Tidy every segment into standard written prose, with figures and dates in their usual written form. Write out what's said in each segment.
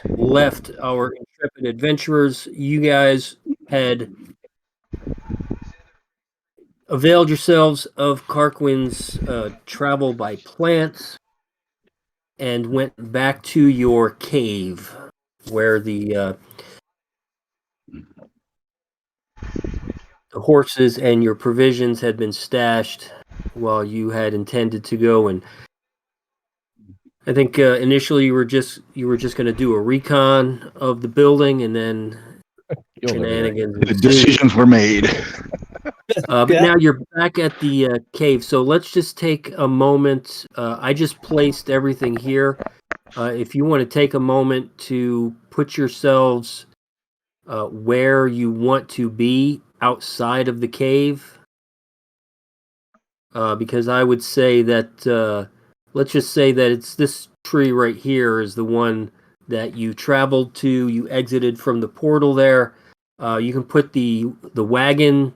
left our intrepid adventurers, you guys had availed yourselves of Karkwin's travel by plants and went back to your cave where the horses and your provisions had been stashed while you had intended to go. And I think initially you were just going to do a recon of the building, and then shenanigans The decisions were made. But now you're back at the cave, so let's just take a moment. I just placed everything here. If you want to take a moment to put yourselves where you want to be outside of the cave, because I would say that, let's just say that it's this tree right here is the one that you traveled to. You exited from the portal there. You can put the wagon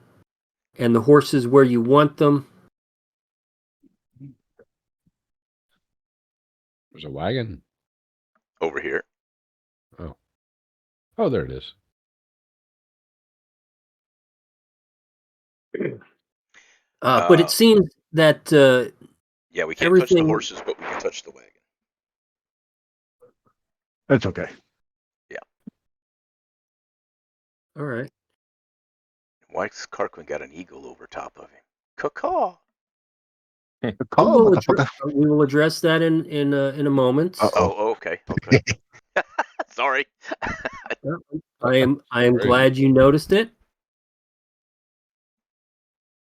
and the horses where you want them. There's a wagon over here. Oh, there it is. But it seems that yeah, we can't touch the horses, but we can touch the wagon. That's okay. Yeah. All right. Why's Karkwin got an eagle over top of him? Caw-caw. We will address that in a moment. Oh, okay. Okay. Sorry. I am glad you noticed it.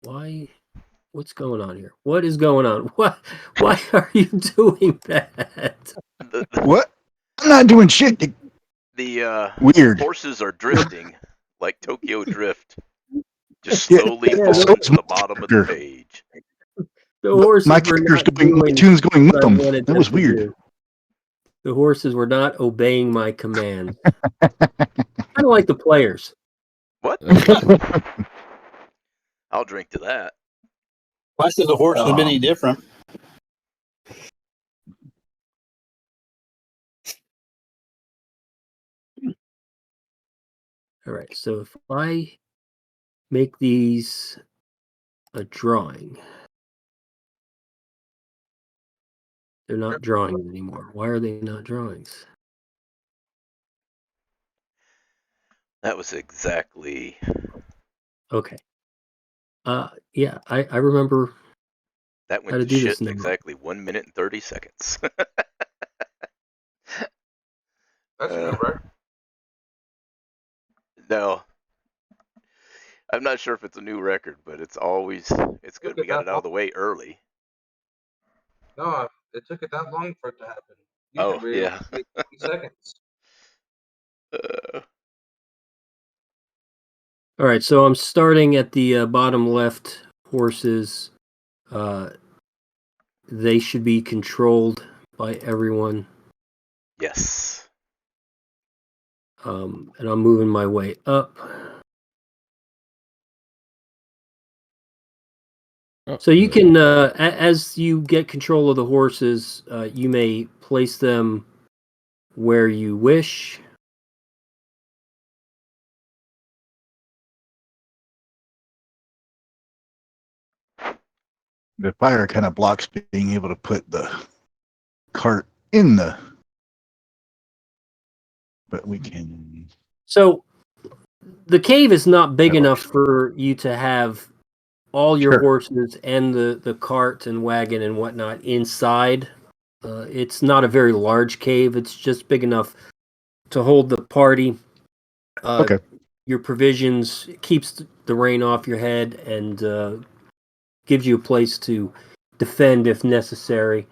Why? What's going on here? What is going on? Why are you doing that? What? I'm not doing shit. The weird horses are drifting like Tokyo Drift, just slowly falling to the bottom of the page. The horses my character's going. My tune's going with them. That was weird. The horses were not obeying my command. I don't like the players. What? I'll drink to that. Why should the horse have been any different? All right, so if I make these a drawing, they're not drawings anymore. Why are they not drawings? That was exactly... Okay. Yeah, I remember that went how to do this in exactly 1 minute and 30 seconds. That's a new record. No. I'm not sure if it's a new record, but it's good we got it out of the way early. No, it took it that long for it to happen. Yeah. Like 20 seconds. All right, so I'm starting at the bottom left. Horses, they should be controlled by everyone. Yes. And I'm moving my way up. So you can, as you get control of the horses, you may place them where you wish. The fire kind of blocks being able to put the cart in the... But we can... So the cave is not big enough for you to have all your horses and the cart and wagon and whatnot inside. It's not a very large cave. It's just big enough to hold the party. Okay. Your provisions keeps the rain off your head and gives you a place to defend if necessary.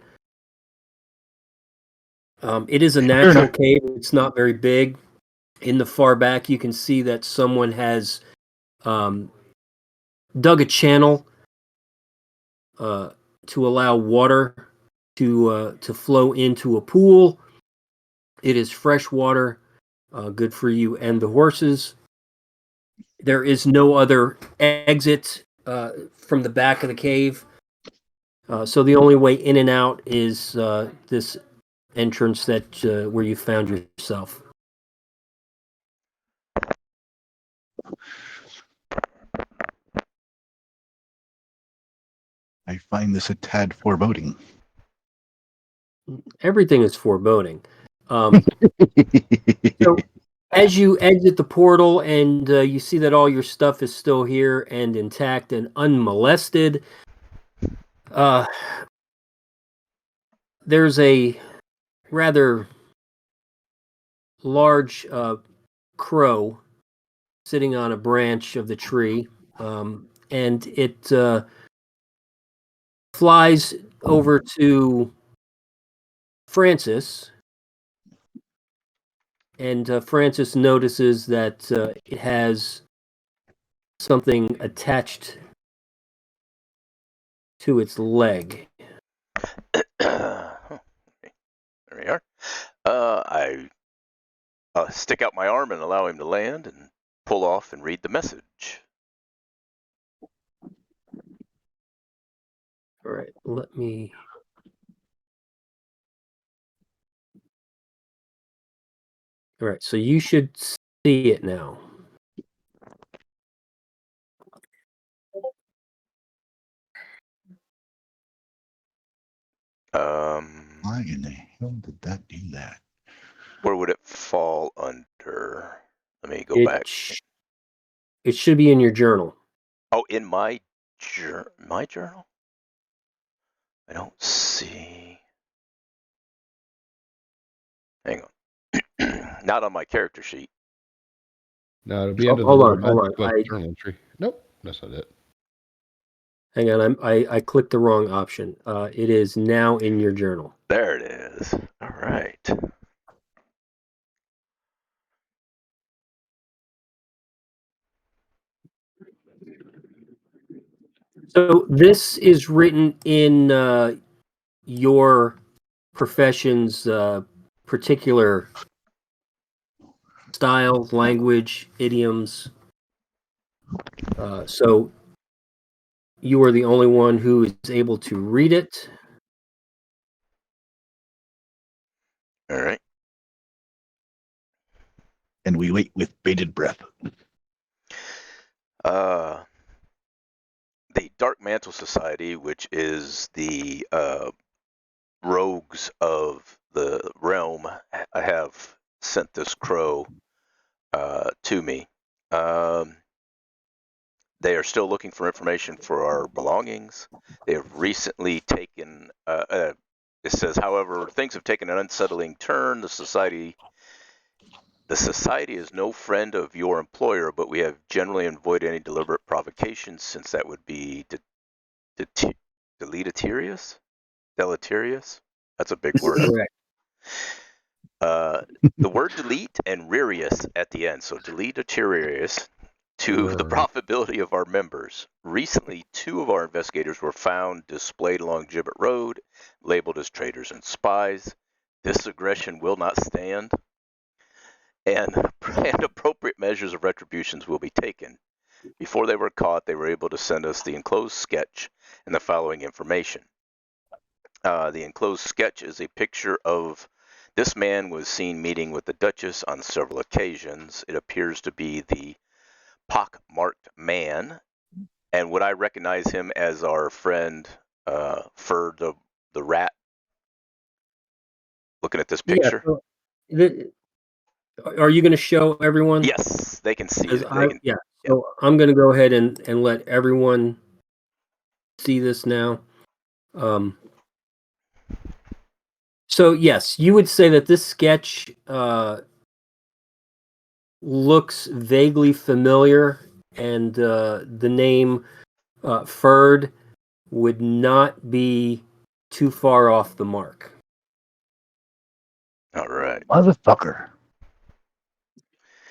It is a natural cave. It's not very big. In the far back, you can see that someone has dug a channel to allow water to flow into a pool. It is fresh water, good for you and the horses. There is no other exit from the back of the cave, so the only way in and out is this entrance that where you found yourself. I find this a tad foreboding. Everything is foreboding. So as you exit the portal and you see that all your stuff is still here and intact and unmolested, there's a rather large crow sitting on a branch of the tree, and it flies over to Francis, and Francis notices that it has something attached to its leg. There we are. I stick out my arm and allow him to land and pull off and read the message. All right, let me. All right, so you should see it now. Why in the hell did that do that? Where would it fall under? Let me go It back. It should be in your journal. Oh, in my journal? I don't see. Hang on. Not on my character sheet. No, it'll be Oh, under the hold little on, hold magic on. book journal entry. Nope, that's not it. Hang on, I clicked the wrong option. It is now in your journal. There it is. All right. So this is written in your profession's particular style, language, idioms. So you are the only one who is able to read it. All right. And we wait with bated breath. The Dark Mantle Society, which is the rogues of the realm, have sent this crow to me. They are still looking for information for our belongings. They have recently taken, it says, however, things have taken an unsettling turn. The society is no friend of your employer, but we have generally avoided any deliberate provocations, since that would be deleterious. That's a big word. Correct. The word delete and rarius at the end, so deleterious, to the profitability of our members. Recently, 2 of our investigators were found displayed along Gibbet Road, labeled as traitors and spies. This aggression will not stand, and appropriate measures of retributions will be taken. Before they were caught, they were able to send us the enclosed sketch and the following information. The enclosed sketch is a picture of this man was seen meeting with the Duchess on several occasions. It appears to be the pock-marked man, and would I recognize him as our friend Fur the rat? Looking at this picture. Yeah, are you going to show everyone? Yes, they can see it. Yeah. So I'm going to go ahead and let everyone see this now. So yes, you would say that this sketch looks vaguely familiar, and the name Ferd would not be too far off the mark. All right. Motherfucker.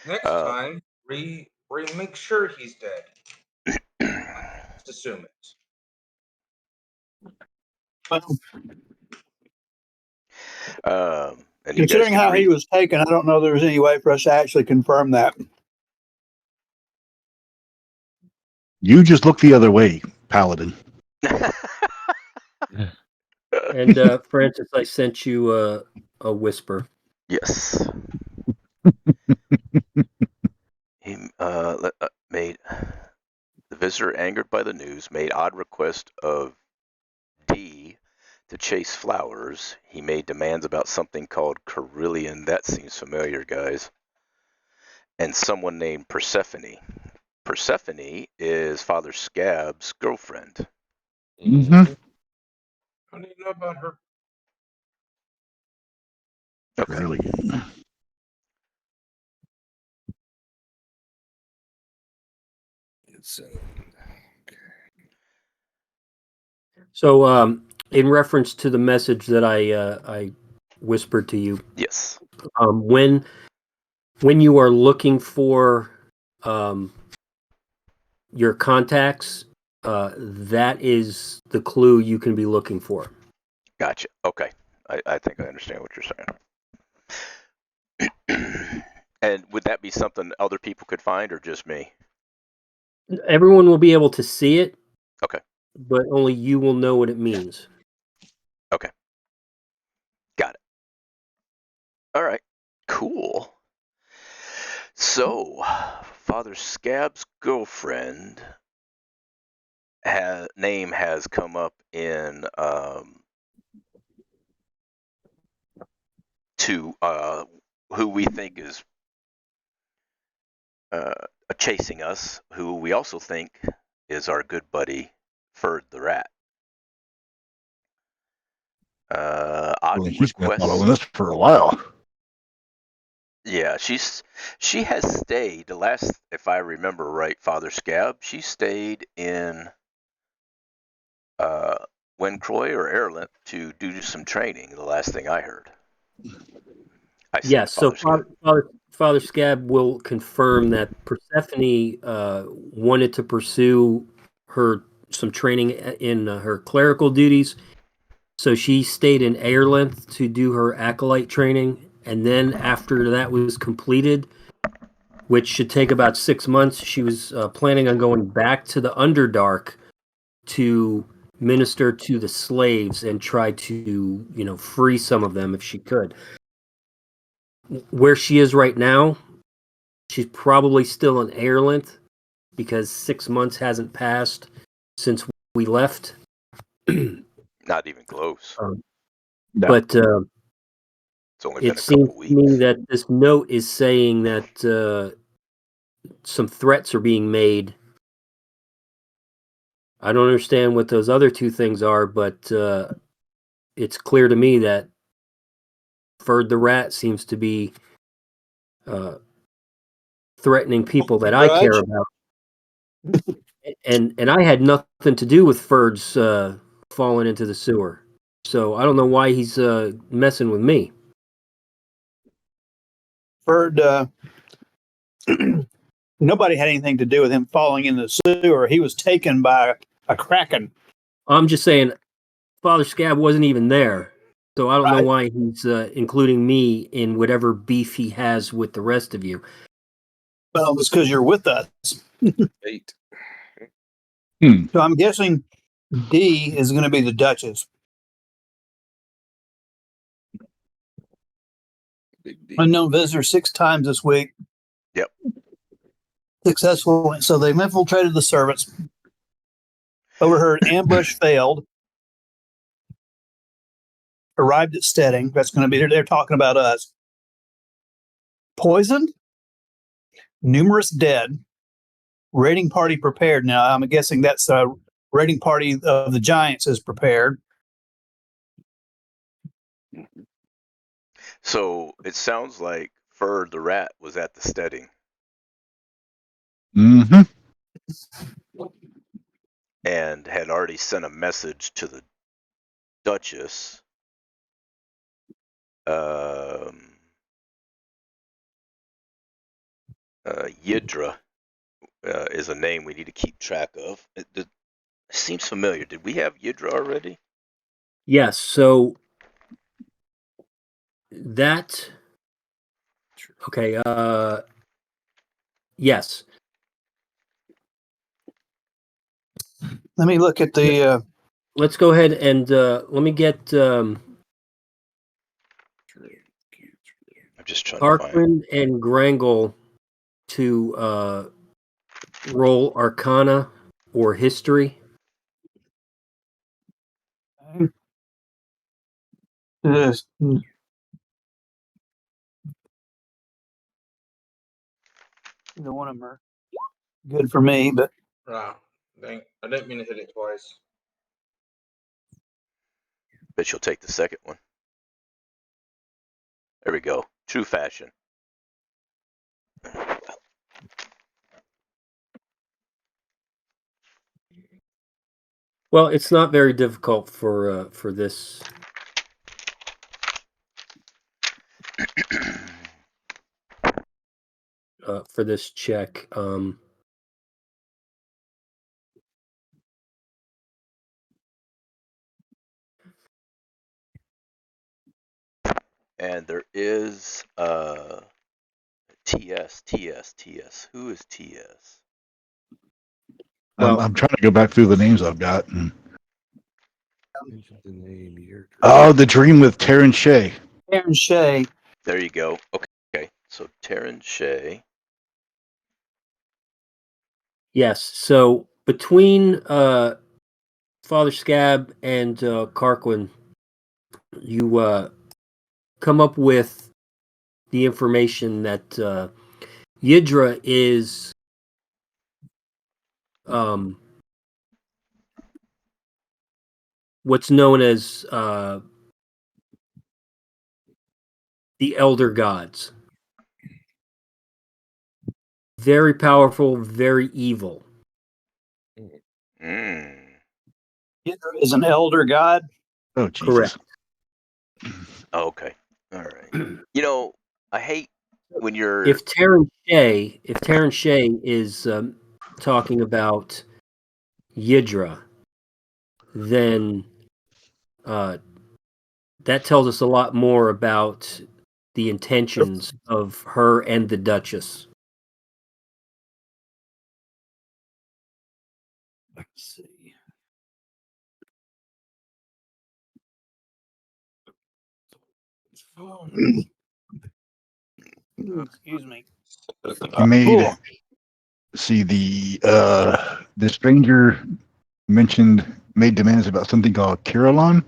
Next time, make sure he's dead. Just assume it. And Considering how he was taken, I don't know there was any way for us to actually confirm that. You just look the other way, Paladin. And Francis, I sent you a whisper. Yes. He made the visitor, angered by the news, made odd request of D to chase flowers. He made demands about something called Carillion. That seems familiar, guys. And someone named Persephone. Persephone is Father Scab's girlfriend. Mm-hmm. How do you know about her? Okay. Brilliant. So, in reference to the message that I whispered to you, Yes. when you are looking for your contacts, that is the clue you can be looking for. Gotcha. Okay. I think I understand what you're saying. And would that be something other people could find or just me? Everyone will be able to see it. Okay. But only you will know what it means. Okay. Got it. All right. Cool. So, Father Scab's girlfriend name has come up in to who we think is chasing us, who we also think is our good buddy Ferd the Rat. Odd Well, he's been request. following us for a while. Yeah, she has stayed the last, if I remember right, Father Scab. She stayed in Wincroy or Airlint to do some training. The last thing I heard. I said Yes, so Father Scab. Father Scab will confirm that Persephone wanted to pursue some training in her clerical duties. So she stayed in Airlint to do her acolyte training, and then after that was completed, which should take about 6 months, she was planning on going back to the Underdark to minister to the slaves and try to, free some of them if she could. Where she is right now, she's probably still in Airlint because 6 months hasn't passed since we left. Not even close. But It's only been it a seems couple to me weeks. that this note is saying that some threats are being made. I don't understand what those other two things are, but it's clear to me that Ferd the Rat seems to be threatening people that I care about. And I had nothing to do with Ferd's falling into the sewer. So I don't know why he's messing with me. Ferd, nobody had anything to do with him falling in the sewer. He was taken by a kraken. I'm just saying, Father Scab wasn't even there. So I don't know Right. why he's including me in whatever beef he has with the rest of you. Well, it's because you're with us. 8. So I'm guessing D is going to be the Duchess. Big D. Unknown visitor 6 times this week. Yep. Successful. So they've infiltrated the servants. Overheard ambush failed. Arrived at Steading. That's going to be, they're talking about us. Poisoned. Numerous dead. Raiding party prepared. Now, I'm guessing that's a raiding party of the Giants is prepared. So it sounds like Ferd the Rat was at the steading Mm-hmm. and had already sent a message to the Duchess. Yidra is a name we need to keep track of. It seems familiar. Did we have Yidra already? Yes, so that okay, yes. Let me look at the. Let's go ahead and let me get Just trying to find. Harquin and Grangle to roll Arcana or History. Yes. Either one of them are good for me, but Ah, dang. I didn't mean to hit it twice. Bet you'll take the second one. There we go. True fashion. Well, it's not very difficult for this. For this check. And there is TS. Who is TS? Well- I'm trying to go back through the names I've got. And... The name here. Oh, the dream with Taryn Shea. Aaron Shea. There you go. Okay. So Taryn Shea. Yes. So between Father Scab and Carquin, you come up with the information that Yidra is what's known as the Elder Gods. Very powerful, very evil. Mm. Is an elder god. Oh, Jesus. Correct. Okay. All right. You know, I hate when you're. If Taryn Shea is talking about Yidra, then that tells us a lot more about the intentions of her and the Duchess. Let's see. Excuse me. He made Cool. see the stranger made demands about something called Caroline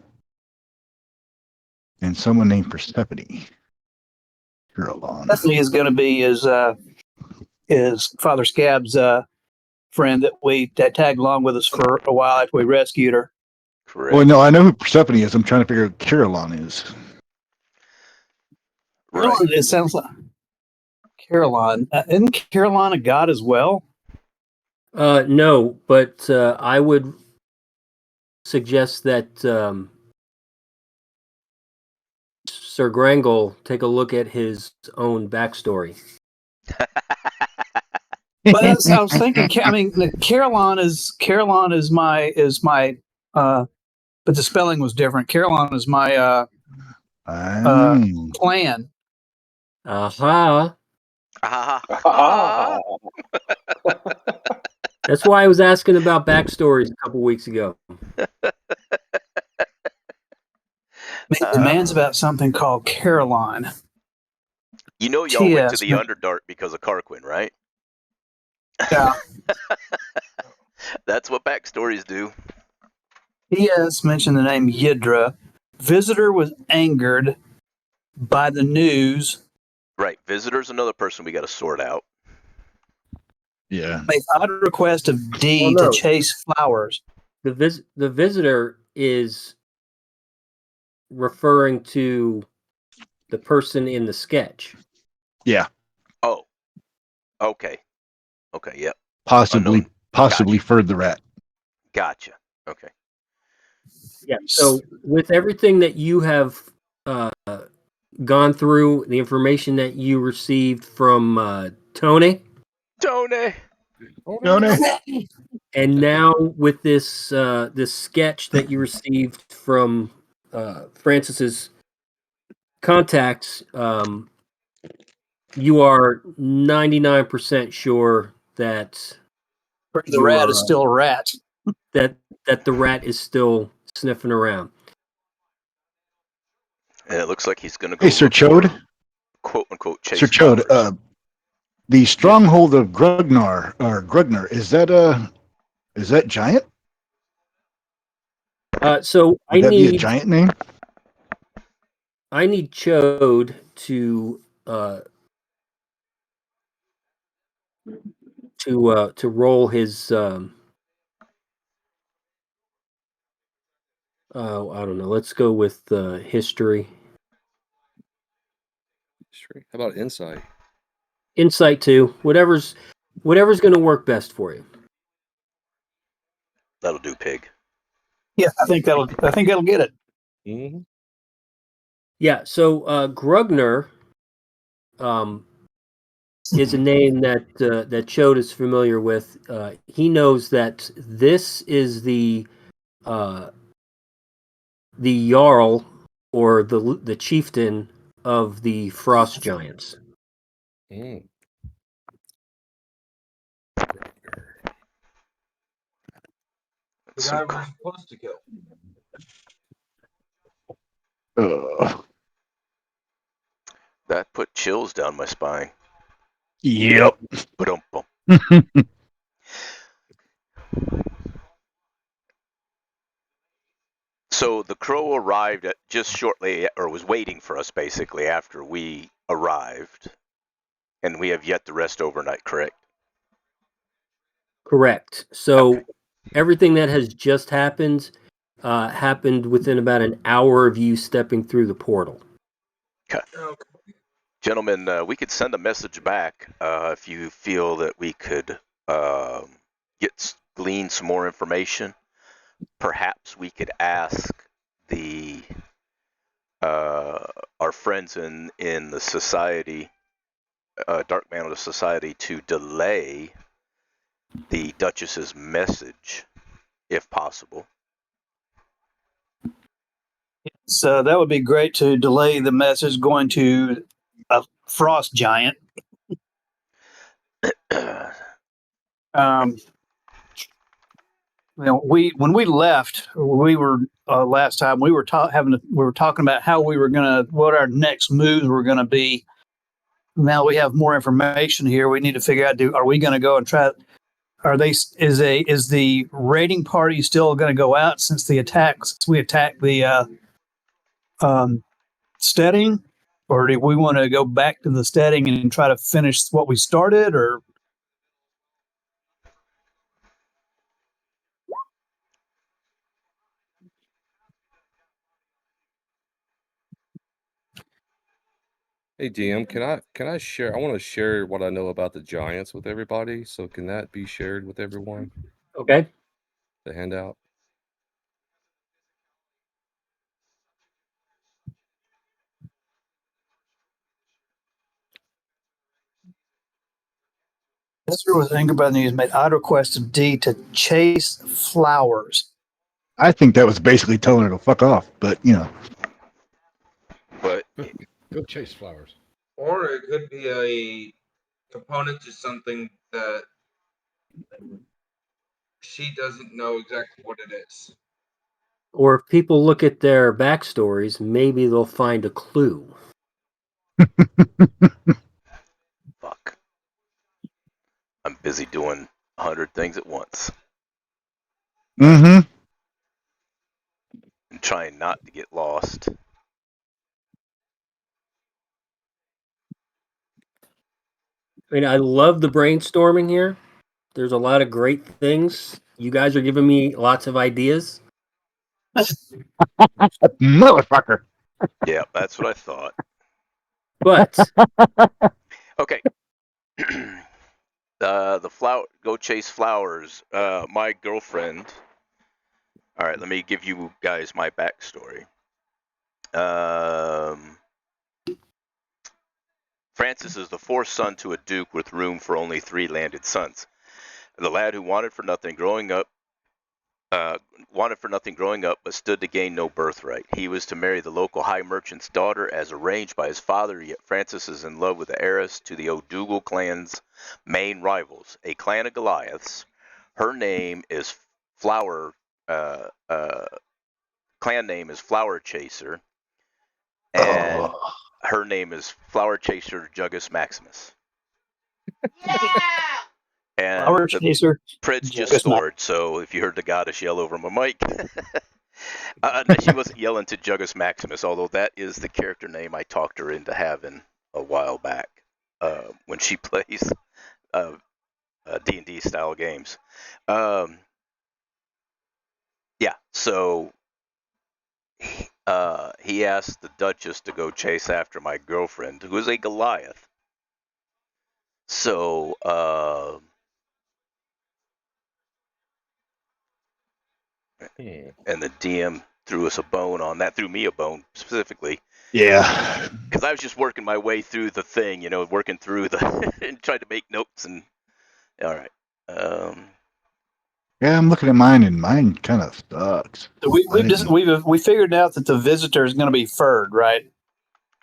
and someone named Persephone. Caroline. Stephanie is going to be his Father Scab's friend that tagged along with us for a while after we rescued her. Correct. Well, no, I know who Persephone is. I'm trying to figure out who Caroline is. Right. It sounds like Caroline. Isn't Caroline a god as well? No, but I would suggest that Sir Grangle take a look at his own backstory. But I was thinking. I mean, Caroline is my but the spelling was different. Caroline is my clan. Aha. Ah. That's why I was asking about backstories a couple weeks ago. Made demands about something called Caroline. You know, y'all went to TS. the Underdark because of Carquin, right? Yeah. That's what backstories do. TS mentioned the name Yidra. Visitor was angered by the news. Right. Visitor's another person we got to sort out. Yeah. Made odd request of D Oh, no. to chase flowers. The visitor is referring to the person in the sketch. Yeah. Oh. Okay. Okay. Yep. Possibly Unknown. Possibly Ferd the Rat. Gotcha. Okay. Yeah. So with everything that you have gone through, the information that you received from Tony, Tony. No, no. and now with this this sketch that you received from Francis's contacts, you are 99% sure that The rat is You're, still a rat. that the rat is still sniffing around. And it looks like he's going to go. Hey, Sir look for- Chode. quote unquote chase Sir Chode, flowers. the stronghold of Grugner, is that giant? So Would that be a giant name? I need Chode to roll his I don't know. Let's go with history. Sure. How about insight? Insight too. Whatever's going to work best for you. That'll do, pig. Yeah, I think that'll get it. Mm-hmm. Yeah. So Grugner is a name that Chode is familiar with. He knows that this is the Jarl or the chieftain of the Frost Giants. Mm. The guy we're supposed to kill. That put chills down my spine. Yep. Ba-dum-bum. So the crow arrived at just shortly, or was waiting for us basically after we arrived, and we have yet to rest overnight. Correct? Correct. So everything that has just happened happened within about an hour of you stepping through the portal. Okay. Okay. Gentlemen, we could send a message back if you feel that we could glean some more information. Perhaps we could ask the our friends in the society, Dark Mantle Society, to delay the Duchess's message, if possible. So that would be great to delay the message going to a frost giant. When we left, we were last time we were talking about how we were what our next moves were gonna be. Now we have more information here. We need to figure out: are we going to go and try? Is the raiding party still going to go out since we attacked the steading, or do we want to go back to the steading and try to finish what we started? Or Hey DM, can I share? I want to share what I know about the Giants with everybody. So can that be shared with everyone? Okay. The handout. this was thinking about these made auto request of D to chase flowers. I think that was basically telling her to fuck off, but But Go chase flowers. Or it could be a component to something that she doesn't know exactly what it is. Or if people look at their backstories, maybe they'll find a clue. fuck, I'm busy doing 100 things at once mm-hmm. and trying not to get lost. I mean, I love the brainstorming here. There's a lot of great things. You guys are giving me lots of ideas. Motherfucker. Yeah, that's what I thought. But Okay. The flower, go chase flowers. My girlfriend. All right, let me give you guys my backstory. Francis is the fourth son to a duke with room for only 3 landed sons. The lad who wanted for nothing growing up, but stood to gain no birthright. He was to marry the local high merchant's daughter as arranged by his father, yet Francis is in love with the heiress to the O'Dougal clan's main rivals, a clan of Goliaths. Her name is clan name is Flower Chaser, and Her name is Flower Chaser Jugus Maximus. And Flower the chaser. Pred's just Jugus stored, so if you heard the goddess yell over my mic, she wasn't yelling to Jugus Maximus, although that is the character name I talked her into having a while back when she plays D&D style games. Yeah, so he asked the Duchess to go chase after my girlfriend, who is a Goliath. So, and the DM threw us a bone on that, threw me a bone specifically. Yeah. Because I was just working my way through the thing, working through the and trying to make notes and all right. Yeah, I'm looking at mine, and mine kind of sucks. We figured out that the visitor is going to be furred, right?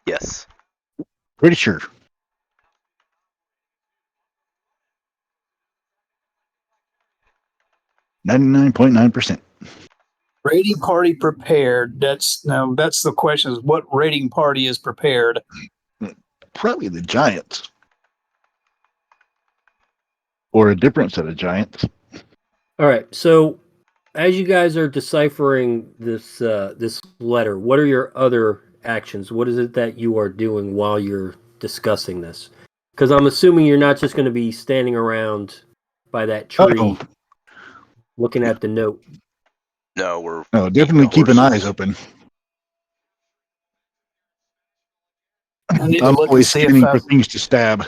Yes. Pretty sure. .99%. Raiding party prepared. That's the question: is what raiding party is prepared? Probably the Giants. Or a different set of Giants. All right. So, as you guys are deciphering this this letter, what are your other actions? What is it that you are doing while you're discussing this? Because I'm assuming you're not just going to be standing around by that tree looking at the note. No, we're definitely keeping horses. eyes open. I need to I'm look and always see if scanning for things to stab.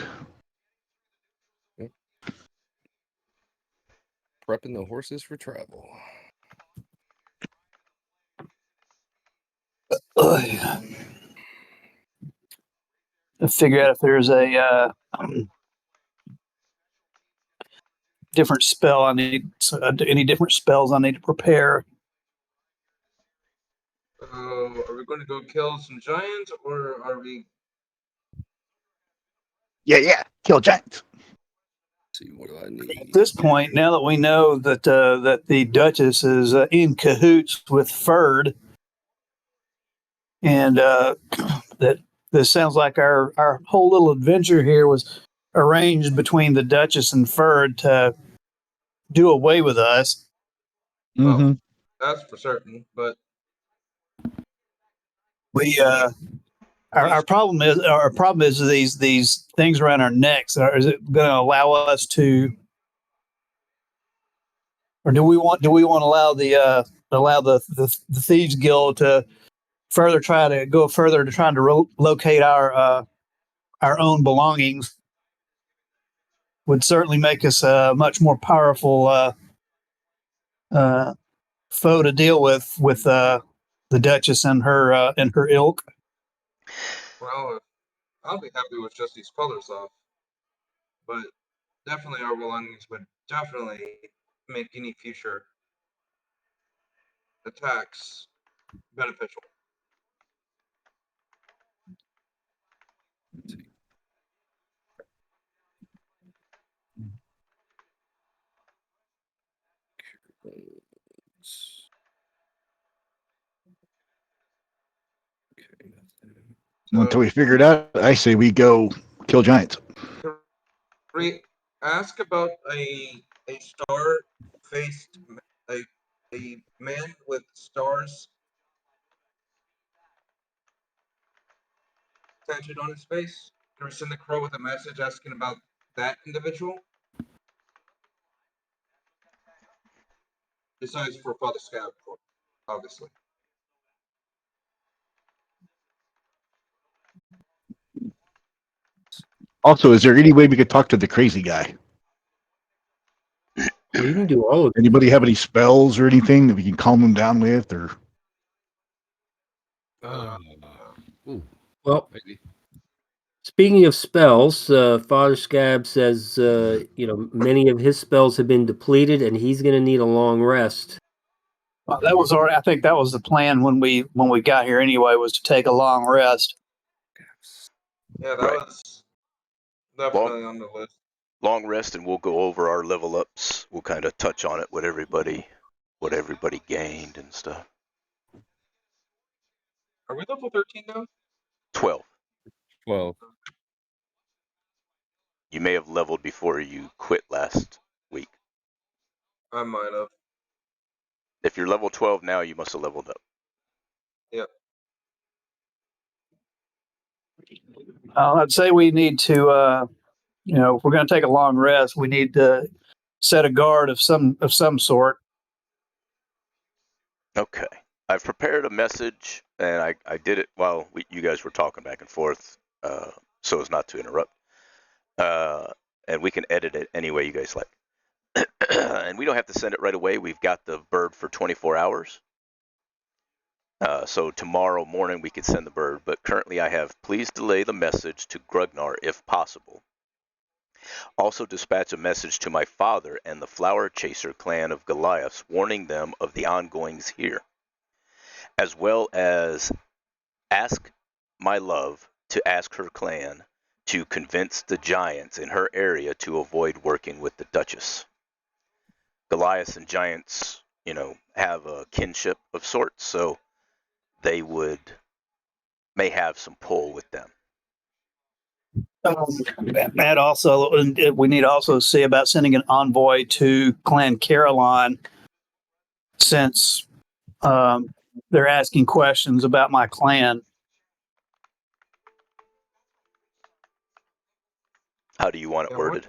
Prepping the horses for travel. to figure out if there's a different spell I need. Any different spells I need to prepare? Are we going to go kill some giants, or are we? Yeah. Kill Giants. Let's see, what do I need? At this point, now that we know that that the Duchess is in cahoots with Ferd, and that this sounds like our whole little adventure here was arranged between the Duchess and Ferd to do away with us. Mm-hmm. That's for certain. But We our problem is these things around our necks. Is it going to allow us to, or do we want to allow the Thieves Guild to try to go further to trying to locate our own belongings? Would certainly make us a much more powerful foe to deal with the Duchess and her ilk. well, I'll be happy with just these colors off. But definitely, our belongings would definitely make any future attacks beneficial. Until we figure it out, I say we go kill Giants. Can we ask about a star-faced a man with stars tattooed on his face? Can we send the crow with a message asking about that individual? Besides for Father Scab, obviously. Also, is there any way we could talk to the crazy guy? Well, you can do all of it. Anybody have any spells or anything that we can calm him down with? Or Ooh, Well, maybe. speaking of spells, Father Scab says, many of his spells have been depleted, and he's going to need a long rest. That was I think that was the plan when we got here anyway, was to take a long rest. Yeah, that Right. was definitely on the list. Long rest, and we'll go over our level ups. We'll kind of touch on it, what everybody gained and stuff. Are we level 13 now? 12. 12. You may have leveled before you quit last week. I might have. If you're level 12 now, you must have leveled up. Yep. I'd say we need to, if we're going to take a long rest, we need to set a guard of some sort. Okay. I've prepared a message, and I did it while you guys were talking back and forth, so as not to interrupt. And we can edit it any way you guys like. And we don't have to send it right away. We've got the bird for 24 hours. So tomorrow morning we could send the bird, but currently I have, please delay the message to Grugnar if possible. Also dispatch a message to my father and the Flower Chaser clan of Goliaths, warning them of the ongoings here, as well as ask my love to ask her clan to convince the giants in her area to avoid working with the Duchess. Goliaths and giants, have a kinship of sorts, so they may have some pull with them. And also, we need to also see about sending an envoy to Clan Caroline, since they're asking questions about my clan. How do you want it Yeah, worded?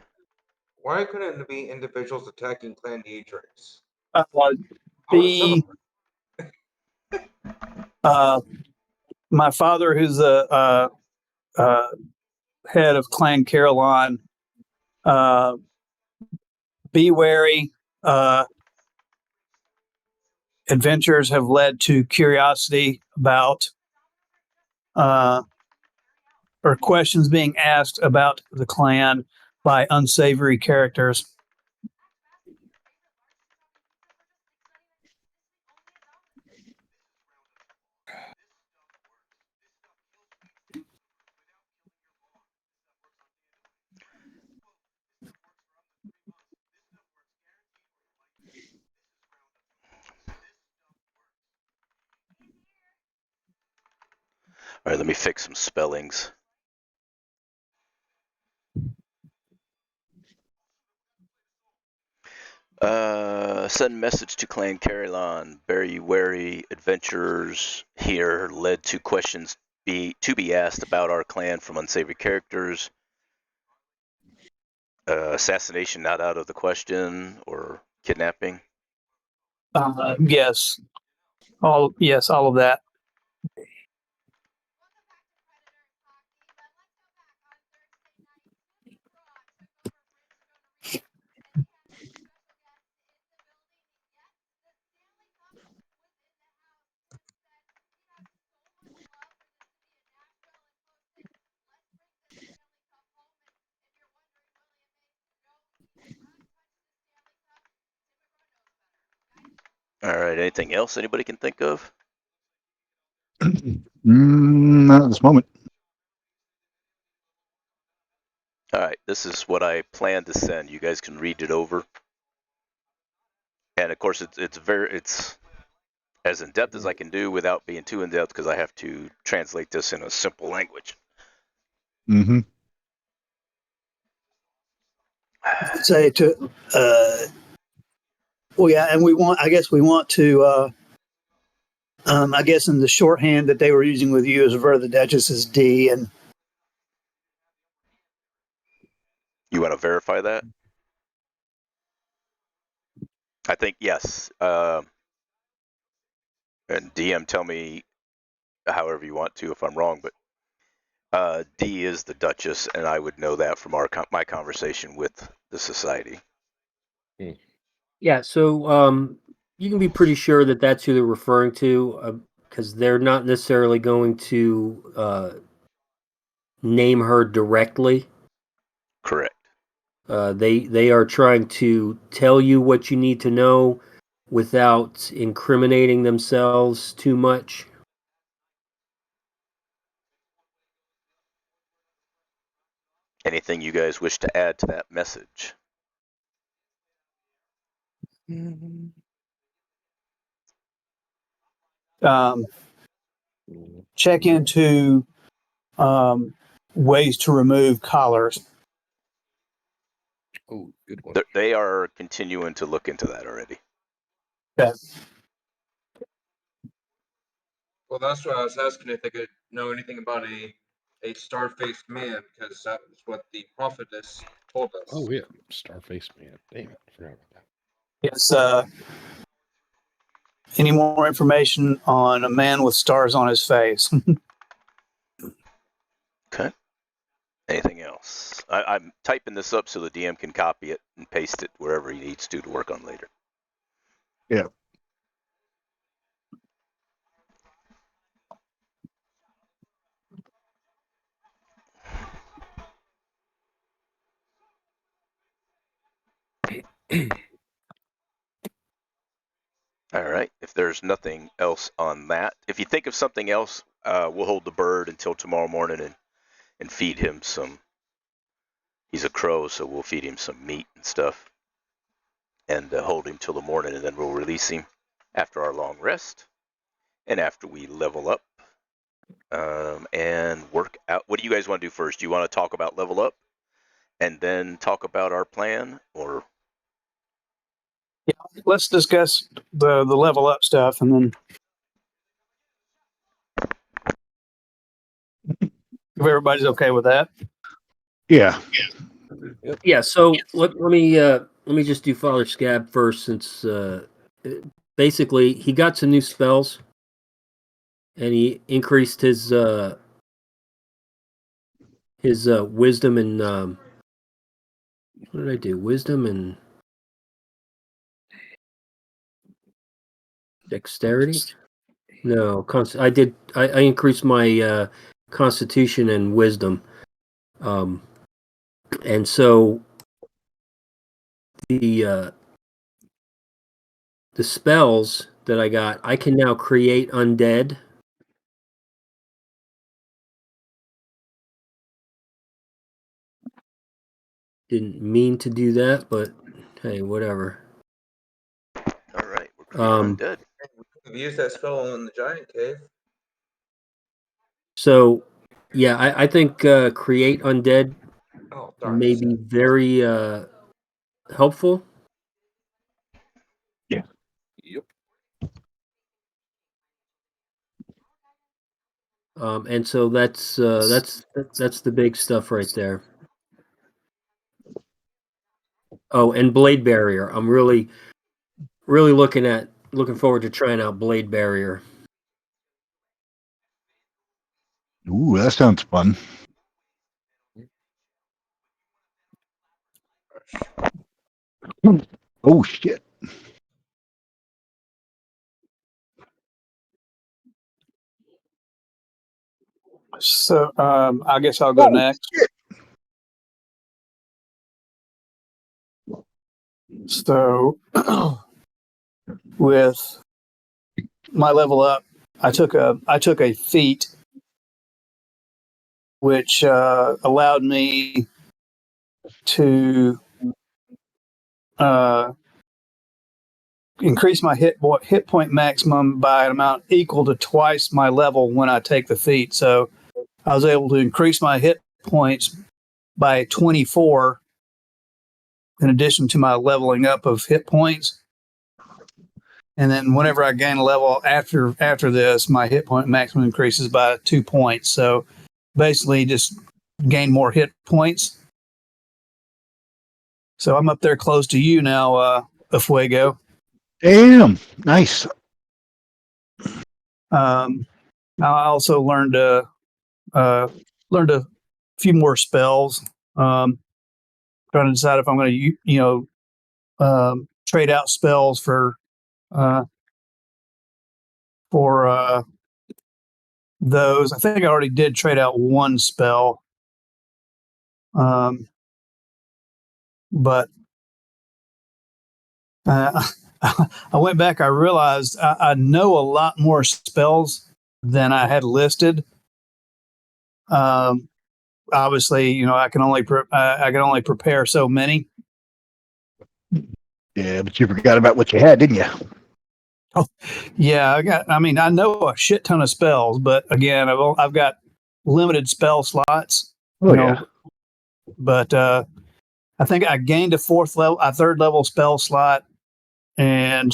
Why couldn't it be individuals attacking Clan Dietrich? My father, who's the head of Clan Caroline, be wary. Adventures have led to curiosity about, or questions being asked about the clan by unsavory characters. All right, let me fix some spellings. Send message to Clan Caroline. Very wary adventurers here led to questions to be asked about our clan from unsavory characters. Assassination not out of the question, or kidnapping. Yes, all of that. All right, anything else anybody can think of? Not at this moment. All right, this is what I plan to send. You guys can read it over. And of course, it's as in depth as I can do without being too in depth, because I have to translate this in a simple language. Mm-hmm. Say to, well, yeah, and I guess we want to, I guess in the shorthand that they were using with you as Ver the Duchess is D, and You want to verify that? I think yes. And DM, tell me however you want to if I'm wrong, but D is the Duchess, and I would know that from my conversation with the society. Yeah, so you can be pretty sure that that's who they're referring to, because they're not necessarily going to name her directly. Correct. They are trying to tell you what you need to know without incriminating themselves too much. Anything you guys wish to add to that message? check into ways to remove collars. Oh, good one. They are continuing to look into that already. Okay. Well, that's what I was asking if they could know anything about a star-faced man, because that was what the prophetess told us. Oh yeah, Starface man. Damn it, I forgot about that. Yes. Any more information on a man with stars on his face? Okay. Anything else? I'm typing this up so the DM can copy it and paste it wherever he needs to work on later. Yeah. All right. If there's nothing else on that, if you think of something else, we'll hold the bird until tomorrow morning and feed him some. He's a crow, so we'll feed him some meat and stuff, and hold him till the morning, and then we'll release him after our long rest and after we level up and work out. What do you guys want to do first? Do you want to talk about level up and then talk about our plan, or? Yeah, let's discuss the level up stuff, and then if everybody's okay with that. Yeah. Yeah. So let me just do Father Scab first, since basically he got some new spells, and he increased his wisdom and what did I do? Wisdom and dexterity? No, I did. I increased my constitution and wisdom, and so the spells that I got, I can now create undead. Didn't mean to do that, but hey, whatever. All right, we're creating undead. We've used that spell in the giant cave. So, yeah, I think create undead Oh, darn. may be very helpful. Yep. And so that's the big stuff right there. Oh, and blade barrier. I'm really looking forward to trying out blade barrier. Ooh, that sounds fun. Oh shit. So I guess I'll go next. Shit. So with my level up, I took a feat which allowed me to increase my hit point maximum by an amount equal to twice my level when I take the feat. So I was able to increase my hit points by 24 in addition to my leveling up of hit points. And then whenever I gain a level after this, my hit point maximum increases by 2 points. So basically just gain more hit points. So I'm up there close to you now, Fuego. Damn. Nice. I also learned a few more spells. Trying to decide if I'm going to trade out spells for those. I think I already did trade out one spell, but I went back. I realized I know a lot more spells than I had listed. Obviously, I can only prepare so many. Yeah, but you forgot about what you had, didn't you? Oh, yeah. I know a shit ton of spells, but again, I've got limited spell slots. Oh, yeah. But I think I gained a third level spell slot, and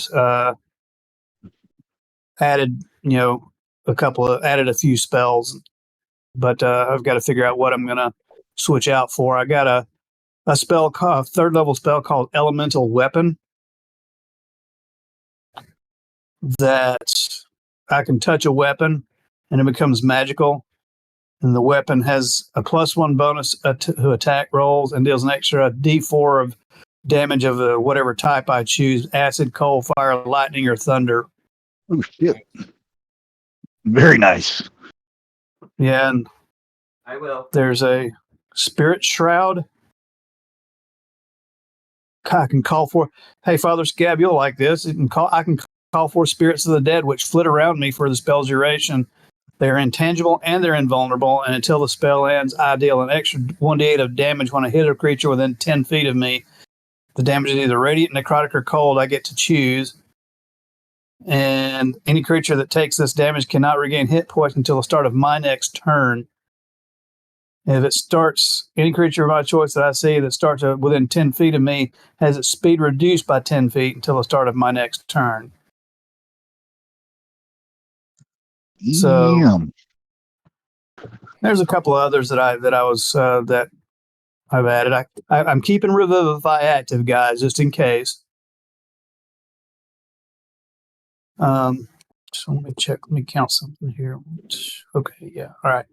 added, added a few spells. But I've got to figure out what I'm gonna switch out for. I got a spell, a third level spell called Elemental Weapon, that I can touch a weapon and it becomes magical. And the weapon has a +1 bonus to attack rolls and deals an extra D4 of damage of whatever type I choose: acid, cold, fire, lightning, or thunder. Oh, shit. Very nice. Yeah, and I will. there's a Spirit Shroud. I can call for. Hey, Father Scab, you'll like this. I can call for spirits of the dead, which flit around me for the spell's duration. They're intangible and they're invulnerable, and until the spell ends, I deal an extra 1d8 of damage when I hit a creature within 10 feet of me. The damage is either radiant, necrotic, or cold. I get to choose. And any creature that takes this damage cannot regain hit points until the start of my next turn. If it starts, any creature of my choice that I see that starts within 10 feet of me has its speed reduced by 10 feet until the start of my next turn. So Damn. there's a couple of others that I've added. I'm keeping Revivify active, guys, just in case. So let me check. Let me count something here. Okay, yeah, all right.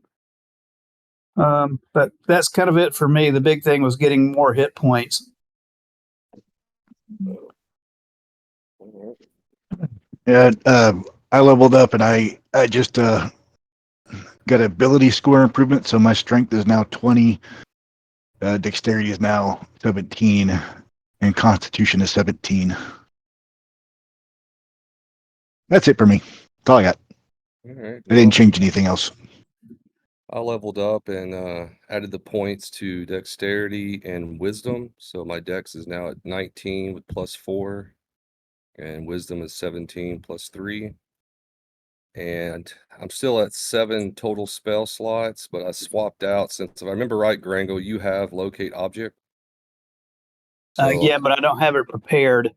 But that's kind of it for me. The big thing was getting more hit points. Yeah, I leveled up and I just got ability score improvement, so my strength is now 20, dexterity is now 17, and constitution is 17. That's it for me. That's all I got. All right. I didn't change anything else. I leveled up and added the points to dexterity and wisdom. So my dex is now at 19 with +4, and wisdom is 17 +3. And I'm still at 7 total spell slots, but I swapped out, since if I remember right, Grango, you have locate object. So, Yeah, but I don't have it prepared.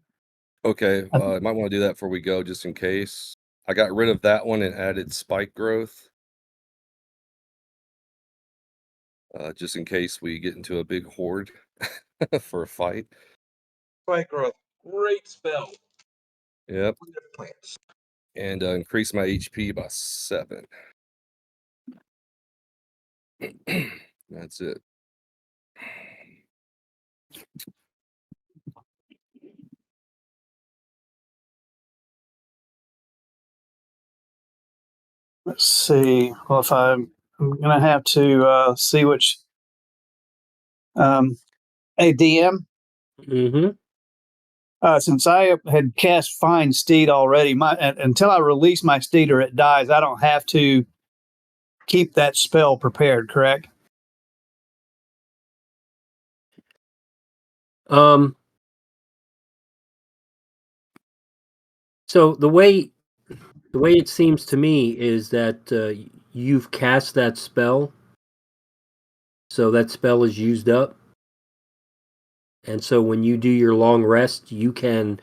okay, I might want to do that before we go, just in case. I got rid of that one and added spike growth. Just in case we get into a big horde for a fight. Spike growth, great spell. Yep. Plants. And increase my HP by 7. That's it. Let's see. Well, if I'm gonna have to see which. Hey, DM. Mm-hmm. Since I had cast Find Steed already, until I release my steed or it dies, I don't have to keep that spell prepared, correct? So the way it seems to me is that you've cast that spell, so that spell is used up, and so when you do your long rest, you can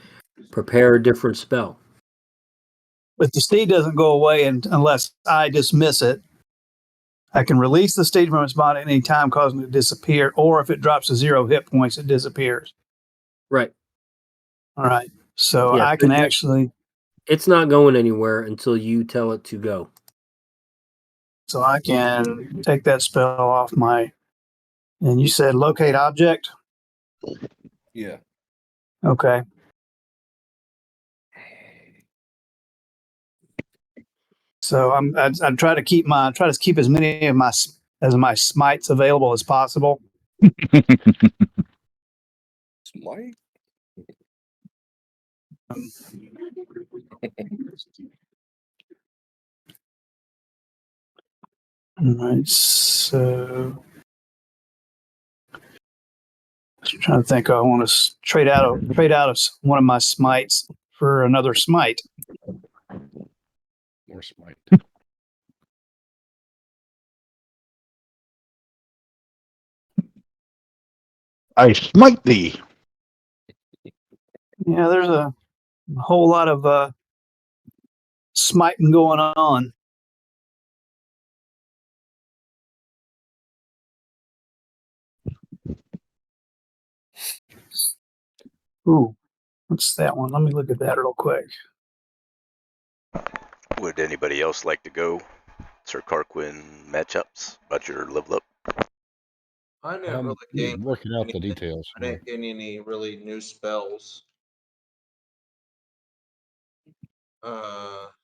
prepare a different spell. But the steed doesn't go away unless I dismiss it. I can release the steed from its body at any time, causing it to disappear, or if it drops to 0 hit points, it disappears. Right. All right. So Yeah, I can actually. It's not going anywhere until you tell it to go. So I can take that spell off my. And you said locate object? Yeah. Okay. So I try to keep as many of my smites available as possible. Smite? All right. So I'm trying to think. I want to trade out of one of my smites for another smite. More smite. I smite thee. Yeah, there's a whole lot of smiting going on. Ooh, what's that one? Let me look at that real quick. Would anybody else like to go? Sir Carquin matchups about your level up? I didn't really gain working out the anything. details. I didn't gain any really new spells.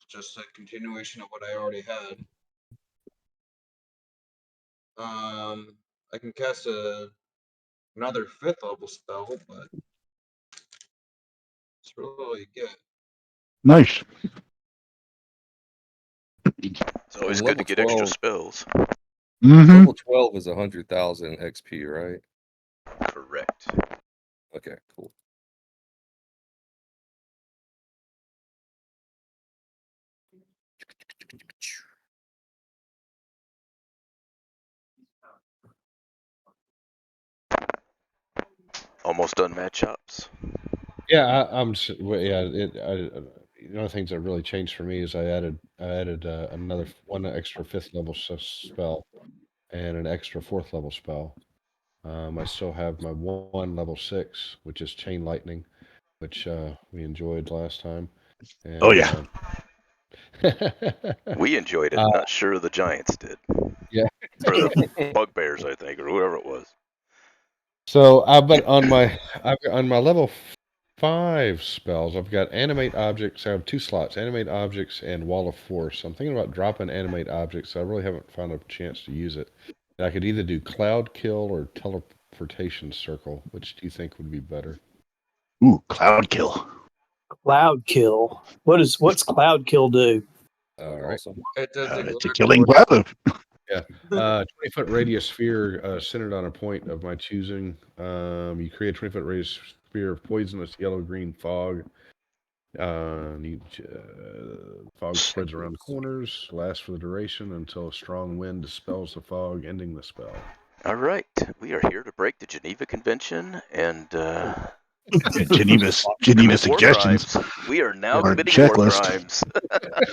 Just a continuation of what I already had. I can cast another 5th level spell, but it's really good. Nice. It's always And good to level get extra 12. spells. Mm-hmm. Level 12 is 100,000 XP, right? Correct. Okay, cool. Almost done matchups. Yeah, I'm. Yeah, one of the things that really changed for me is I added another one extra 5th level spell and an extra 4th level spell. I still have my one level 6, which is Chain Lightning, which we enjoyed last time. And, Oh yeah. We enjoyed it. Not sure the Giants did. Yeah. Or the Bugbears, I think, or whoever it was. So, but on my level 5 spells, I've got Animate Objects. I have 2 slots: Animate Objects and Wall of Force. I'm thinking about dropping Animate Objects. I really haven't found a chance to use it. I could either do Cloud Kill or Teleportation Circle. Which do you think would be better? Ooh, Cloud Kill. Cloud kill. What's cloud kill do? All right. Awesome. It does It's a exactly killing what cloud. Yeah, 20-foot radius sphere centered on a point of my choosing. You create a 20-foot radius sphere of poisonous yellow-green fog. Fog spreads around the corners, lasts for the duration until a strong wind dispels the fog, ending the spell. All right, we are here to break the Geneva Convention and Geneva commit war suggestions. crimes. We are now Our committing war checklist. crimes.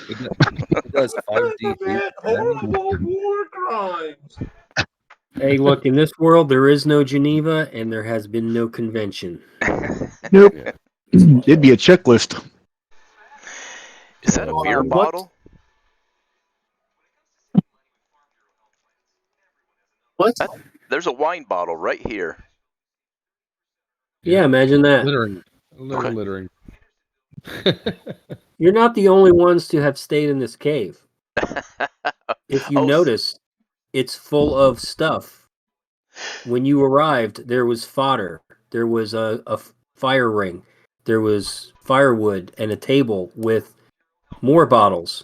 It does 5d8 horrible war crimes. Hey, look, in this world, there is no Geneva, and there has been no convention. Nope. Yeah. It'd be a checklist. Is that a beer What? bottle? What? There's a wine bottle right here. Yeah, imagine that. Littering. A little Okay. littering. You're not the only ones to have stayed in this cave. If you Oh, notice, it's full of stuff. When you arrived, there was fodder. There was a fire ring. There was firewood and a table with more bottles.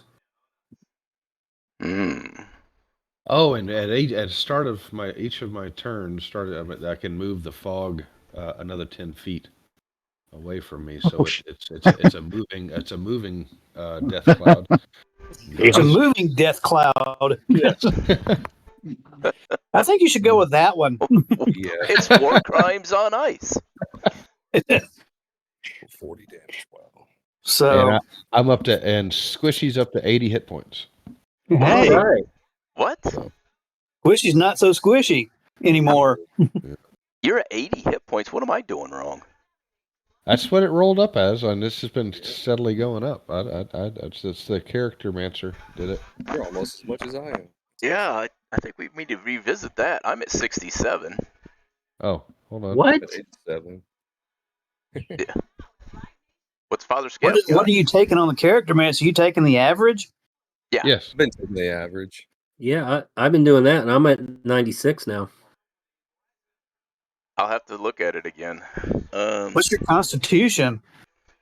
Oh, and at the start of each of my turns, I can move the fog another 10 feet away from me. So it's a moving death cloud. It's a moving death cloud. Yes. I think you should go with that one. Yeah, it's war crimes on ice. 40 damage. Wow. So, And I'm up to, and Squishy's up to 80 hit points. hey, All right. What? So Squishy's not so squishy anymore. You're at 80 hit points. What am I doing wrong? that's what it rolled up as, and this has been steadily going up. It's the character mancer did it. You're almost as much as I am. Yeah, I think we need to revisit that. I'm at 67. Oh, hold on. What? At 87. What's Father Skip? What are you taking on the character, man? So you taking the average? Yeah. Yes. I've been taking the average. Yeah, I've been doing that, and I'm at 96 now. I'll have to look at it again. What's your constitution?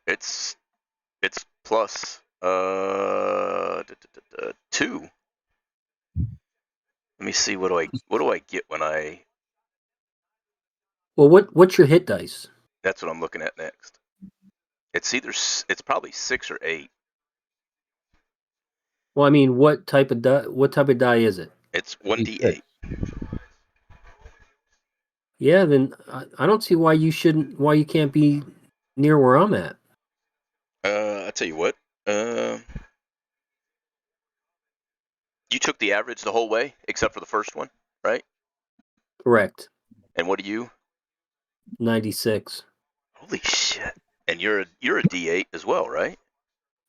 It's plus 2. Let me see, what do I get when I? Well, what's your hit dice? That's what I'm looking at next. It's probably 6 or 8. Well, I mean, what type of die is it? It's 1d8. Yeah, then I don't see why you can't be near where I'm at. I tell you what. You took the average the whole way, except for the first one, right? Correct. And what are you? 96. Holy shit! And you're a D8 as well, right?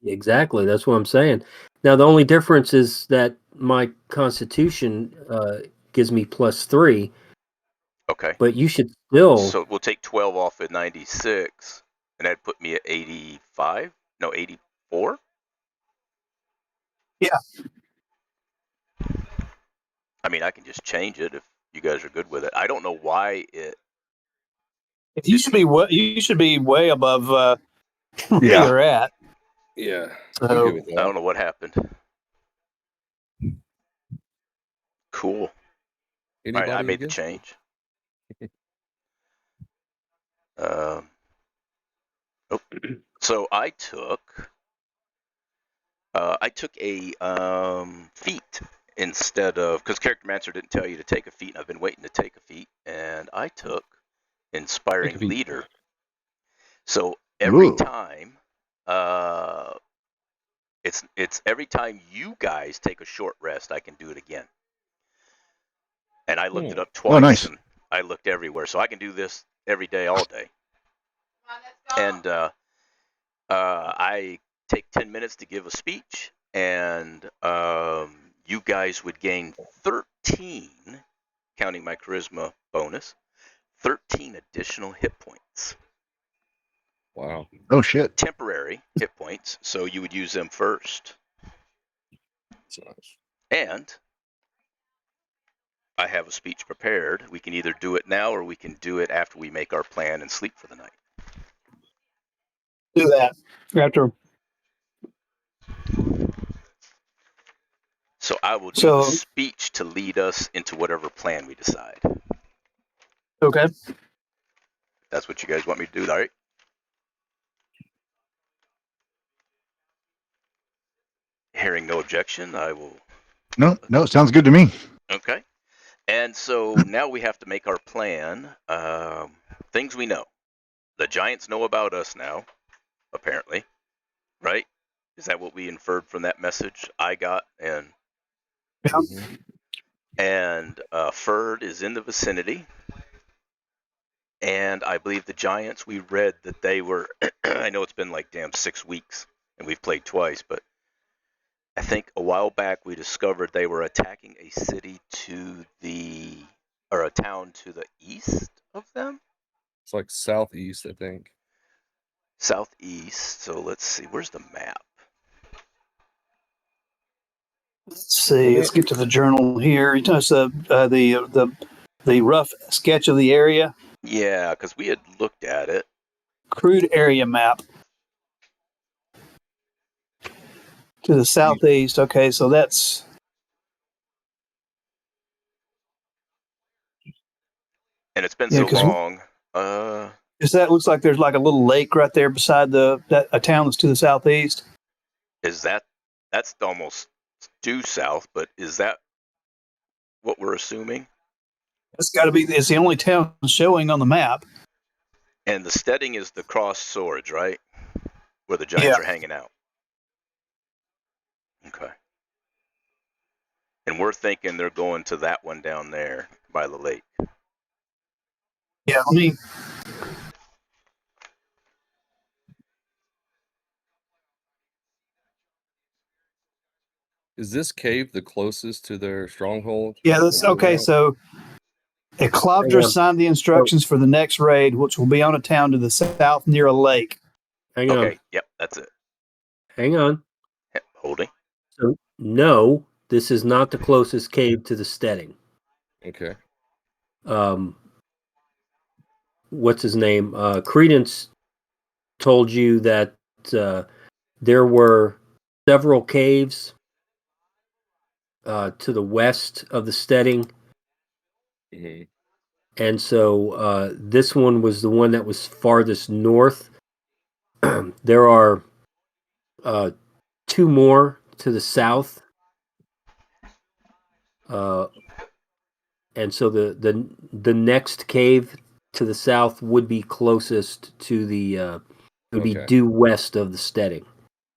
Exactly. That's what I'm saying. Now, the only difference is that my constitution gives me +3, Okay. but you should still. So we'll take 12 off at 96, and that'd put me at 85. No, 84. Yeah. I mean, I can just change it if you guys are good with it. I don't know why it. You should be way above where Yeah. you're at. Yeah, So- I'm good with I that. don't know what happened. Cool. All Anybody right, I made the against me? change. Oh. So I took a feat instead of, because Character Mancer didn't tell you to take a feat, and I've been waiting to take a feat, and I took Inspiring feat. Leader. So every Ooh. time, it's every time you guys take a short rest, I can do it again. And I looked it up twice, nice. and I looked everywhere, so I can do this every day, all day. And I take 10 minutes to give a speech, and you guys would gain 13, counting my charisma bonus, 13 additional hit points. Wow. Oh shit. Temporary hit points, so you would use them first. That's nice. And I have a speech prepared. We can either do it now or we can do it after we make our plan and sleep for the night. Do that after. So I will do So- the speech to lead us into whatever plan we decide. Okay. That's what you guys want me to do, all right? Hearing no objection, I will. No, sounds good to me. Okay. And so now we have to make our plan. Things we know. The giants know about us now, apparently, right? Is that what we inferred from that message I got? And Yeah. Mhm. and Ferd is in the vicinity. And I believe the giants, we read that they were, I know it's been like 6 weeks and we've played twice, but I think a while back we discovered they were attacking a city or a town to the east of them? It's like southeast, I think. Southeast. So let's see, where's the map? Let's see. Let's get to the journal here. It's the rough sketch of the area, Yeah, because we had looked at it. crude area map to the southeast. Okay, so that's And it's been Yeah, so 'cause- long. because that looks like there's like a little lake right there beside a town that's to the southeast. Is that's almost due south, but is that what we're assuming? It's got to be. It's the only town showing on the map. And the steading is the crossed swords, right? Where the giants Yeah. are hanging out. Okay. And we're thinking they're going to that one down there by the lake. Yeah, let me. Is this cave the closest to their stronghold? Yeah, that's That we know okay. of? So, Eclavdra Hang on. signed the instructions for the next raid, which will be on a town to the south near a lake. Hang on. Okay, yep, that's it. Hang on. Yep, holding. So, no, this is not the closest cave to the steading. Okay. What's his name? Credence told you that there were several caves to the west of the steading. hmm And so this one was the one that was farthest north. There are 2 more to the south. and so the next cave to the south would be closest to the would be Okay. due west of the steading.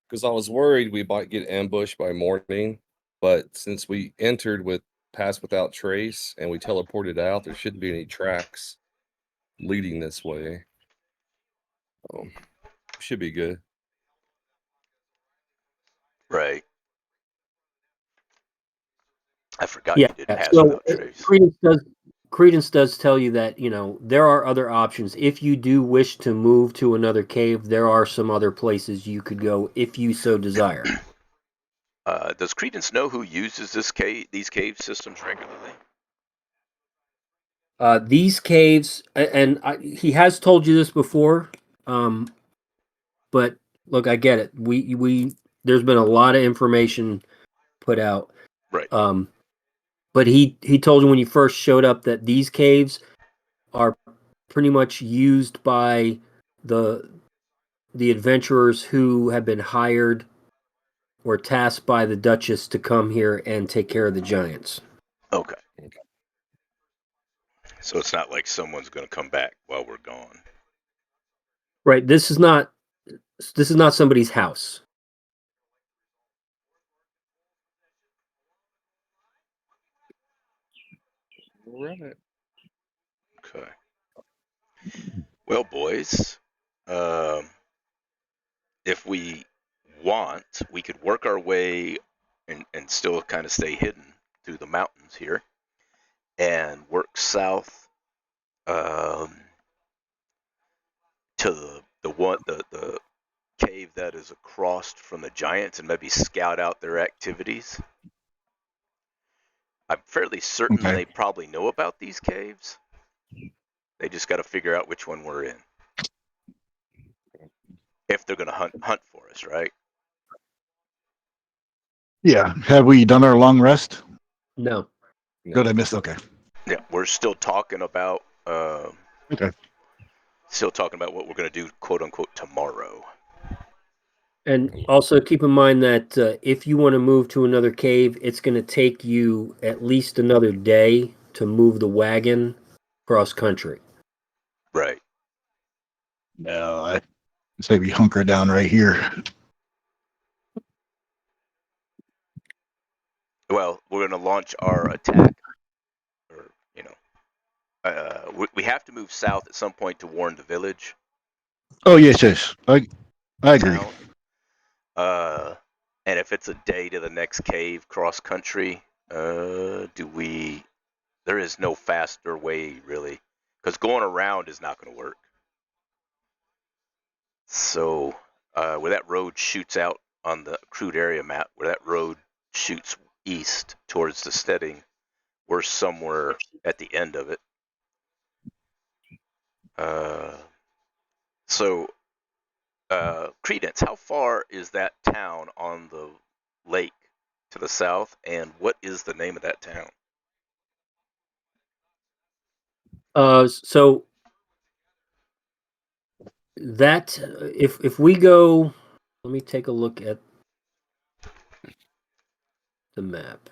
Because I was worried we might get ambushed by morning, but since we entered with pass without trace and we teleported out, there shouldn't be any tracks leading this way. Should be good. Right. I forgot Yeah. you did pass So without trace. Credence does tell you that, you know, there are other options. If you do wish to move to another cave, there are some other places you could go if you so desire. Does Credence know who uses these cave systems regularly? These caves, he has told you this before, but look, I get it. We there's been a lot of information put out. Right. But he told you when you first showed up that these caves are pretty much used by the adventurers who have been hired or tasked by the Duchess to come here and take care of the giants. Okay. So it's not like someone's going to come back while we're gone. Right. This is not somebody's house. Right. Okay. Well, boys, if we want, we could work our way and still kind of stay hidden through the mountains here, and work south to the cave that is across from the giants, and maybe scout out their activities. I'm fairly certain Okay. they probably know about these caves. They just got to figure out which one we're in. If they're going to hunt for us, right? Yeah. Have we done our long rest? No. Good, I missed. Okay. Yeah, we're still talking about Okay. still talking about what we're going to do, quote unquote, tomorrow. And also keep in mind that if you want to move to another cave, it's going to take you at least another day to move the wagon cross country. Right. No, I say we hunker down right here. Well, we're going to launch our attack, or we have to move south at some point to warn the village. Oh yes. I agree. Town. And if it's a day to the next cave cross country, there is no faster way really, because going around is not going to work. So where that road shoots out on the crude area map, where that road shoots east towards the steading, we're somewhere at the end of it. So Credence, how far is that town on the lake to the south, and what is the name of that town? So that if we go, let me take a look at the map.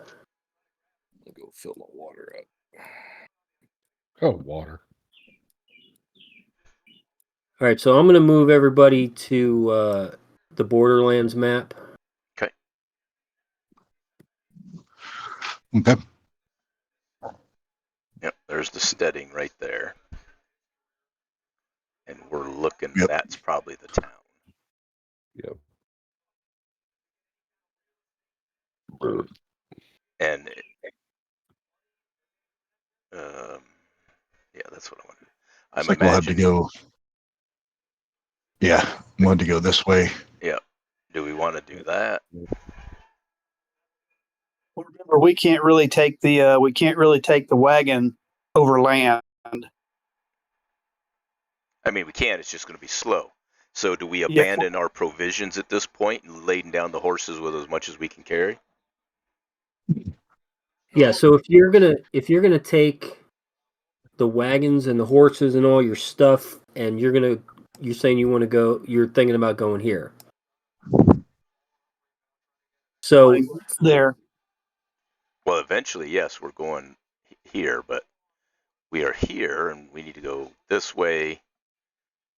I'll go fill my water up. Oh, water. All right, so I'm going to move everybody to the Borderlands map. Okay. Okay. Yep, there's the steading right there. And we're looking, Yep. That's probably the town. Yep. And yeah, that's what I wanted. It's like we'll have to go. Yeah, we want to go this way. Yep. Do we want to do that? Remember, we can't really take the wagon over land. I mean, we can. It's just going to be slow. So, do we abandon our provisions at this point and laden down the horses with as much as we can carry? Yeah. So if you're gonna take the wagons and the horses and all your stuff, and you're saying you want to go, you're thinking about going here. So there. Well, eventually, yes, we're going here, but we are here and we need to go this way.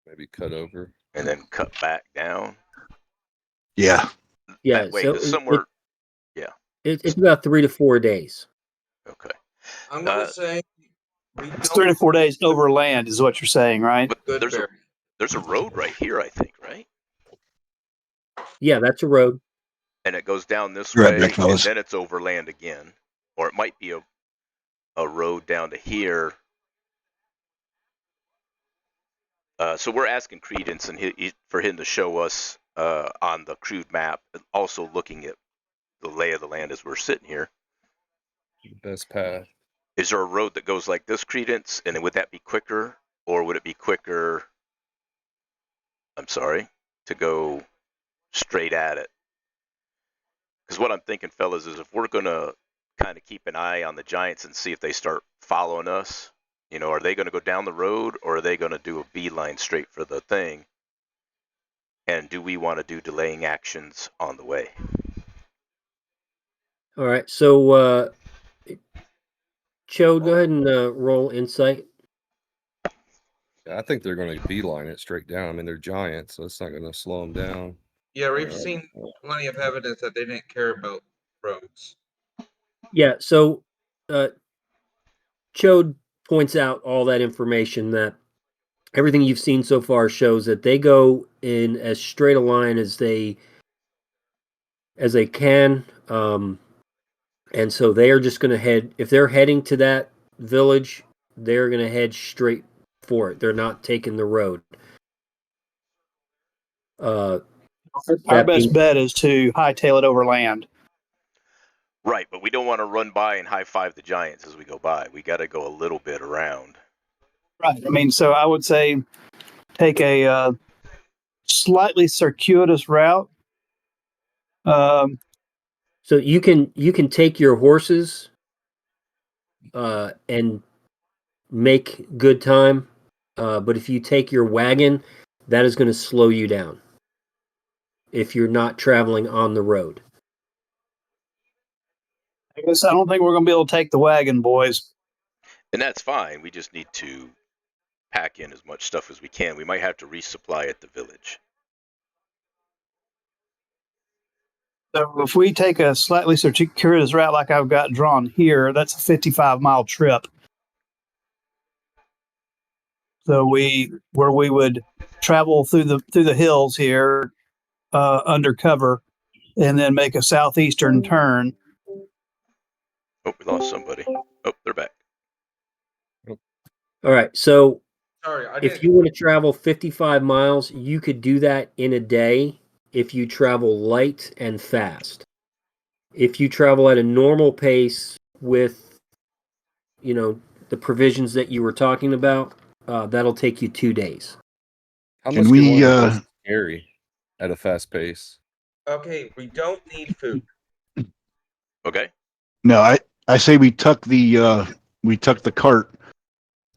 Maybe cut over. And then cut back down. Yeah. Yeah. That way, So because somewhere. it's about 3 to 4 days. Okay. I'm gonna say we It's don't 3 to 4 days overland, is what you're saying, right? But there's Goodberry. a road right here, I think, right? Yeah, that's a road. And it goes down this You're right, way, Rick, and fellas. then it's overland again, or it might be a road down to here. So we're asking Credence and for him to show us on the crude map, also looking at the lay of the land as we're sitting here. Best path. Is there a road that goes like this, Credence? And would that be quicker, or would it be quicker? I'm sorry, to go straight at it. Because what I'm thinking, fellas, is if we're gonna kind of keep an eye on the Giants and see if they start following us, are they going to go down the road, or are they going to do a beeline straight for the thing? And do we want to do delaying actions on the way? All right. So, Cho, go ahead and roll insight. I think they're going to beeline it straight down. I mean, they're giants, so it's not going to slow them down. Yeah, we've seen plenty of evidence that they didn't care about roads. Yeah. So, Cho points out all that information, that everything you've seen so far shows that they go in as straight a line as they can. And so they are just going to head, if they're heading to that village, they're going to head straight for it. They're not taking the road. Our that best being- bet is to hightail it overland. Right, but we don't want to run by and high five the Giants as we go by. We got to go a little bit around. Right. I mean, so I would say take a slightly circuitous route. So you can take your horses and make good time, but if you take your wagon, that is going to slow you down if you're not traveling on the road. I guess I don't think we're going to be able to take the wagon, boys. And that's fine. We just need to pack in as much stuff as we can. We might have to resupply at the village. So if we take a slightly circuitous route like I've got drawn here, that's a 55-mile trip. So we would travel through the hills here under cover, and then make a southeastern turn. Oh, we lost somebody. Oh, they're back. All right, so Sorry, if you want to travel 55 miles, you could do that in a day if you travel light and fast. If you travel at a normal pace with, the provisions that you were talking about, that'll take you 2 days. How Can much we, do you want to carry at a fast pace? Okay, we don't need food. Okay. No, I say we tuck the cart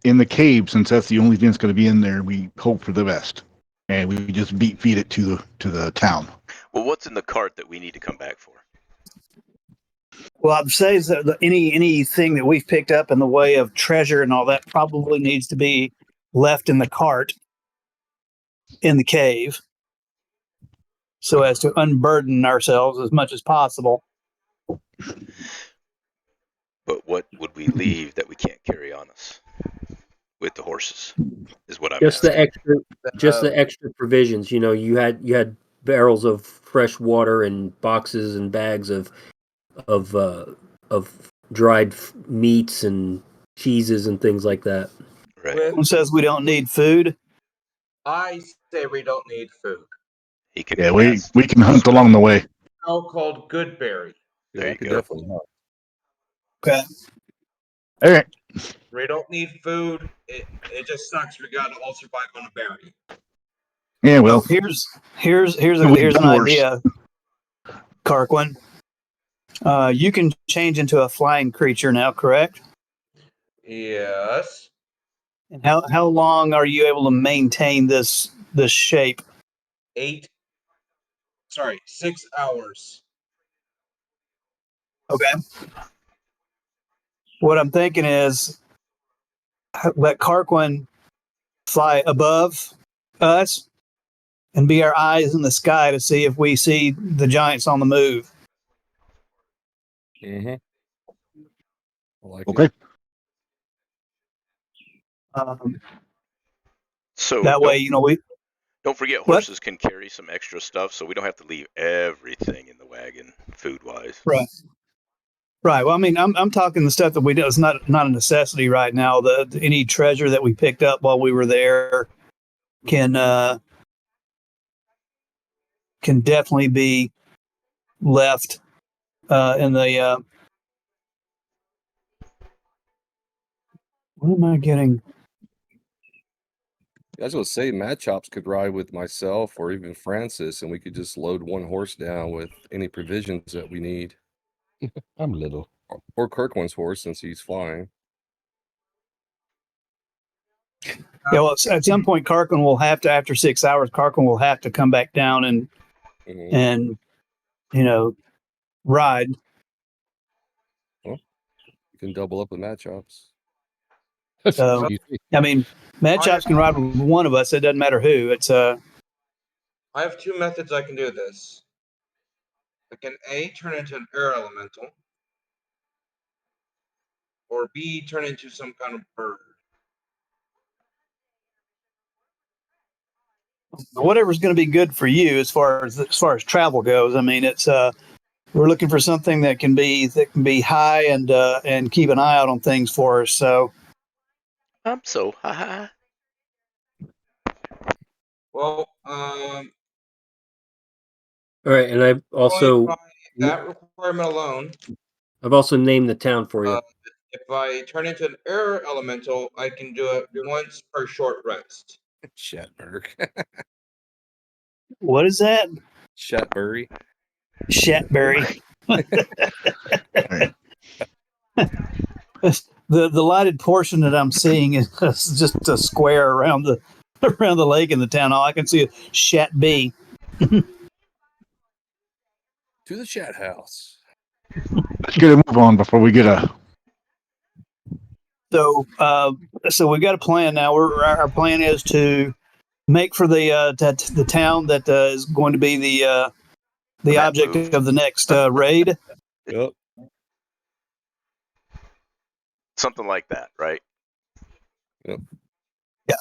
in the cave, since that's the only thing that's going to be in there. We hope for the best, and we just feed it to the town. Well, what's in the cart that we need to come back for? Well, I'd say that anything that we've picked up in the way of treasure and all that probably needs to be left in the cart in the cave, so as to unburden ourselves as much as possible. But what would we leave that we can't carry on us with the horses? Is what I'm Just asking. the extra provisions. You had barrels of fresh water and boxes and bags of dried meats and cheeses and things like that. Right. Who says we don't need food? I say we don't need food. He can. Yeah, we can hunt along the way. So-called Goodberry. There you could go. definitely help. Okay. All right. We don't need food. It just sucks. We gotta all survive on a berry. Yeah, well, Here's we've an done worse. idea, Carquin. You can change into a flying creature now, correct? Yes. And how long are you able to maintain this shape? 6 hours. Okay. what I'm thinking is let Carquin fly above us and be our eyes in the sky to see if we see the giants on the move. Mm-hmm. I like Okay. it. So That way, we don't forget what? horses can carry some extra stuff, so we don't have to leave everything in the wagon food wise. Right. Right. Well, I mean, I'm talking the stuff that we do. It's not a necessity right now. Any treasure that we picked up while we were there can definitely be left in the. What am I getting? I was going to say, Mad Chops could ride with myself or even Francis, and we could just load one horse down with any provisions that we need. I'm little. Or Kirkland's horse, since he's flying. Yeah. Well, at some point, Carquin will have to, after 6 hours, Carquin will have to come back down and Mm-hmm. ride. Well, you can double up with Mad Chops. So, I mean, Mad Chops can ride with one of us. It doesn't matter who. It's I have two methods I can do this. I can A, turn into an air elemental, or B, turn into some kind of bird. whatever's going to be good for you as far as travel goes. I mean, it's we're looking for something that can be high and keep an eye out on things for us. So I'm so high. Well, All right, and I've also that requirement alone, named the town for you. if I turn into an air elemental, I can do it once per short rest. Shatberg. what is that? Shatbury. Shatberry. Right. The lighted portion that I'm seeing is just a square around the lake in the town hall. I can see a Shat B. To the Chat House. Let's get a move on before we get a. So we've got a plan now. Our plan is to make for the town that is going to be the object of the next raid. Yep. Something like that, right? Yep. Yeah.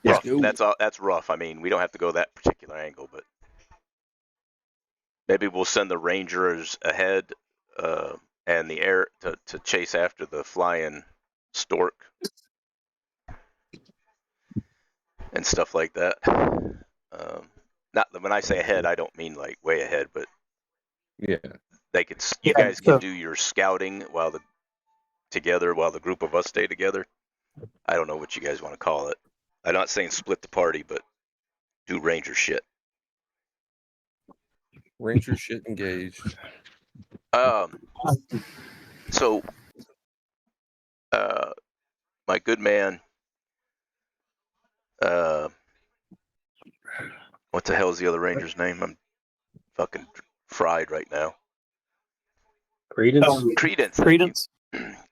Rough. Yeah. That's rough. I mean, we don't have to go that particular angle, but maybe we'll send the rangers ahead and the air to chase after the flying stork and stuff like that. Not when I say ahead, I don't mean like way ahead, but Yeah. they could. You guys can do your scouting while the group of us stay together. I don't know what you guys want to call it. I'm not saying split the party, but do ranger shit. Ranger shit engaged. So, my good man, what the hell is the other ranger's name? I'm fucking fried right now. Credence. Credence.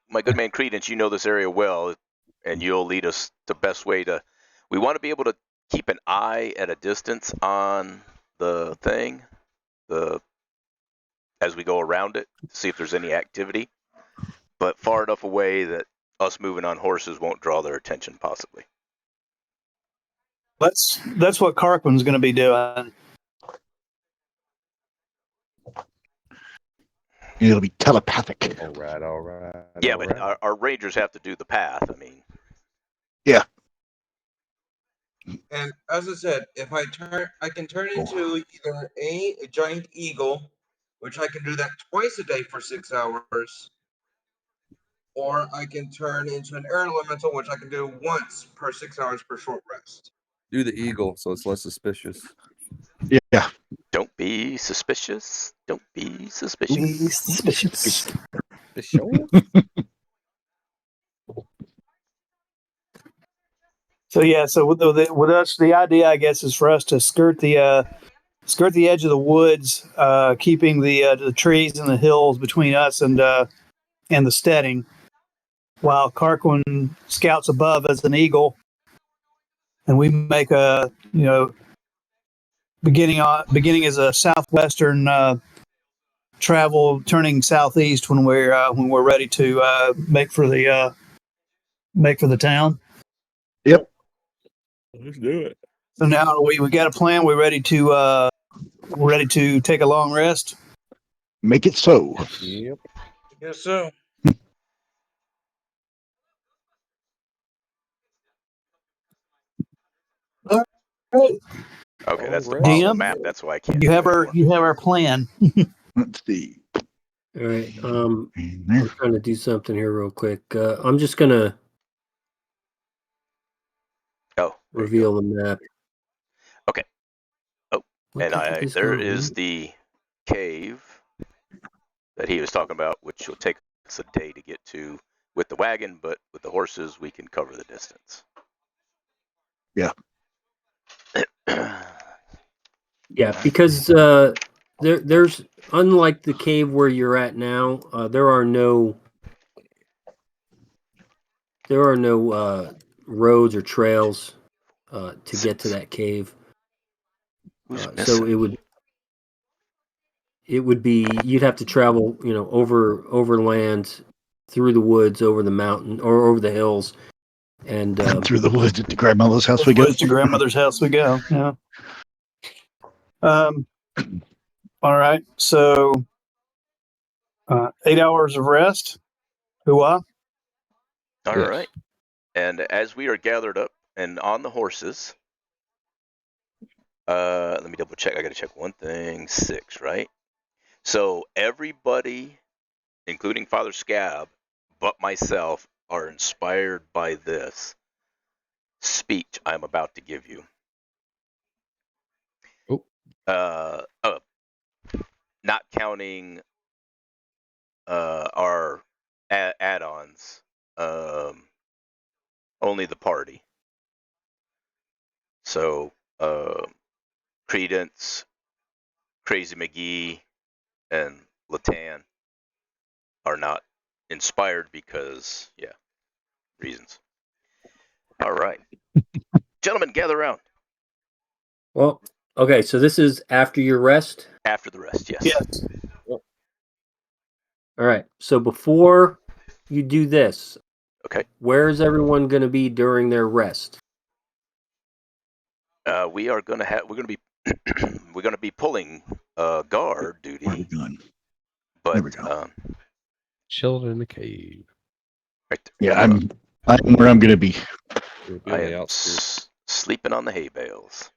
My good man Credence, you know this area well, and you'll lead us the best way to. We want to be able to keep an eye at a distance on the thing, as we go around it, see if there's any activity, but far enough away that us moving on horses won't draw their attention, possibly. That's what Carquin's going to be doing. It'll be telepathic. All right. Yeah, but our rangers have to do the path. I mean. Yeah. And as I said, if I can turn into either a giant eagle, which I can do that twice a day for 6 hours, or I can turn into an air elemental, which I can do once per 6 hours per short rest. Do the eagle, so it's less suspicious. Yeah. Don't be suspicious. Don't be suspicious. Suspicious. So yeah, so with us, the idea, I guess, is for us to skirt the edge of the woods, keeping the trees and the hills between us and the steading, while Carquin scouts above as an eagle, and we make a beginning as a southwestern travel, turning southeast when we're ready to make for the town. Yep. Let's do it. So now we got a plan. We're ready to take a long rest. Make it so. Yep. Yes, so. All right. Okay, that's the Alright. problem DM, map. That's why I can't. You do have it anymore. our plan. Let's see. All right. And I'm there. trying to do something here real quick. I'm just gonna Oh, there you reveal go. the map. Okay. Oh, What and the heck is there going is on? the cave that he was talking about, which will take us a day to get to with the wagon, but with the horses, we can cover the distance. Yeah. Yeah, because there's unlike the cave where you're at now, there are no roads or trails to get to that cave. Who's So missing? it would be you'd have to travel, over land, through the woods, over the mountain, or over the hills, and Through the woods at the grandmother's house we go. To grandmother's house we go. Yeah. All right. So 8 hours of rest. Hooah. All Yes. right. And as we are gathered up and on the horses, let me double check. I got to check one thing. 6, right? So everybody, including Father Scab, but myself, are inspired by this speech I'm about to give you. Oh. Not counting our add-ons, only the party. So Credence, Crazy McGee, and Latan are not inspired because, reasons. All right. Gentlemen, gather around. well, okay. So this is after your rest. After the rest, yes. Yes. All right. So before you do this, Okay. where is everyone going to be during their rest? We're gonna be we're gonna be pulling guard Where are we duty, going? but There we go. Chilled in the cave. right Yeah, there. I'm where I'm gonna be. We'll be I on the am outskirts. sleeping on the hay bales.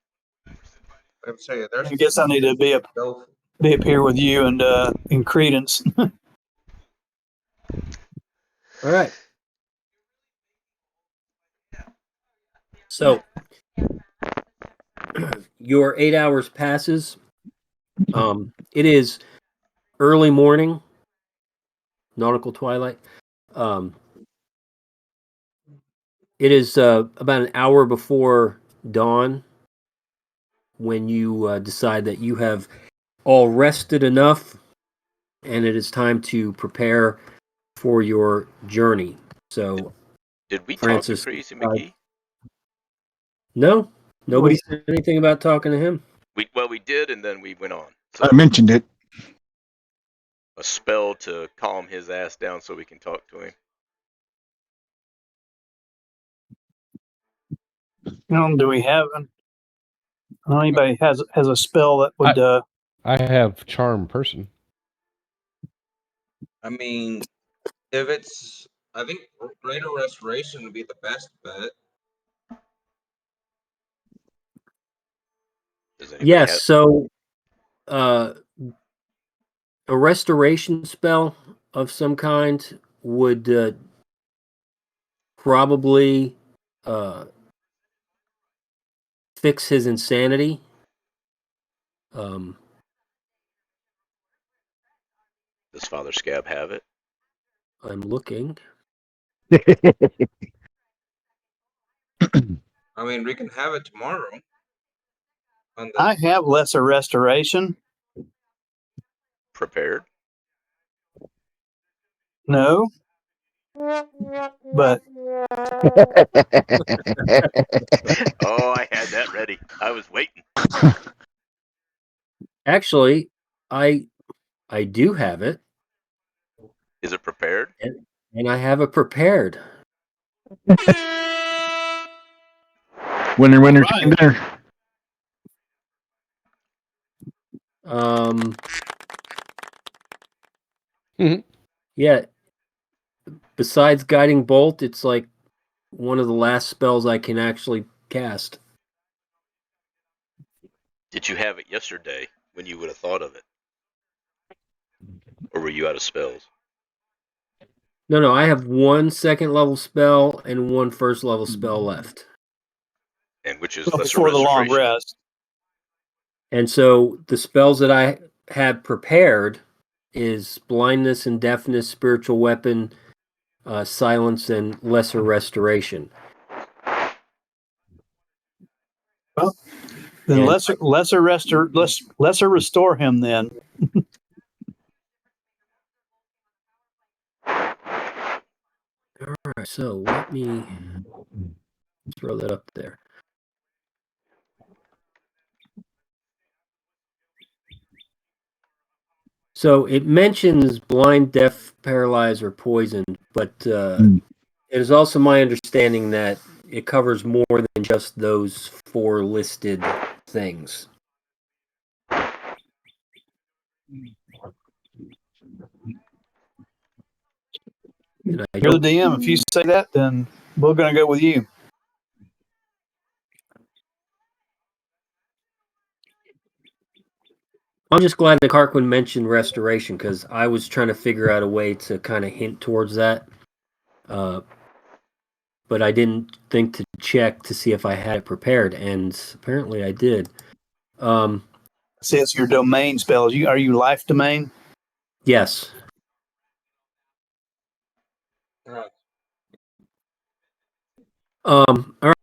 I'm saying there's. I guess I need to be up here with you and in Credence. All right. So your 8 hours passes. It is early morning, nautical twilight. It is about an hour before dawn when you decide that you have all rested enough and it is time to prepare for your journey. So, Did we Francis, talk to Crazy McGee? No, nobody said anything about talking to him. We did, and then we went on. So I mentioned it. a spell to calm his ass down so we can talk to him. Do we have anybody has a spell that would I have charm person. I mean, if it's, I think Greater Restoration would be the best bet. Does anybody Yes, have? so a restoration spell of some kind would probably fix his insanity. Does Father Scab have it? I'm looking. I mean, we can have it tomorrow. I have lesser restoration. Prepared? No. But Oh, I had that ready. I was waiting. Actually, I do have it, Is it prepared? and I have it prepared. Winner, winner, Right. chicken dinner. Mhm. Yeah. Besides guiding bolt, it's like one of the last spells I can actually cast. Did you have it yesterday when you would have thought of it? Or were you out of spells? No, I have one second level spell and one first level spell left. And which is well, Lesser before the long Restoration. rest. And so the spells that I had prepared is blindness and deafness, spiritual weapon, silence, and lesser restoration. Well, then And lesser restore him then. all right, so let me throw that up there. So it mentions blind, deaf, paralyzed, or poisoned, but it is also my understanding that it covers more than just those four listed things. And I You're the don't, DM. If you say that, then we're going to go with you. I'm just glad that Carquin mentioned restoration because I was trying to figure out a way to kind of hint towards that. But I didn't think to check to see if I had it prepared, and apparently I did. It says your domain spells. Are you life domain? Yes. All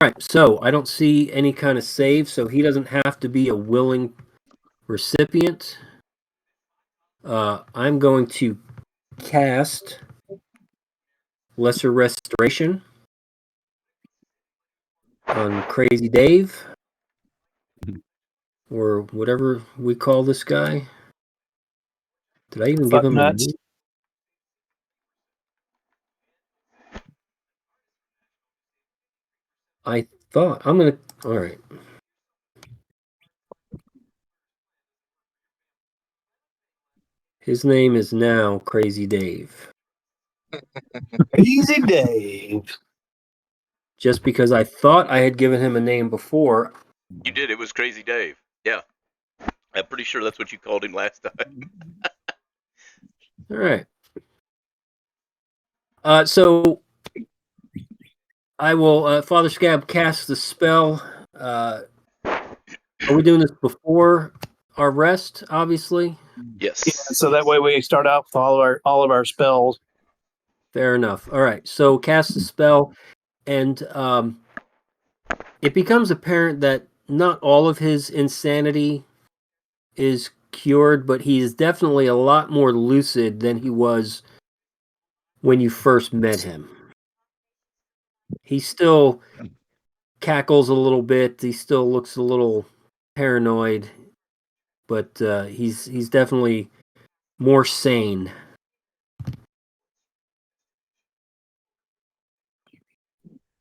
right. So I don't see any kind of save, so he doesn't have to be a willing recipient. I'm going to cast Lesser Restoration on Crazy Dave, or whatever we call this guy. Did I even give Fuck him nuts. a name? I thought I'm gonna. All right. His name is now Crazy Dave. Easy Dave. Just because I thought I had given him a name before. You did. It was Crazy Dave. Yeah. I'm pretty sure that's what you called him last time. All right. So I will, Father Scab, cast the spell. Are we doing this before our rest? Obviously. Yes. Yeah, so that way we start out with all of our spells. Fair enough. All right. So cast the spell, and it becomes apparent that not all of his insanity is cured, but he is definitely a lot more lucid than he was when you first met him. He still cackles a little bit. He still looks a little paranoid, but he's definitely more sane.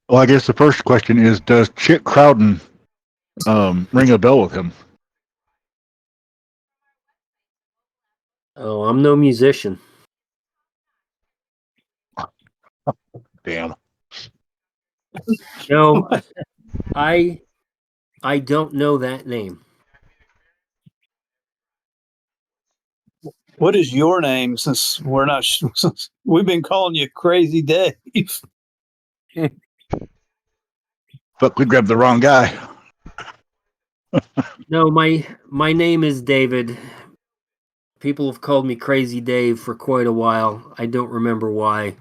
Well, I guess the first question is, does Chick Crowden ring a bell with him? Oh, I'm no musician. Damn. No, I don't know that name. What is your name? Since we're not, since we've been calling you Crazy Dave. Fuck, we grabbed the wrong guy. No, my name is David. People have called me Crazy Dave for quite a while. I don't remember why.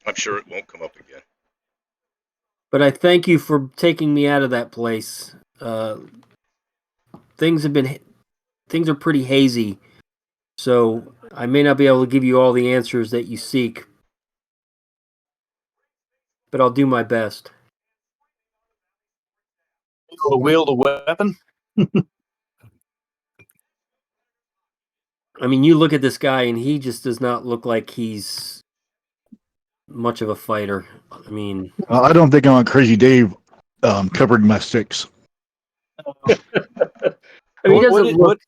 I'm sure it won't come up again. But I thank you for taking me out of that place. Things are pretty hazy So I may not be able to give you all the answers that you seek, but I'll do my best. To wield a weapon? I mean, you look at this guy and he just does not look like he's much of a fighter. I mean, I don't think I want Crazy Dave covered in my sticks. I mean, What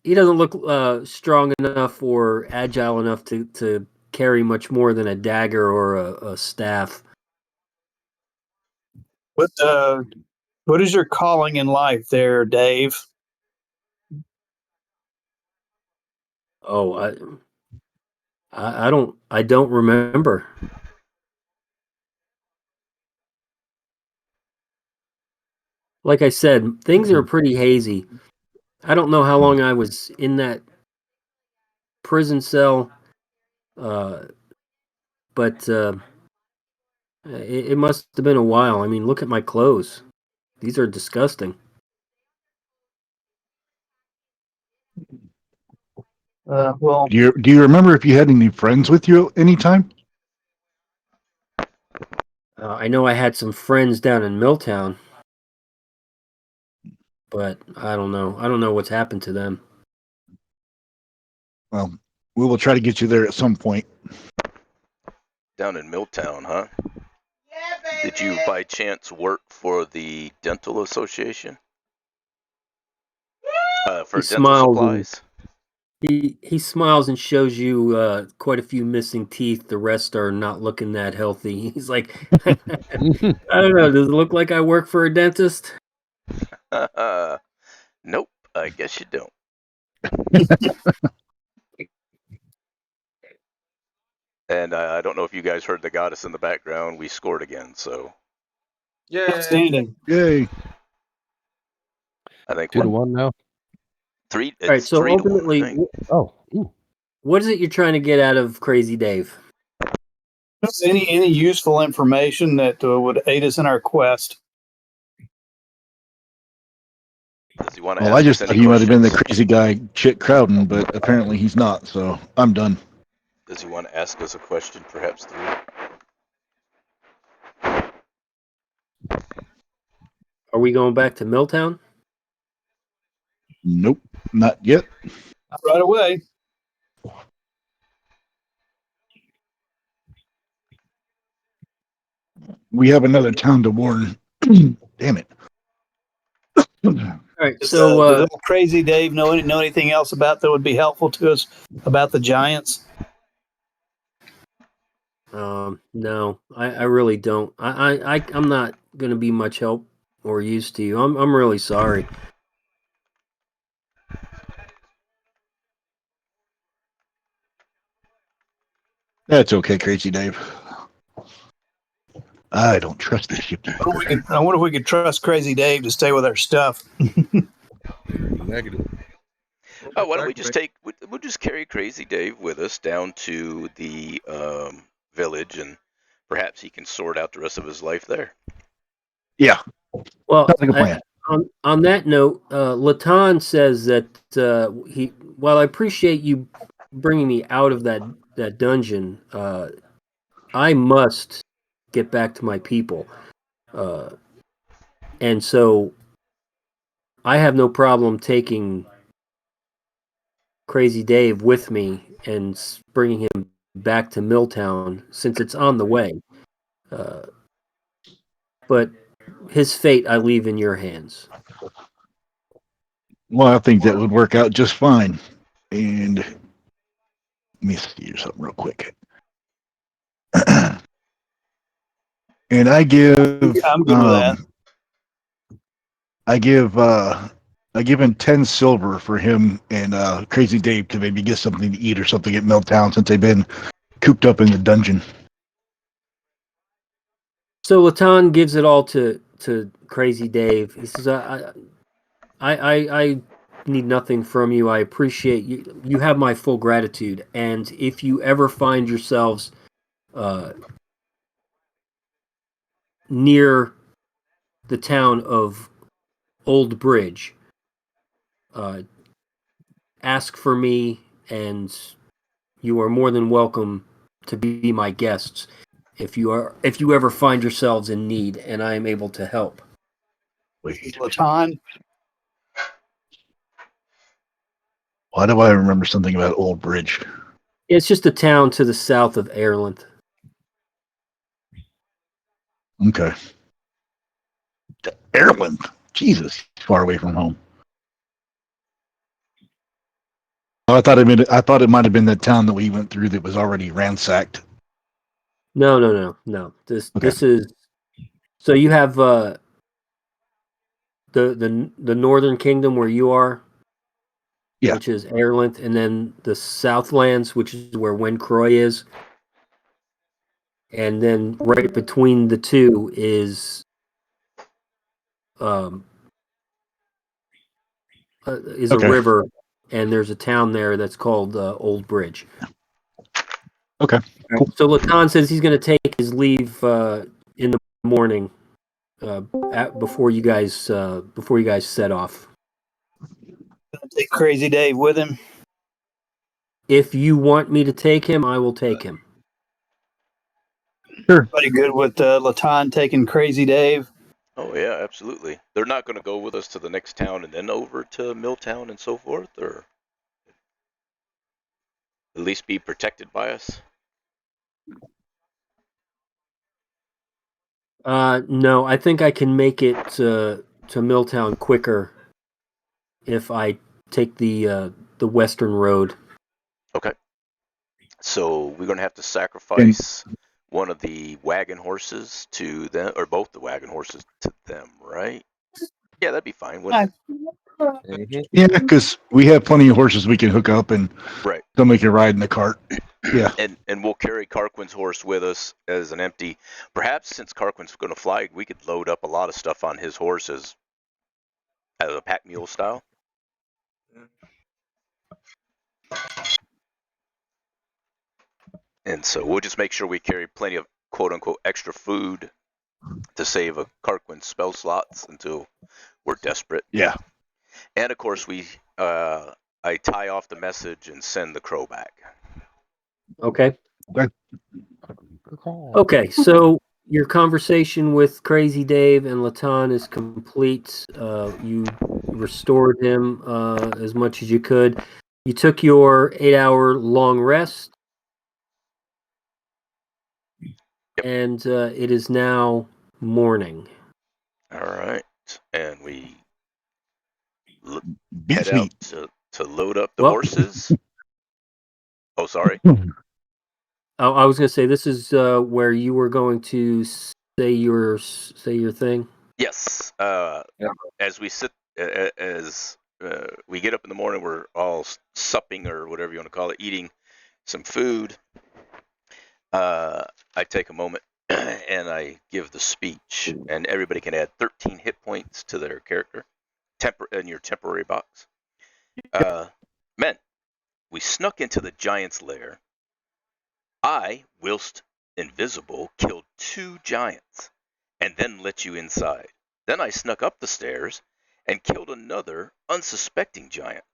he doesn't look strong enough or agile enough to carry much more than a dagger or a staff. what is your calling in life there, Dave? Oh, I don't remember. Like I said, things are pretty hazy. I don't know how long I was in that prison cell, but it must have been a while. I mean, look at my clothes; these are disgusting. Well, Do you remember if you had any friends with you at any time? I know I had some friends down in Milltown, but I don't know. I don't know what's happened to them. Well, we will try to get you there at some point. Down in Milltown, huh? Did you by chance work for the dental association? For He dental smiles and supplies? he smiles and shows you quite a few missing teeth. The rest are not looking that healthy. He's like, I don't know. Does it look like I work for a dentist? Nope, I guess you don't. And I don't know if you guys heard the goddess in the background. We scored again, so Yeah. outstanding. Yay! I think 2-1 now. three. All right. It's So 3-1. I ultimately, think. Oh, ooh. what is it you're trying to get out of Crazy Dave? Any useful information that would aid us in our quest? Does he want to Well, I ask just us thought any he might have been the questions? crazy guy, Chick Crowden, but apparently he's not. So I'm done. Does he want to ask us a question, perhaps 3? Are we going back to Milltown? Nope, not yet. Right away. We have another town to warn. Damn it. All right. Does, So does little Crazy Dave know anything else about that would be helpful to us about the Giants? no, I really don't. I'm not going to be much help or use to you. I'm really sorry. That's okay, Crazy Dave. I don't trust this ship. I wonder if we could trust Crazy Dave to stay with our stuff. Negative. Oh, why don't we just we'll just carry Crazy Dave with us down to the village, and perhaps he can sort out the rest of his life there. Yeah. Well, Sounds like a plan. on that note, Latan says that while I appreciate you bringing me out of that dungeon, I must get back to my people, and so I have no problem taking Crazy Dave with me and bringing him back to Milltown since it's on the way. But his fate I leave in your hands. Well, I think that would work out just fine. And let me see something real quick. And I give I'm good with that. I give him 10 silver for him and Crazy Dave to maybe get something to eat or something at Milltown since they've been cooped up in the dungeon. So Latan gives it all to Crazy Dave. He says, I need nothing from you. I appreciate you. You have my full gratitude. And if you ever find yourselves near the town of Old Bridge, ask for me and you are more than welcome to be my guests if you ever find yourselves in need, and I am able to help. Wait, Latan, why do I remember something about Old Bridge? It's just a town to the south of Ireland. Okay. Ireland. Jesus, far away from home. Oh, I thought it might have been the town that we went through that was already ransacked. No. This is so you have the northern kingdom where you are, Yeah. which is Ireland, and then the Southlands, which is where Wincroy is, and then right between the two is a river, and there's a town there that's called Old Bridge. Okay. Cool. So Latan says he's going to take his leave in the morning before you guys set off. gonna take Crazy Dave with him. If you want me to take him, I will take him. Sure. Everybody good with Latan taking Crazy Dave? Oh yeah, absolutely. They're not going to go with us to the next town and then over to Milltown and so forth, or at least be protected by us. No, I think I can make it to Milltown quicker if I take the western road. Okay. So we're going to have to sacrifice one of the wagon horses to them, or both the wagon horses to them, right? Yeah, that'd be fine. Yeah, because we have plenty of horses we can hook up and Right. somebody can ride in the cart. Yeah. And we'll carry Carquin's horse with us as an empty. Perhaps since Carquin's going to fly, we could load up a lot of stuff on his horse as a pack mule style. And so we'll just make sure we carry plenty of quote unquote extra food to save a Carquin spell slots until we're desperate. Yeah. And of course I tie off the message and send the crow back. Okay. Okay. Okay, so your conversation with Crazy Dave and Latan is complete. You restored him as much as you could. You took your 8-hour long rest. Yep. And it is now morning. All right. And we Beats head me. out to load up the horses. Oh, sorry. I was going to say, this is where you were going to say your thing. Yes. As we sit, as we get up in the morning, we're all supping or whatever you want to call it, eating some food. I take a moment and I give the speech, and everybody can add 13 hit points to their character in your temporary box. Men, we snuck into the giant's lair. I, whilst invisible, killed 2 giants and then let you inside. Then I snuck up the stairs and killed another unsuspecting giant.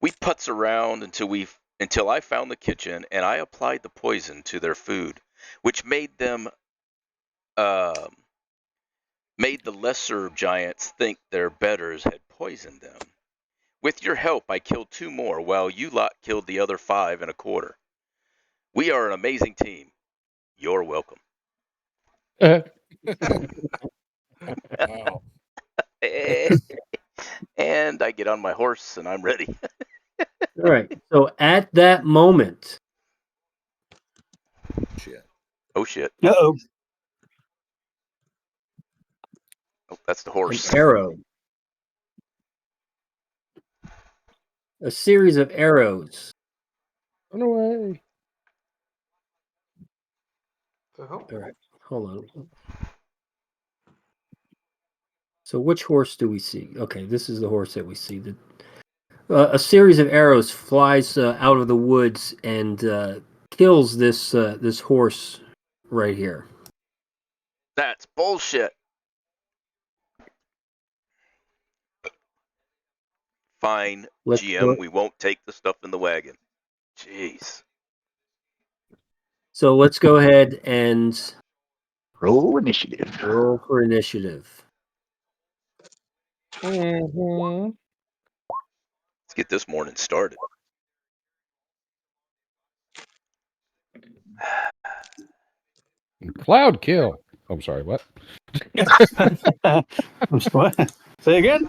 We putz around until I found the kitchen and I applied the poison to their food, which made them made the lesser giants think their betters had poisoned them. With your help, I killed 2 more, while you lot killed the other 5 in a quarter. We are an amazing team. You're welcome. Wow. And I get on my horse and I'm ready. All right. So at that moment, Shit. Oh shit. Uh-oh. Oh, that's the an horse. arrow, a series of arrows. Run away. All right. Hold on. So which horse do we see? Okay, this is the horse that we see. A series of arrows flies out of the woods and kills this horse right here. That's bullshit. Fine, Let's GM, we won't take the stuff in the wagon. Jeez. So let's go ahead and Roll initiative. roll for initiative. Mhm. Let's get this morning started. Cloud kill. I'm sorry, what? What? Say again?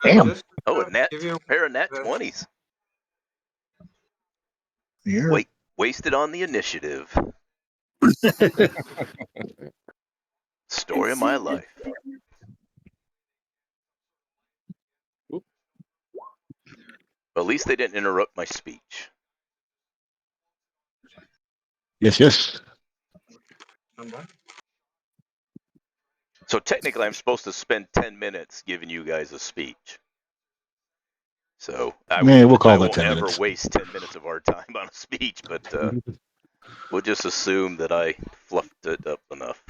Damn. Just Oh, a give you pair of nat that. 20s. You're Wait, wasted on the initiative. Story of my life. At least they didn't interrupt my speech. yes. So technically, I'm supposed to spend 10 minutes giving you guys a speech. So I We'll call that won't 10 ever minutes. waste 10 minutes of our time on a speech, but we'll just assume that I fluffed it up enough.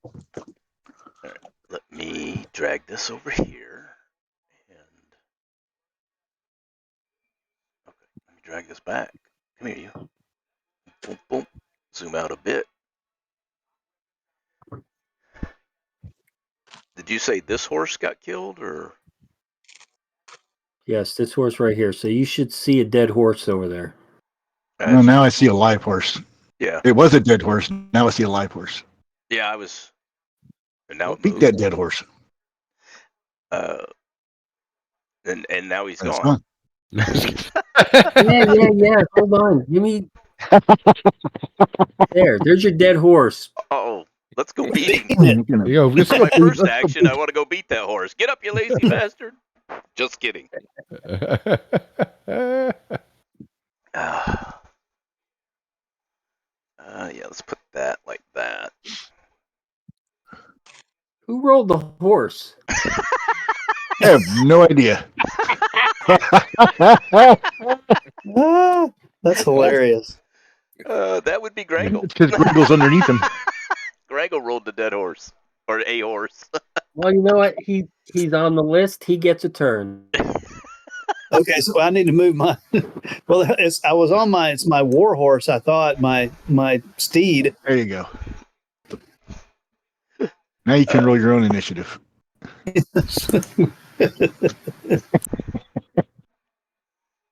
All right, let me drag this over here. And okay, let me drag this back. Come here, you. Boom, boom. Zoom out a bit. Did you say this horse got killed, or? Yes, this horse right here. So you should see a dead horse over there. Well, now I see a live horse. Yeah. It was a dead horse. Now I see a live horse. Yeah, I was. And now it Beat moved. that dead horse. And now he's And it's gone. Yeah. Hold on. Give me. There's your dead horse. Oh, let's go beat him. Beating it. This is my first action. I want to go beat that horse. Get up, you lazy bastard. Just kidding. Yeah, let's put that like that. Who rolled the horse? I have no idea. That's hilarious. That would be Grangle. It's because Gringle's underneath him. Grangle rolled the dead horse. Or a horse. Well, you know what? He's on the list. He gets a turn. Okay, so I need to move my. Well, it's my war horse. I thought my steed. There you go. Now you can roll your own initiative.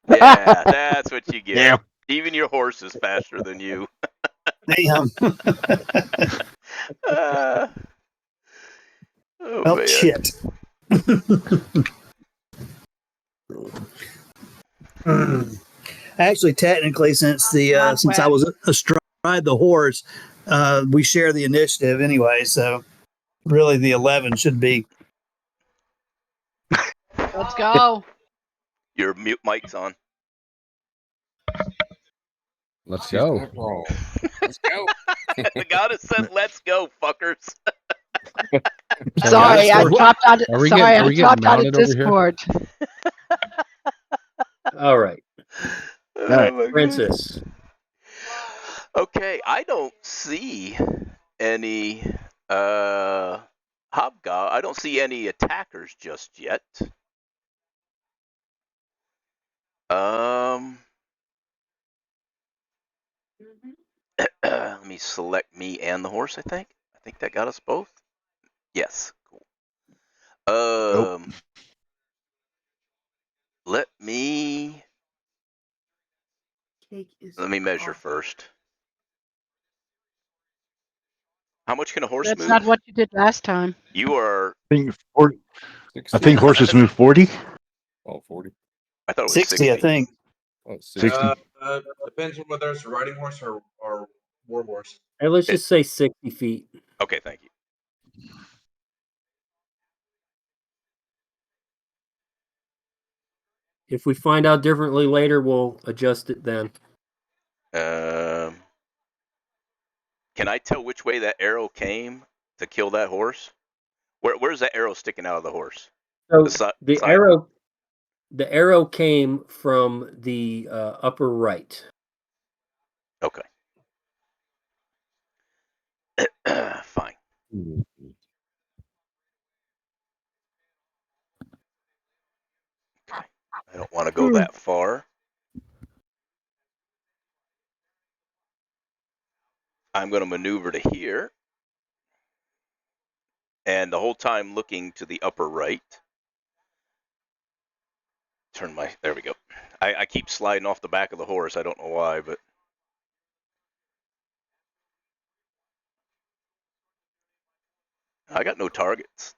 Yeah, that's what you get. Yeah. Even your horse is faster than you. Damn. Oh, Oh man. shit. Actually, technically, since I was astride the horse, we share the initiative anyway. So, really, the 11 should be. Let's go. Your mute mic's on. Let's She's go. not wrong. Let's go. The goddess said, "Let's go, fuckers." Sorry, I dropped out. Are we Sorry, getting- are I we getting dropped out of mounted over here? Discord. All right, Oh, right, my Princess. goodness. Okay, I don't see any hobgoblin. I don't see any attackers just yet. Let me select me and the horse. I think that got us both. Yes, cool. Nope. Let me measure first. How much can a horse That's move? not what you did last time. You are. I think horses move 40. Oh, 40. I thought it was 60, I think. Oh, 60. Depends on whether it's a riding horse or war horse. Hey, let's just say 60 feet. Okay, thank you. If we find out differently later, we'll adjust it then. Can I tell which way that arrow came to kill that horse? Where's that arrow sticking out of the horse? So side. the arrow came from the upper right. Okay. Fine. want to go that far. I'm going to maneuver to here. And the whole time looking to the upper right. There we go. I keep sliding off the back of the horse. I don't know why, but. I got no targets.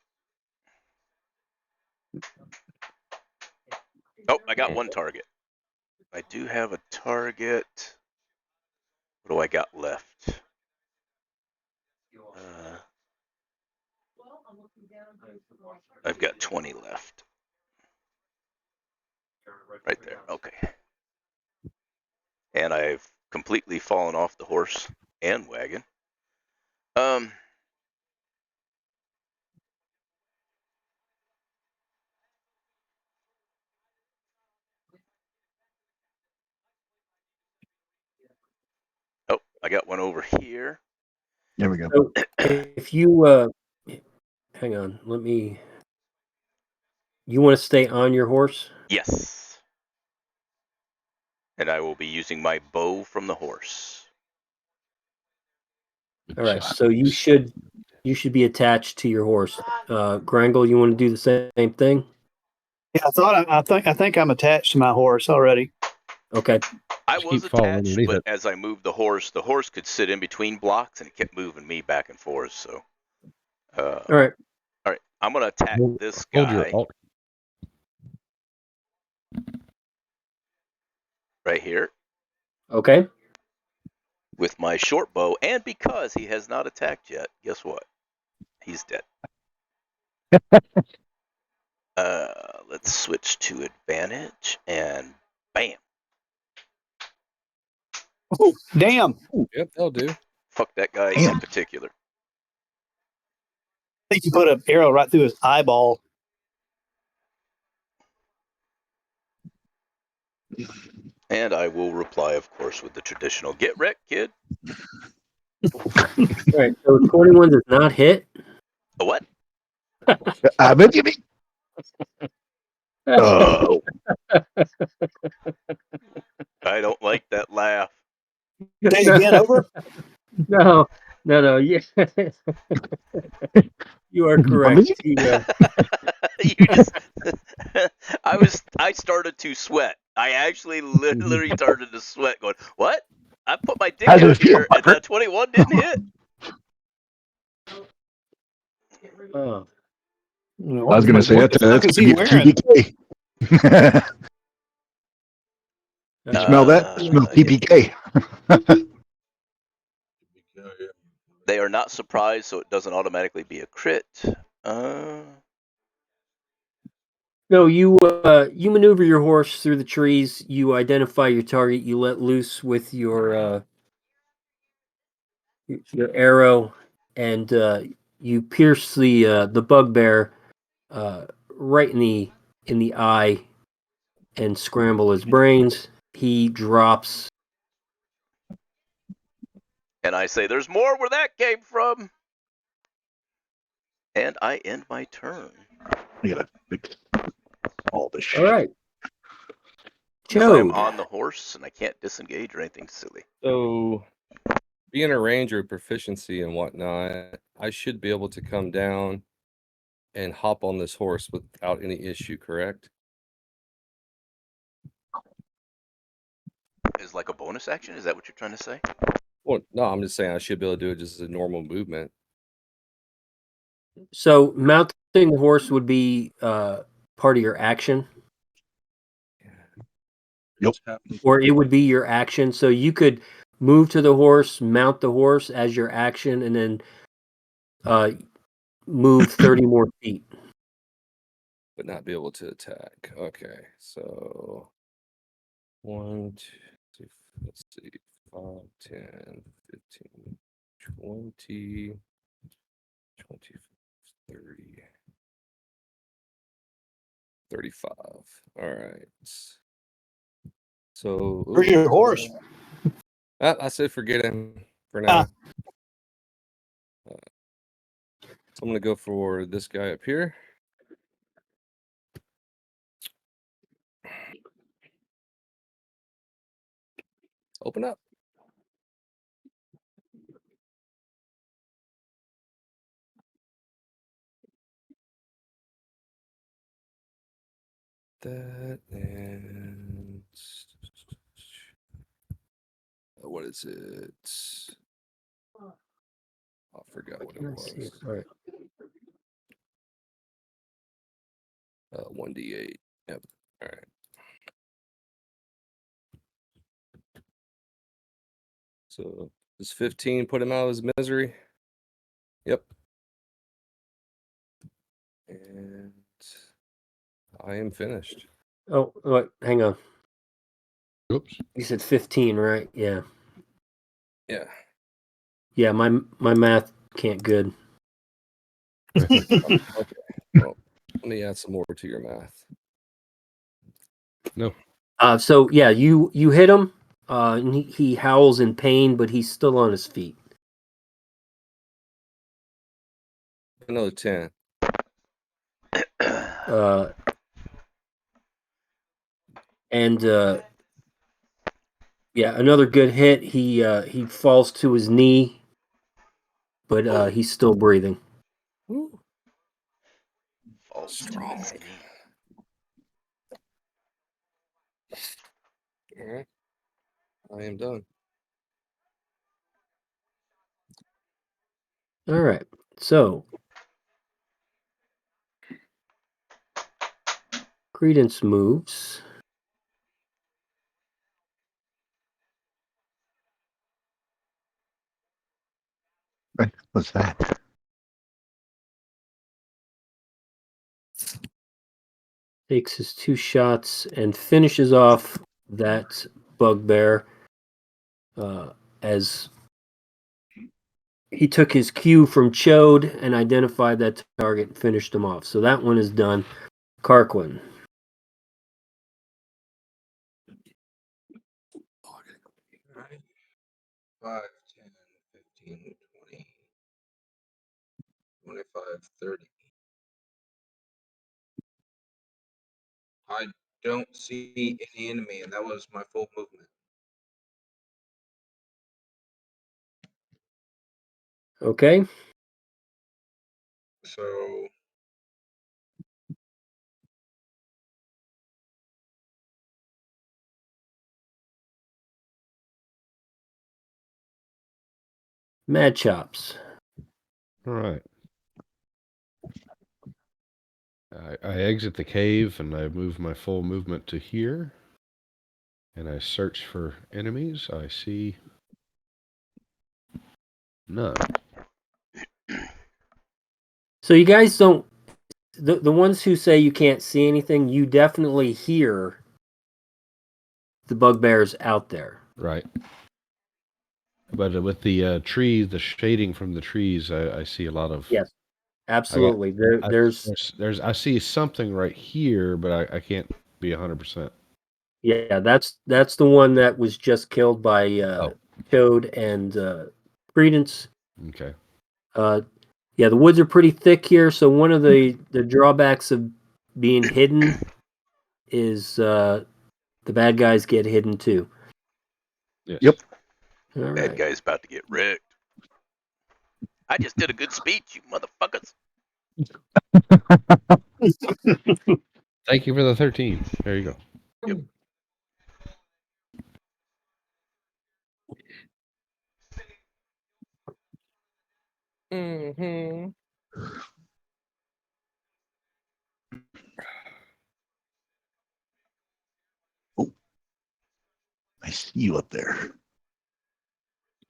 Oh, I got one target. I do have a target. What do I got left? I've got 20 left. Right there. Okay. And I've completely fallen off the horse and wagon. Oh, I got one over here. There we go. So if you hang on, you want to stay on your horse? Yes. And I will be using my bow from the horse. All right. So you should be attached to your horse. Grangle, you want to do the same thing? Yeah, I think I'm attached to my horse already. Okay. I Just was keep following attached, underneath but it. as I moved the horse could sit in between blocks, and it kept moving me back and forth. So, All right. I'm gonna attack this Hold your guy alt. right here Okay. with my short bow, and because he has not attacked yet, guess what? He's dead. Let's switch to advantage, and bam! Oh, damn! Yep, they'll do. Fuck that guy Damn. in particular. I think you put an arrow right through his eyeball. And I will reply, of course, with the traditional "Get wrecked, kid." All right. So 21 does not hit. A what? I bet you be. Oh, I don't like that laugh. Say again, over. No. Yeah. You are correct. You just I started to sweat. I actually literally started to sweat going, what? I put my dick How's out it feel, here and Patrick? that 21 didn't hit? Oh. I was going to say What the fuck is he wearing? TPK. You smell that? Smell TPK. They are not surprised, so it doesn't automatically be a crit. No, you maneuver your horse through the trees. You identify your target. You let loose with your arrow, and you pierce the bugbear right in the eye, and scramble his brains. He drops. And I say, there's more where that came from. And I end my turn. I gotta fix all this shit. All right. Because I'm Chode. on the horse and I can't disengage or anything silly. So, being a ranger, proficiency and whatnot, I should be able to come down and hop on this horse without any issue, correct? Is like a bonus action? Is that what you're trying to say? Well, no, I'm just saying I should be able to do it just as a normal movement. So mounting the horse would be part of your action. Yep. Or it would be your action. So you could move to the horse, mount the horse as your action, and then move 30 more feet. But not be able to attack. Okay, so 1, 2, let's see, 5, 10, 15, 20, 20, 30, 35. All right. So Where's your horse? I said forget him for now. So I'm gonna go for this guy up here. Open up. That and what is it? I forgot what it was. All right. 1d8. Yep. All right. So does 15 put him out of his misery? Yep. And I am finished. Oh, wait, hang on. Oops. You said 15, right? Yeah. Yeah. Yeah, my math can't good. Okay. Well, let me add some more to your math. No. So yeah, you hit him. And he howls in pain, but he's still on his feet. Another 10. And yeah, another good hit. He falls to his knee, but he's still breathing. Woo. Falls Strong. to his knee. All right. I am done. All right. So Credence moves. What's that? Takes his 2 shots and finishes off that bugbear as he took his cue from Chode and identified that target and finished him off. So that one is done. Carquin. All right. 5, 10, 15, 20, 25, 30. I don't see any enemy, and that was my full movement. Okay. So Mad Chops. All right. I exit the cave and I move my full movement to here. And I search for enemies. I see none. So you guys don't the ones who say you can't see anything, you definitely hear the bugbears out there. Right. But with the trees, the shading from the trees, I see a lot of. Yes. Absolutely. There's I see something right here, but I can't be 100%. yeah, that's the one that was just killed by Chode and Credence. Okay. Yeah, the woods are pretty thick here, so one of the drawbacks of being hidden is the bad guys get hidden too. Yes. Yep. All Bad right. guy's about to get wrecked. I just did a good speech, you motherfuckers. Thank you for the 13. There you go. Yep. Mm-hmm. Oh, I see you up there.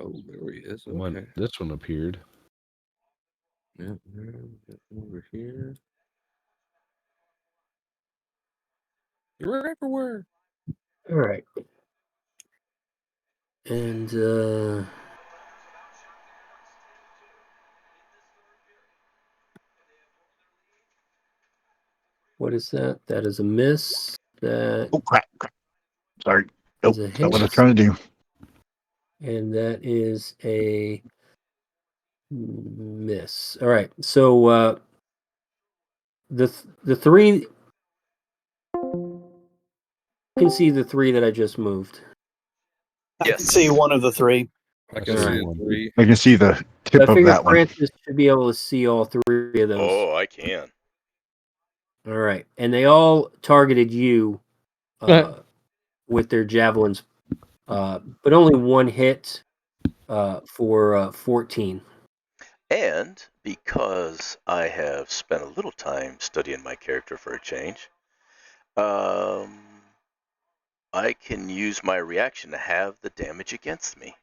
Oh, there he is. Okay. This one appeared. Yeah, over here. You're everywhere. All right. And what is that? That is a miss. That Oh, crap. Sorry. Nope. is a That's not what I was hit. trying to do. And that is a miss. All right. So the three, you can see the 3 that I just moved. I can see one of the three. I can All see right. a 3. I can see the So tip I of figure that one. Francis should be able to see all 3 of those. Oh, I can. All right, and they all targeted you with their javelins, but only one hit for 14. And because I have spent a little time studying my character for a change, I can use my reaction to have the damage against me.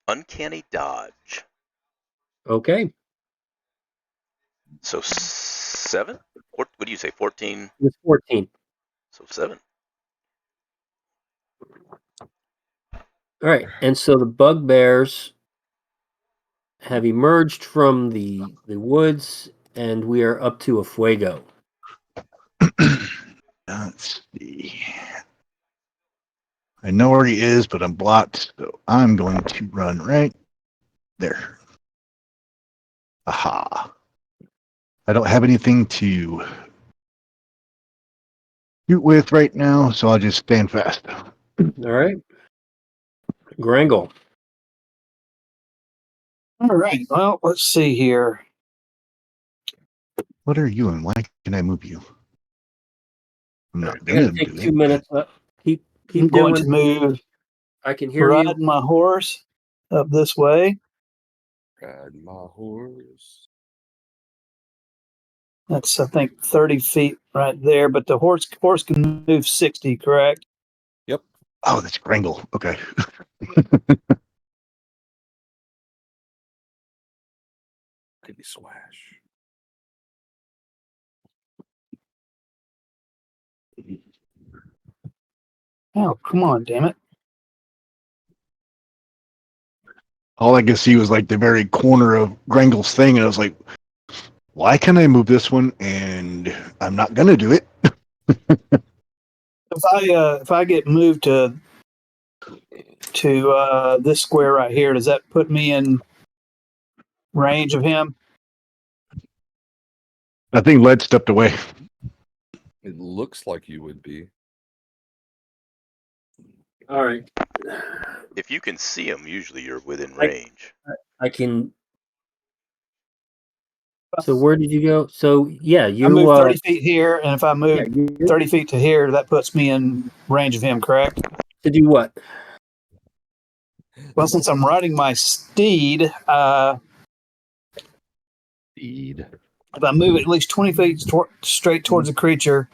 Uncanny dodge. Okay, So 7? What do you say? 14? it's 14. So 7. All right, and so the bugbears have emerged from the woods, and we are up to a fuego. Let's see. I know where he is, but I'm blocked, so I'm going to run right there. Aha. I don't have anything to shoot with right now, so I'll just stand fast. All right, Grangle. All right. Well, let's see here. What are you and why can I move you? I'm not I'm gonna gonna take do 2 it. minutes. Keep I'm going doing. to move, I can hear ride you. my horse up this way. Ride my horse. That's, I think, 30 feet right there. But the horse can move 60, correct? Yep. Oh, that's Grangle. Okay. Baby swash. Oh, come on, damn it. All I could see was like the very corner of Grangle's thing, and I was like, why can I move this one? And I'm not gonna do it. If I get moved to this square right here, does that put me in range of him? I think Led stepped away. It looks like you would be. All right, If you can see him, usually you're within I- range. I can. So where did you go? So yeah, I you move 30 feet here, and if I move you're 30 feet to here, that puts me in range of him, correct? to do what? Well, since I'm riding my steed, if I move at least 20 feet straight towards the creature,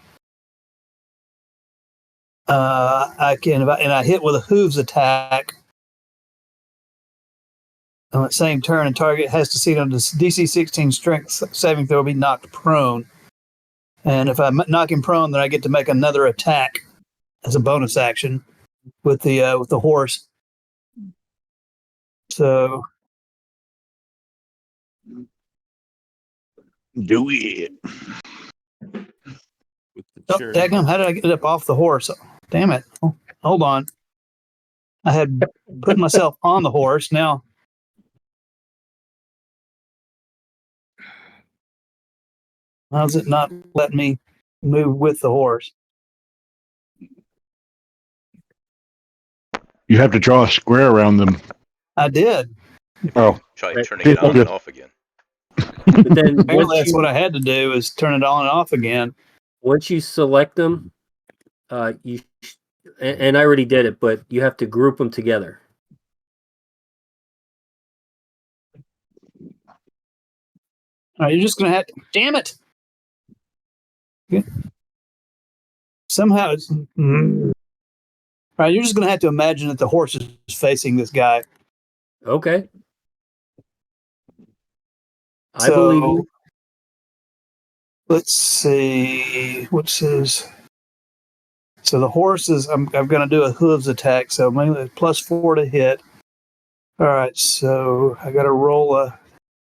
I can, and I hit with a hooves attack on that same turn, and target has to succeed on this DC 16 strength saving throw, be knocked prone. And if I knock him prone, then I get to make another attack as a bonus action with the horse. So Do it. With the oh, chair. daggum, how did I get it up off the horse? Damn it. Oh, hold on. I had put myself on the horse. Now, how's it not let me move with the horse? You have to draw a square around them. I did. Oh, Try Right. turning it on and off again. But then Apparently, that's what I had to do is turn it on and off again. once you select them, and I already did it, but you have to group them together. All right, you're just gonna have to. Damn it! Yeah. Somehow, it's. All right, you're just gonna have to imagine that the horse is facing this guy. Okay. I So, believe you. let's see. What's his? So the horse is. I'm going to do a hooves attack. So maybe +4 to hit. All right. So I got to roll a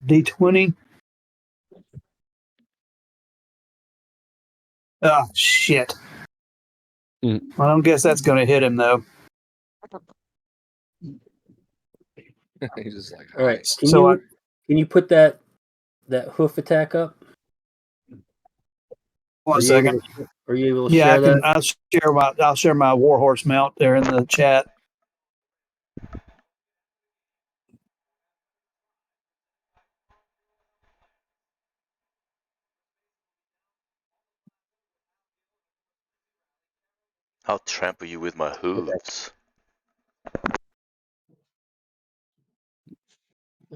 d20. Oh shit! Mm. I don't guess that's going to hit him though. He's just like, All right. So Can you put that hoof attack up? 1 second. Are you able to Yeah, share I can. that? I'll share my warhorse mount there in the chat. I'll trample you with my hooves.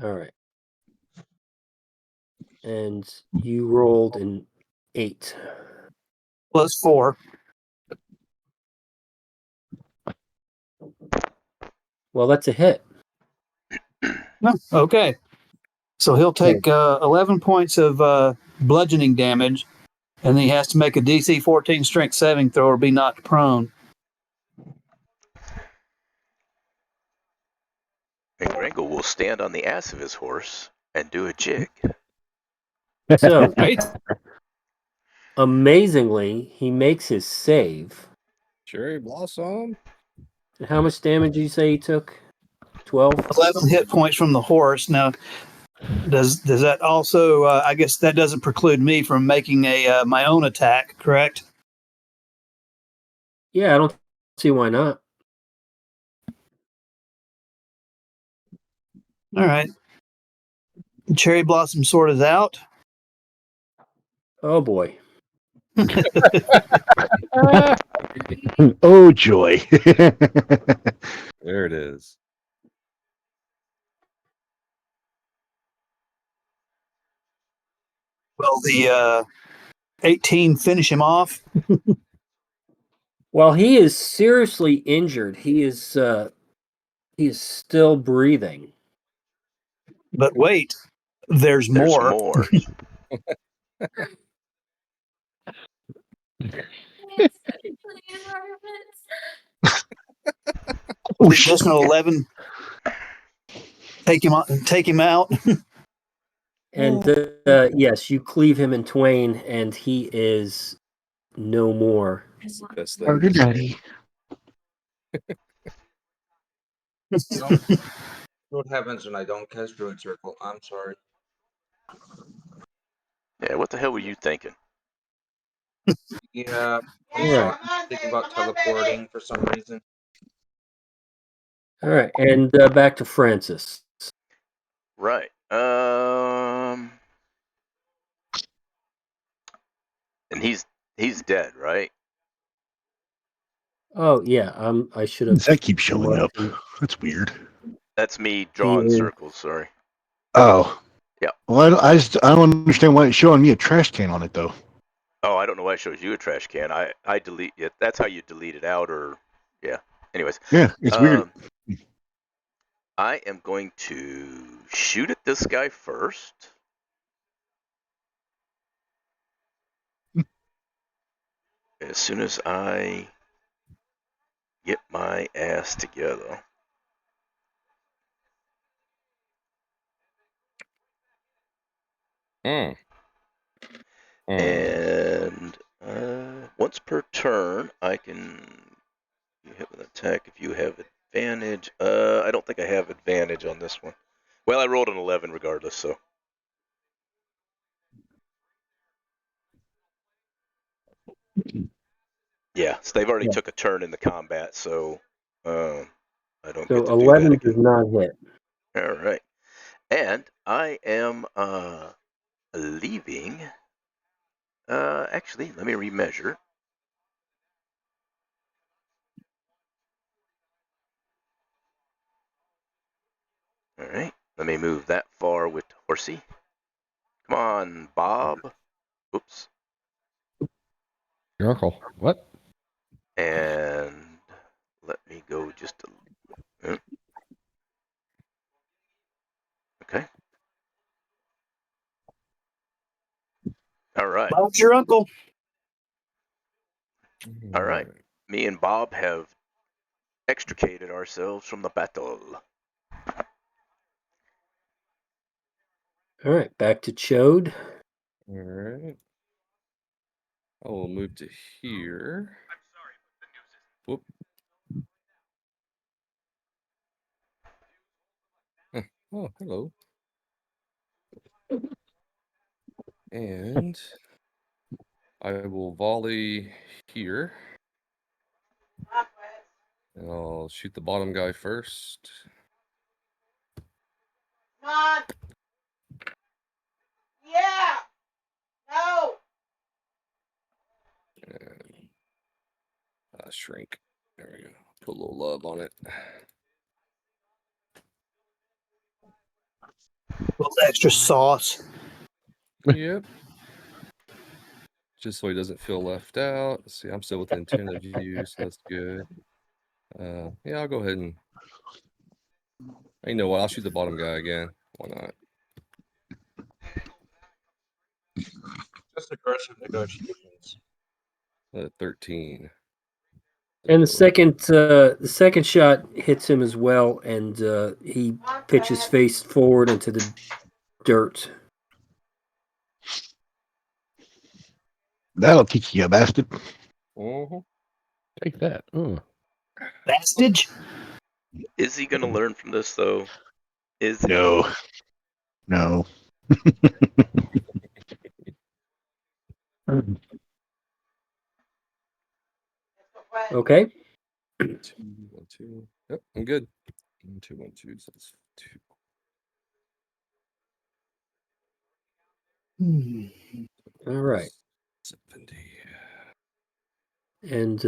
All right. And you rolled an 8. Plus 4. Well, that's a hit. No, okay. So he'll take 11 points of bludgeoning damage, and then he has to make a DC 14 strength saving throw or be knocked prone. And Gringle will stand on the ass of his horse and do a jig. So, Right? amazingly, he makes his save. Cherry Blossom. How much damage did you say he took? 12? 11 hit points from the horse. Now, does that also? I guess that doesn't preclude me from making a my own attack, correct? Yeah, I don't see why not. All right. Cherry blossom sword is out. Oh boy. Oh joy! There it is. Will the 18 finish him off? Well, he is seriously injured. He is still breathing. But wait, there's There's more. more. Oh Additional 11. Take him out. And yes, you cleave him in twain, and he is no more. That's the best Oh, thing. good daddy. What happens when I don't cast Druid Circle? I'm sorry. Yeah, what the hell were you thinking? Yeah, I'm All sorry. right. I'm thinking about teleporting for some reason. All right, and back to Francis. Right. And he's dead, right? Oh yeah, I should have. Does that keep showing up? marked him. That's weird. That's me He drawing is- circles. Sorry. Oh. Yeah. Well, I don't understand why it's showing me a trash can on it though. Oh, I don't know why it shows you a trash can. I delete it. That's how you delete it out, or yeah. Anyways, Yeah, it's weird. I am going to shoot at this guy first. As soon as I get my ass together. Mm. And once per turn, I can you hit with an attack if you have advantage. I don't think I have advantage on this one. Well, I rolled an 11 regardless, so. Yeah, so they've already took a turn in the combat, so I don't get So to do that 11 again. does not hit. All right. And I am leaving. Actually, let me remeasure. All right. Let me move that far with Horsey. Come on, Bob. Oops. Your uncle. What? And let me go just a. Okay. All right. Bob's your uncle. All right. Me and Bob have extricated ourselves from the battle. All right, back to Chode. All right. I will move to here. Whoop. Oh, hello. And I will volley here. And I'll shoot the bottom guy first. Not. Yeah. No. And shrink. There we go. Put a little love on it. A little extra sauce. Yep. Just so he doesn't feel left out. Let's see, I'm still within 10 of you, so that's good. Yeah, I'll go ahead and. You know what? I'll shoot the bottom guy again. Why not? Just aggressive negotiations. 13. And the second shot hits him as well, and he pitches face forward into the dirt. That'll teach you, bastard. Take that. Bastage. Is he going to learn from this, though? Is he? No. No. Okay. 2, 1, 2. Yep, I'm good. 1, 2, 1, 2. So that's 2. All right. 70. And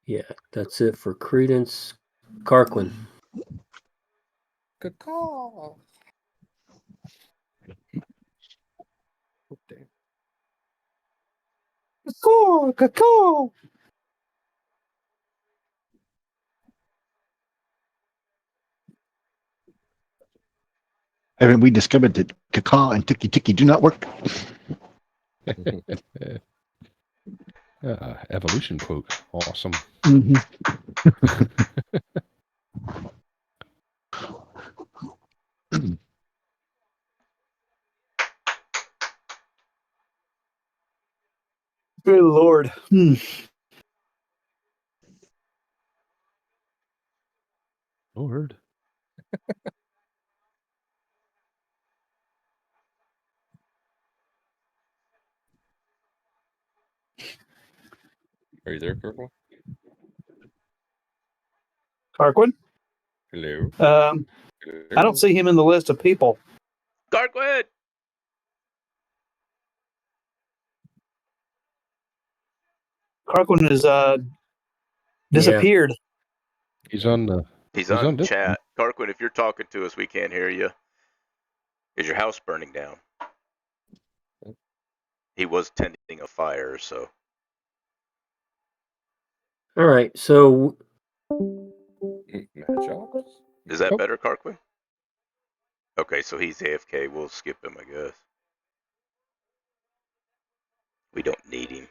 yeah, that's it for Credence. Carquin. Caw. Caw. Haven't we discovered that caca and tiki tiki do not work? Evolution quote. Awesome. Good Lord. Lord. Are you there, Kirkle? Carquin? Hello? I don't see him in the list of people. Darkwood! Carquin has disappeared. He's on the. He's on Discord. chat. Carquin, if you're talking to us, we can't hear you. Is your house burning down? He was tending a fire, so. All right. So Is that better, Carquin? Okay, so he's AFK. We'll skip him, I guess. We don't need him.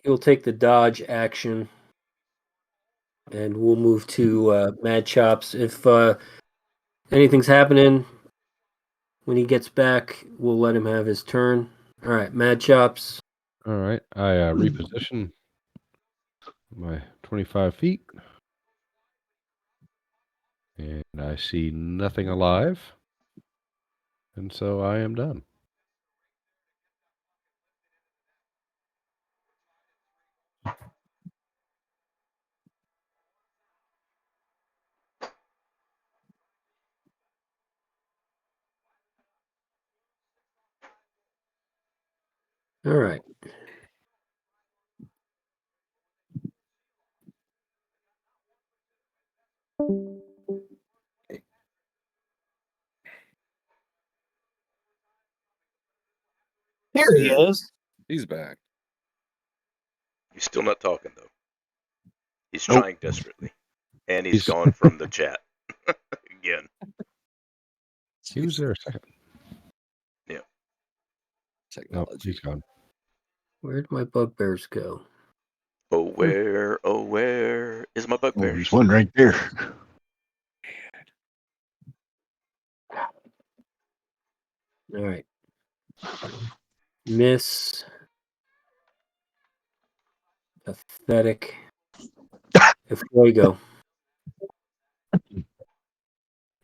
he'll take the dodge action, and we'll move to Mad Chops. If anything's happening when he gets back, we'll let him have his turn. All right, Mad Chops. All right. I reposition my 25 feet. And I see nothing alive. And so I am done. All right. Here he is. He's back. He's still not talking, though. He's Nope. trying desperately. And he's gone from the chat again. He was there a second. Yeah. No, he's gone. Where'd my bugbears go? Oh, where is my bugbear? Oh, there's one right there. All right. Miss. Pathetic. Fuego.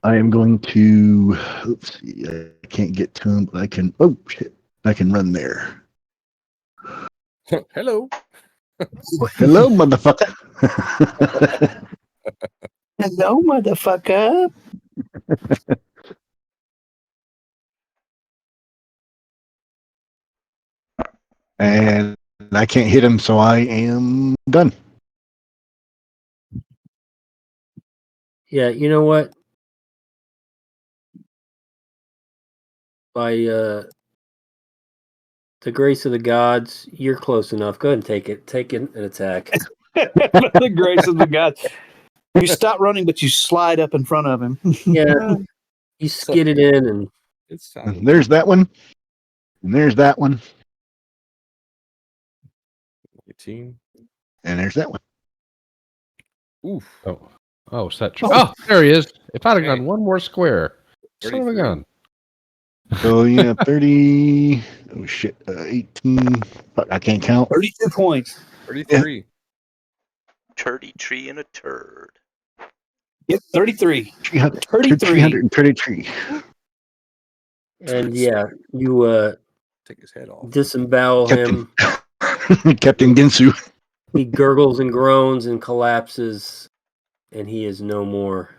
I am going to. Let's see. I can't get to him, but I can. Oh shit! I can run there. Hello. Hello, motherfucker. Hello, motherfucker. And I can't hit him, so I am done. Yeah, you know what? By the grace of the gods, you're close enough. Go ahead and take it. Take an attack. The grace of the God. You stop running, but you slide up in front of him. Yeah, you skid it in, and It's time. There's that one. And there's that one. 18. And there's that one. Oof. Oh, is that true? Oh, there he is. If I'd have Dang. gone one more square, son of a 33. gun. So yeah, 30. Oh shit, 18. Fuck, I can't count. 32 points. 33. Turdy tree and a turd. Yep, 33. 333. 333. and yeah, you Take his head off. disembowel Captain. him. Captain Ginsu. He gurgles and groans and collapses, and he is no more.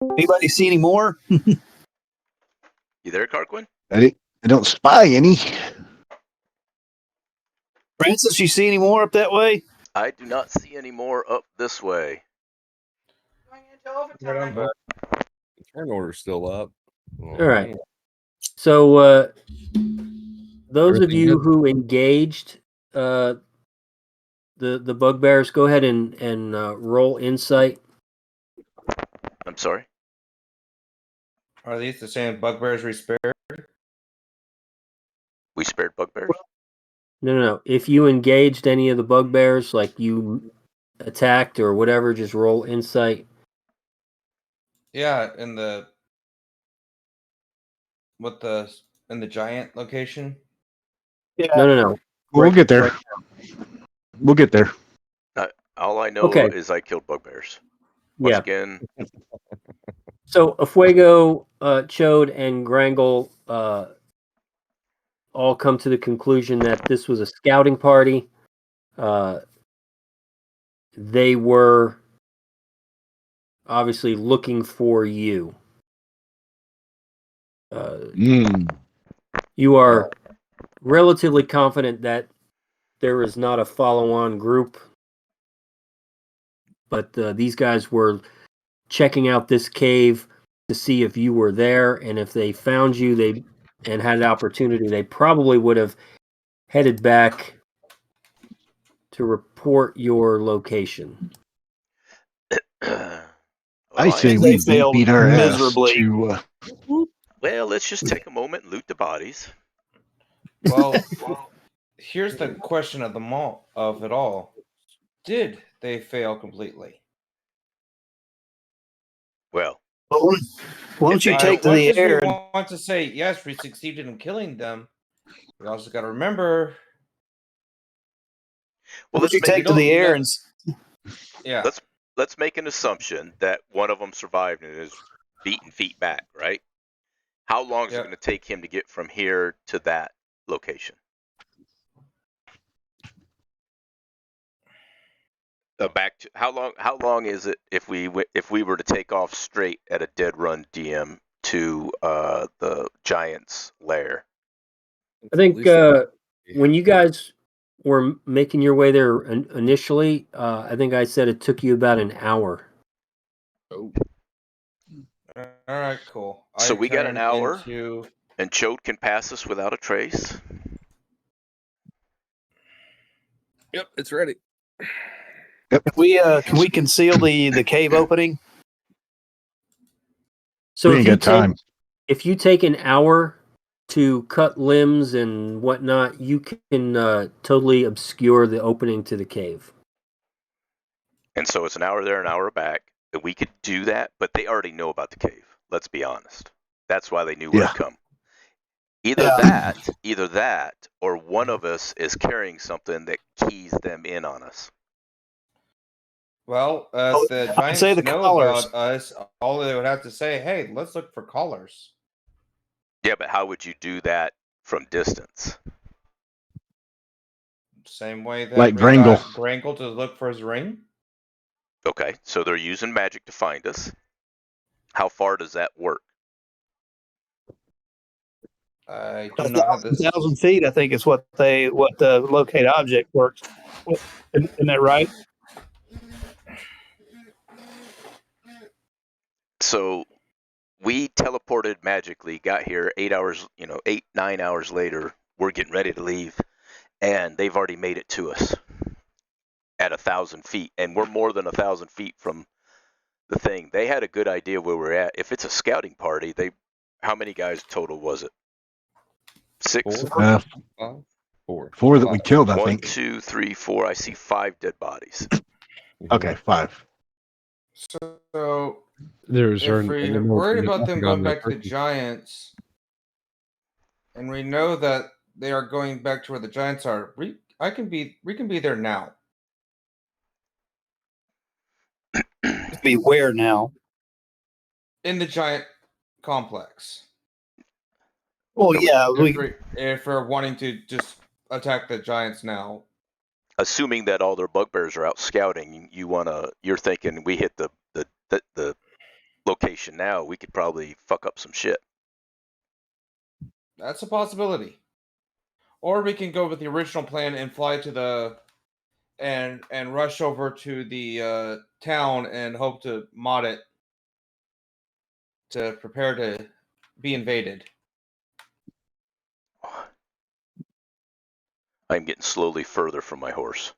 Anybody see any more? You there, Carquin? I don't spy any. Francis, you see any more up that way? I do not see any more up this way. Going into overtime. The turn order's still up. All right. So those of Everything you good? who engaged the bugbears, go ahead and roll insight. I'm sorry. Are these the same bugbears we spared? We spared bugbears? No. If you engaged any of the bugbears, like you attacked or whatever, just roll insight. Yeah, in the giant location. Yeah. No. We'll get there. We'll get there. All I know Okay. is I killed bugbears. Once Yeah. again, So Afuego, Chode, and Grangle all come to the conclusion that this was a scouting party. They were obviously looking for you. You are relatively confident that there is not a follow-on group, but these guys were checking out this cave to see if you were there, and if they found you, and had an opportunity, they probably would have headed back to report your location. I say They we failed beat our miserably. ass to. well, let's just take a moment and loot the bodies. Well, here's the question of it all. Did they fail completely? Well, Why don't you take to One, the because air? we want to say yes, we succeeded in killing them. We also got to remember. Why don't you take to the air and? Yeah. Let's make an assumption that one of them survived and is beaten feet back, right? How long is it going to take him to get from here to that location? Back to how long is it if we were to take off straight at a dead run DM to the giant's lair? I think when you guys were making your way there initially, I think I said it took you about an hour. Oh. All right, cool. So we got an hour, and Chode can pass us without a trace. Yep, it's ready. Yep. Can we conceal the cave opening? So We ain't got time. If you take an hour to cut limbs and whatnot, you can totally obscure the opening to the cave. And so it's an hour there, an hour back. We could do that, but they already know about the cave. Let's be honest. That's why they knew where to come. Either that, or one of us is carrying something that keys them in on us. Well, Oh, the I'd Giants say the know collars. about us. All they would have to say, hey, let's look for callers. Yeah, but how would you do that from distance? Same way that Like we Grangle. got Grangle to look for his ring. Okay, so they're using magic to find us. How far does that work? I do not have this. 1,000 feet, I think, is what the locate object works. Isn't that right? So we teleported magically, got here 8 hours, 9 hours later. We're getting ready to leave, and they've already made it to us at 1,000 feet, and we're more than 1,000 feet from the thing. They had a good idea where we're at. If it's a scouting party, how many guys total was it? 6? Four that we killed, I 1, think. 2, 3, 4. I see 5 dead bodies. Okay, 5. So There's if we're worried about them going back to the Giants, and we know that they are going back to where the Giants are, we can be there now. Be where now? In the Giant complex. Well, yeah, if we're wanting to just attack the Giants now. Assuming that all their bugbears are out scouting, you're thinking we hit the location now, we could probably fuck up some shit. That's a possibility. Or we can go with the original plan and fly to and rush over to the town and hope to mod it to prepare to be invaded. I'm getting slowly further from my horse.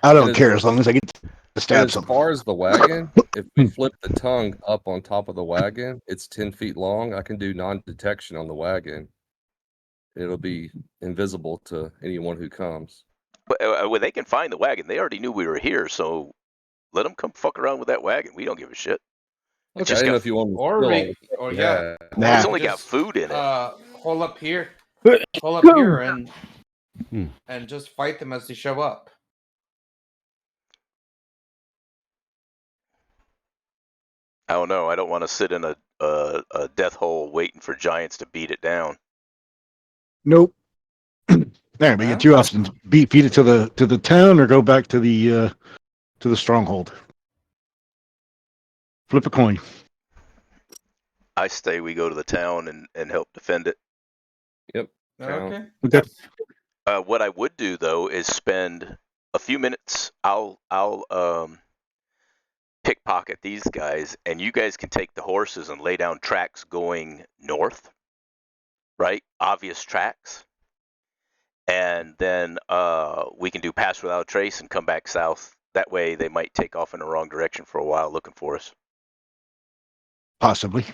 I don't care as long as I get to stab As something. far as the wagon, if we flip the tongue up on top of the wagon, it's 10 feet long. I can do non-detection on the wagon. It'll be invisible to anyone who comes. But well, they can find the wagon. They already knew we were here, so let them come fuck around with that wagon. We don't give a shit. Okay, just I didn't got know if you wanted to Or steal we, all the or stuff yeah, you had. Nah. It's only got food in it. Hold up here, and just fight them as they show up. I don't know. I don't want to sit in a death hole waiting for giants to beat it down. Nope. There, but you get two options: feed it to the town, or go back to the stronghold. Flip a coin. I say we go to the town and help defend it. Yep. Okay. Okay. What I would do though is spend a few minutes. I'll pickpocket these guys, and you guys can take the horses and lay down tracks going north, right? Obvious tracks. And then we can do pass without trace and come back south. That way they might take off in the wrong direction for a while looking for us. Possibly.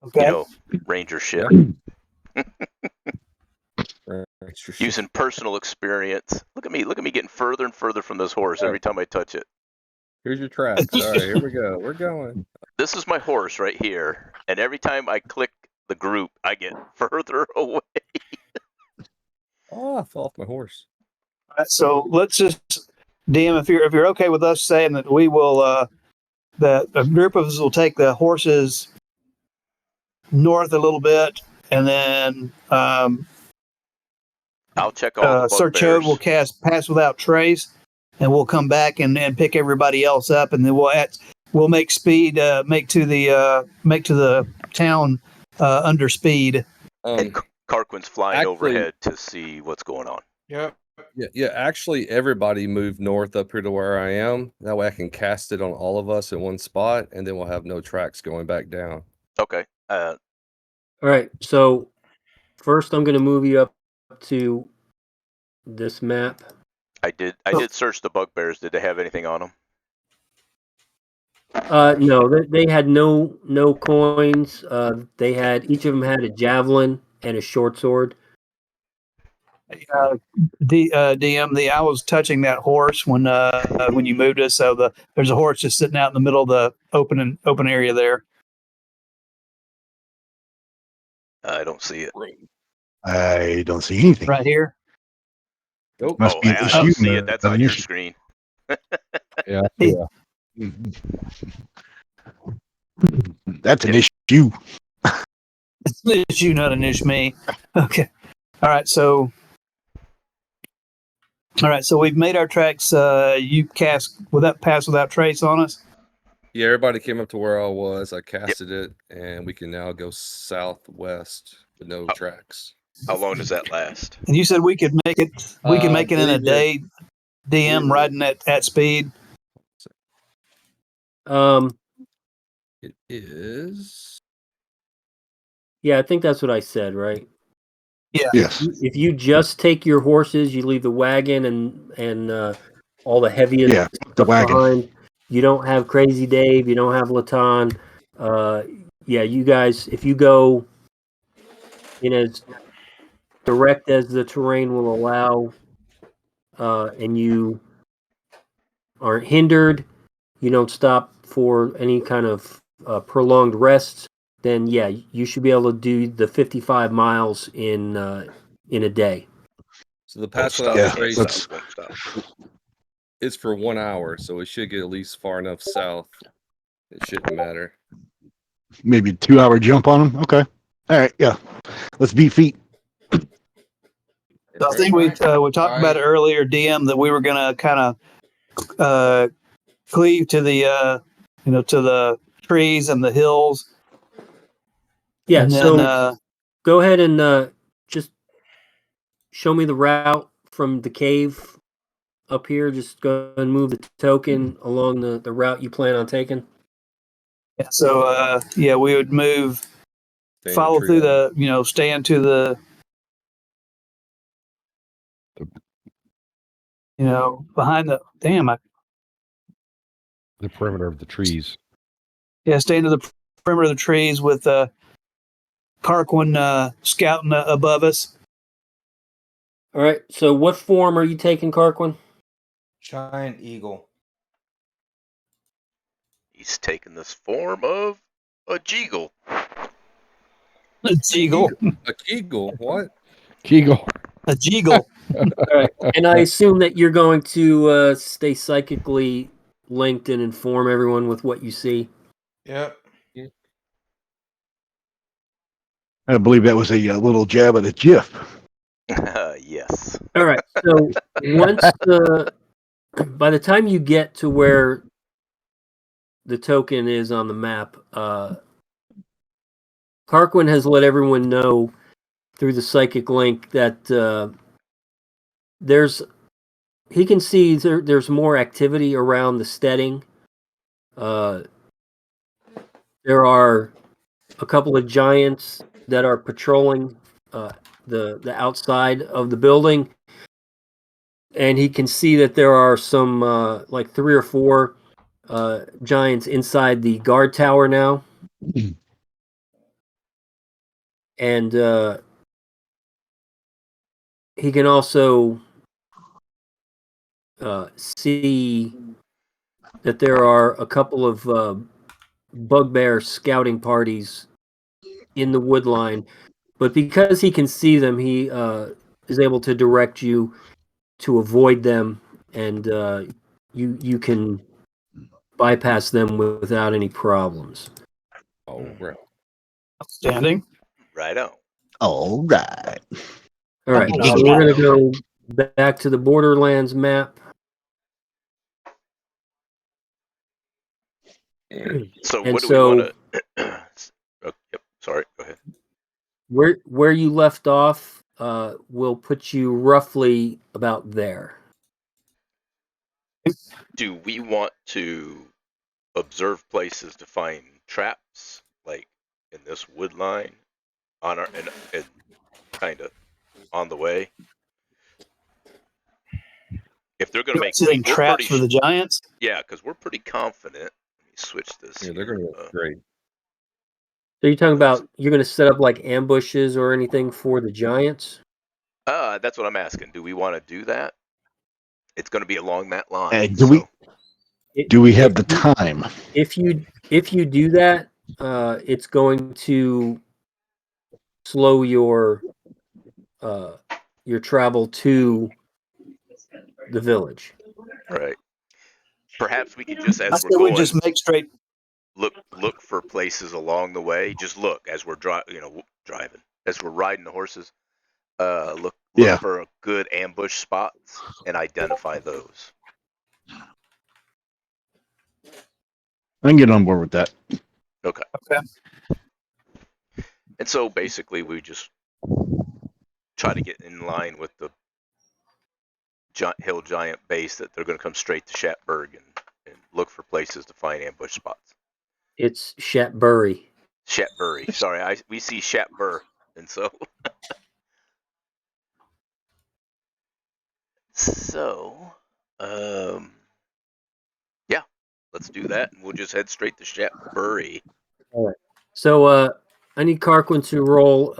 Okay. Ranger shit. Using personal experience. Look at me getting further and further from this horse every time I touch it. Here's your tracks. All right, here we go. We're going. This is my horse right here, and every time I click the group, I get further away. Oh, I fell off my horse. So let's just, DM, if you're okay with us saying that we will, that a group of us will take the horses north a little bit, and then I'll check all the Sir bugbears. Chode will cast Pass Without Trace, and we'll come back and pick everybody else up, and then we'll make speed, make to the town under speed. And Carquin's flying actually- overhead to see what's going on. Yep. Yeah. Actually, everybody moved north up here to where I am. That way, I can cast it on all of us in one spot, and then we'll have no tracks going back down. Okay. All right. So first, I'm going to move you up to this map. I did search the bugbears. Did they have anything on them? No, they had no coins. They had, each of them had a javelin and a short sword. DM, I was touching that horse when you moved us. So there's a horse just sitting out in the middle of the open area there. I don't see it. I don't see anything. Right here. Nope. Must be an I issue. don't see it. That's on your screen. Yeah. Hey. Yeah. That's an issue. It's you, not an issue me. Okay. All right. So we've made our tracks. You cast without pass without trace on us. Yeah, everybody came up to where I was. I casted it, and we can now go southwest with no tracks. How long does that last? And you said we could make it. We can make it in a day. DM riding at speed. It is. Yeah, I think that's what I said, right? Yeah. Yes. If you just take your horses, you leave the wagon and all the heaviest Yeah, the stuff wagon. behind. You don't have Crazy Dave. You don't have Latan. Yeah, you guys, if you go in as direct as the terrain will allow, and you aren't hindered, you don't stop for any kind of prolonged rest, then yeah, you should be able to do the 55 miles in a day. So the Don't pass stop, without can't trace stop, won't stop. is for 1 hour, so it should get at least far enough south. It shouldn't matter. Maybe a 2-hour jump on them. Okay. All right. Yeah. Let's beat feet. So I think we talked about it earlier, DM, that we were gonna kind of cleave to the to the trees and the hills. Yeah, And so then go ahead and just show me the route from the cave up here. Just go and move the token along the route you plan on taking. we would move, Stay in follow tree through line. the stand to the behind the The perimeter of the trees. stay into the perimeter of the trees with Carquin scouting above us. All right. So what form are you taking, Carquin? Giant eagle. He's taken this form of a Jeagle. A Jeagle. A Kegel? What? Kegel. A Jeagle. All right. And I assume that you're going to stay psychically linked and inform everyone with what you see. Yep. I believe that was a little jab at a GIF. Yes. All right. So once by the time you get to where the token is on the map, Carquin has let everyone know through the psychic link that he can see there's more activity around the steading. There are a couple of giants that are patrolling the outside of the building, and he can see that there are some like 3 or 4 giants inside the guard tower now. And he can also see that there are a couple of bugbear scouting parties in the wood line. But because he can see them, he is able to direct you to avoid them, and you can bypass them without any problems. Oh, right. Outstanding. Right on. All right. All right, Oh, so we're going to go back to the Borderlands map. So And what do so we want to? Yep. Sorry. Go ahead. where you left off will put you roughly about there. Do we want to observe places to find traps, like in this wood line, on our and kind of on the way? If they're going to make, Setting we're traps pretty, for the giants. yeah, because we're pretty confident. Let me switch this. Yeah, they're here. going to look great. So you're talking about you're going to set up like ambushes or anything for the giants? That's what I'm asking. Do we want to do that? It's going to be along that line. Do we have the time? If you do that, it's going to slow your travel to the village. Right. Perhaps we could just, I as said we're we going, just make straight. look for places along the way. Just look as we're driving, as we're riding the horses. Look Yeah. for good ambush spots and identify those. I can get on board with that. Okay. Okay. And so basically, we just try to get in line with the hill giant base that they're going to come straight to Shatberg and look for places to find ambush spots. It's Shatbury. Shatbury. Sorry, we see Shatbur, and so yeah, let's do that, and we'll just head straight to Shatbury. All right. So I need Carquin to roll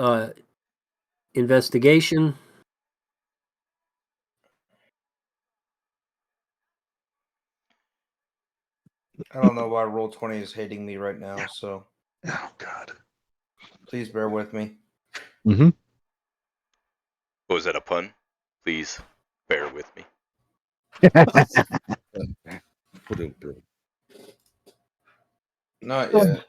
investigation. I don't know why Roll20 is hating me right now, so Oh God. please bear with me. Mm-hmm. Was that a pun? Please bear with me. Not yet.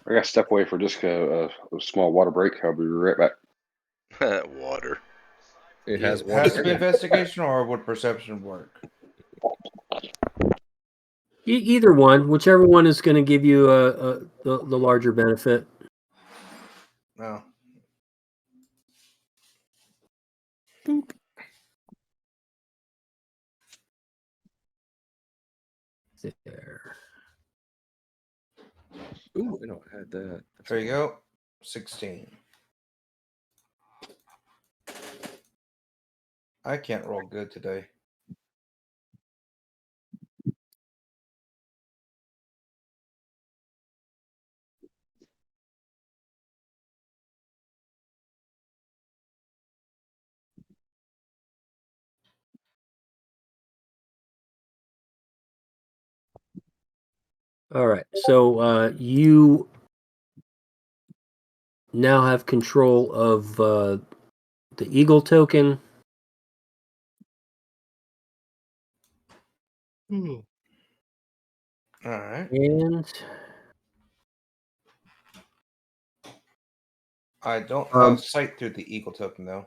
I got to step away for just a small water break. I'll be right back. Water. It has It one. has to be investigation, or would perception work? Either one, whichever one is going to give you the larger benefit. No. There. Ooh, I don't had that. There you go. 16. I can't roll good today. All right. So you now have control of the Eagle token. All right. And I don't have sight through the Eagle token, though.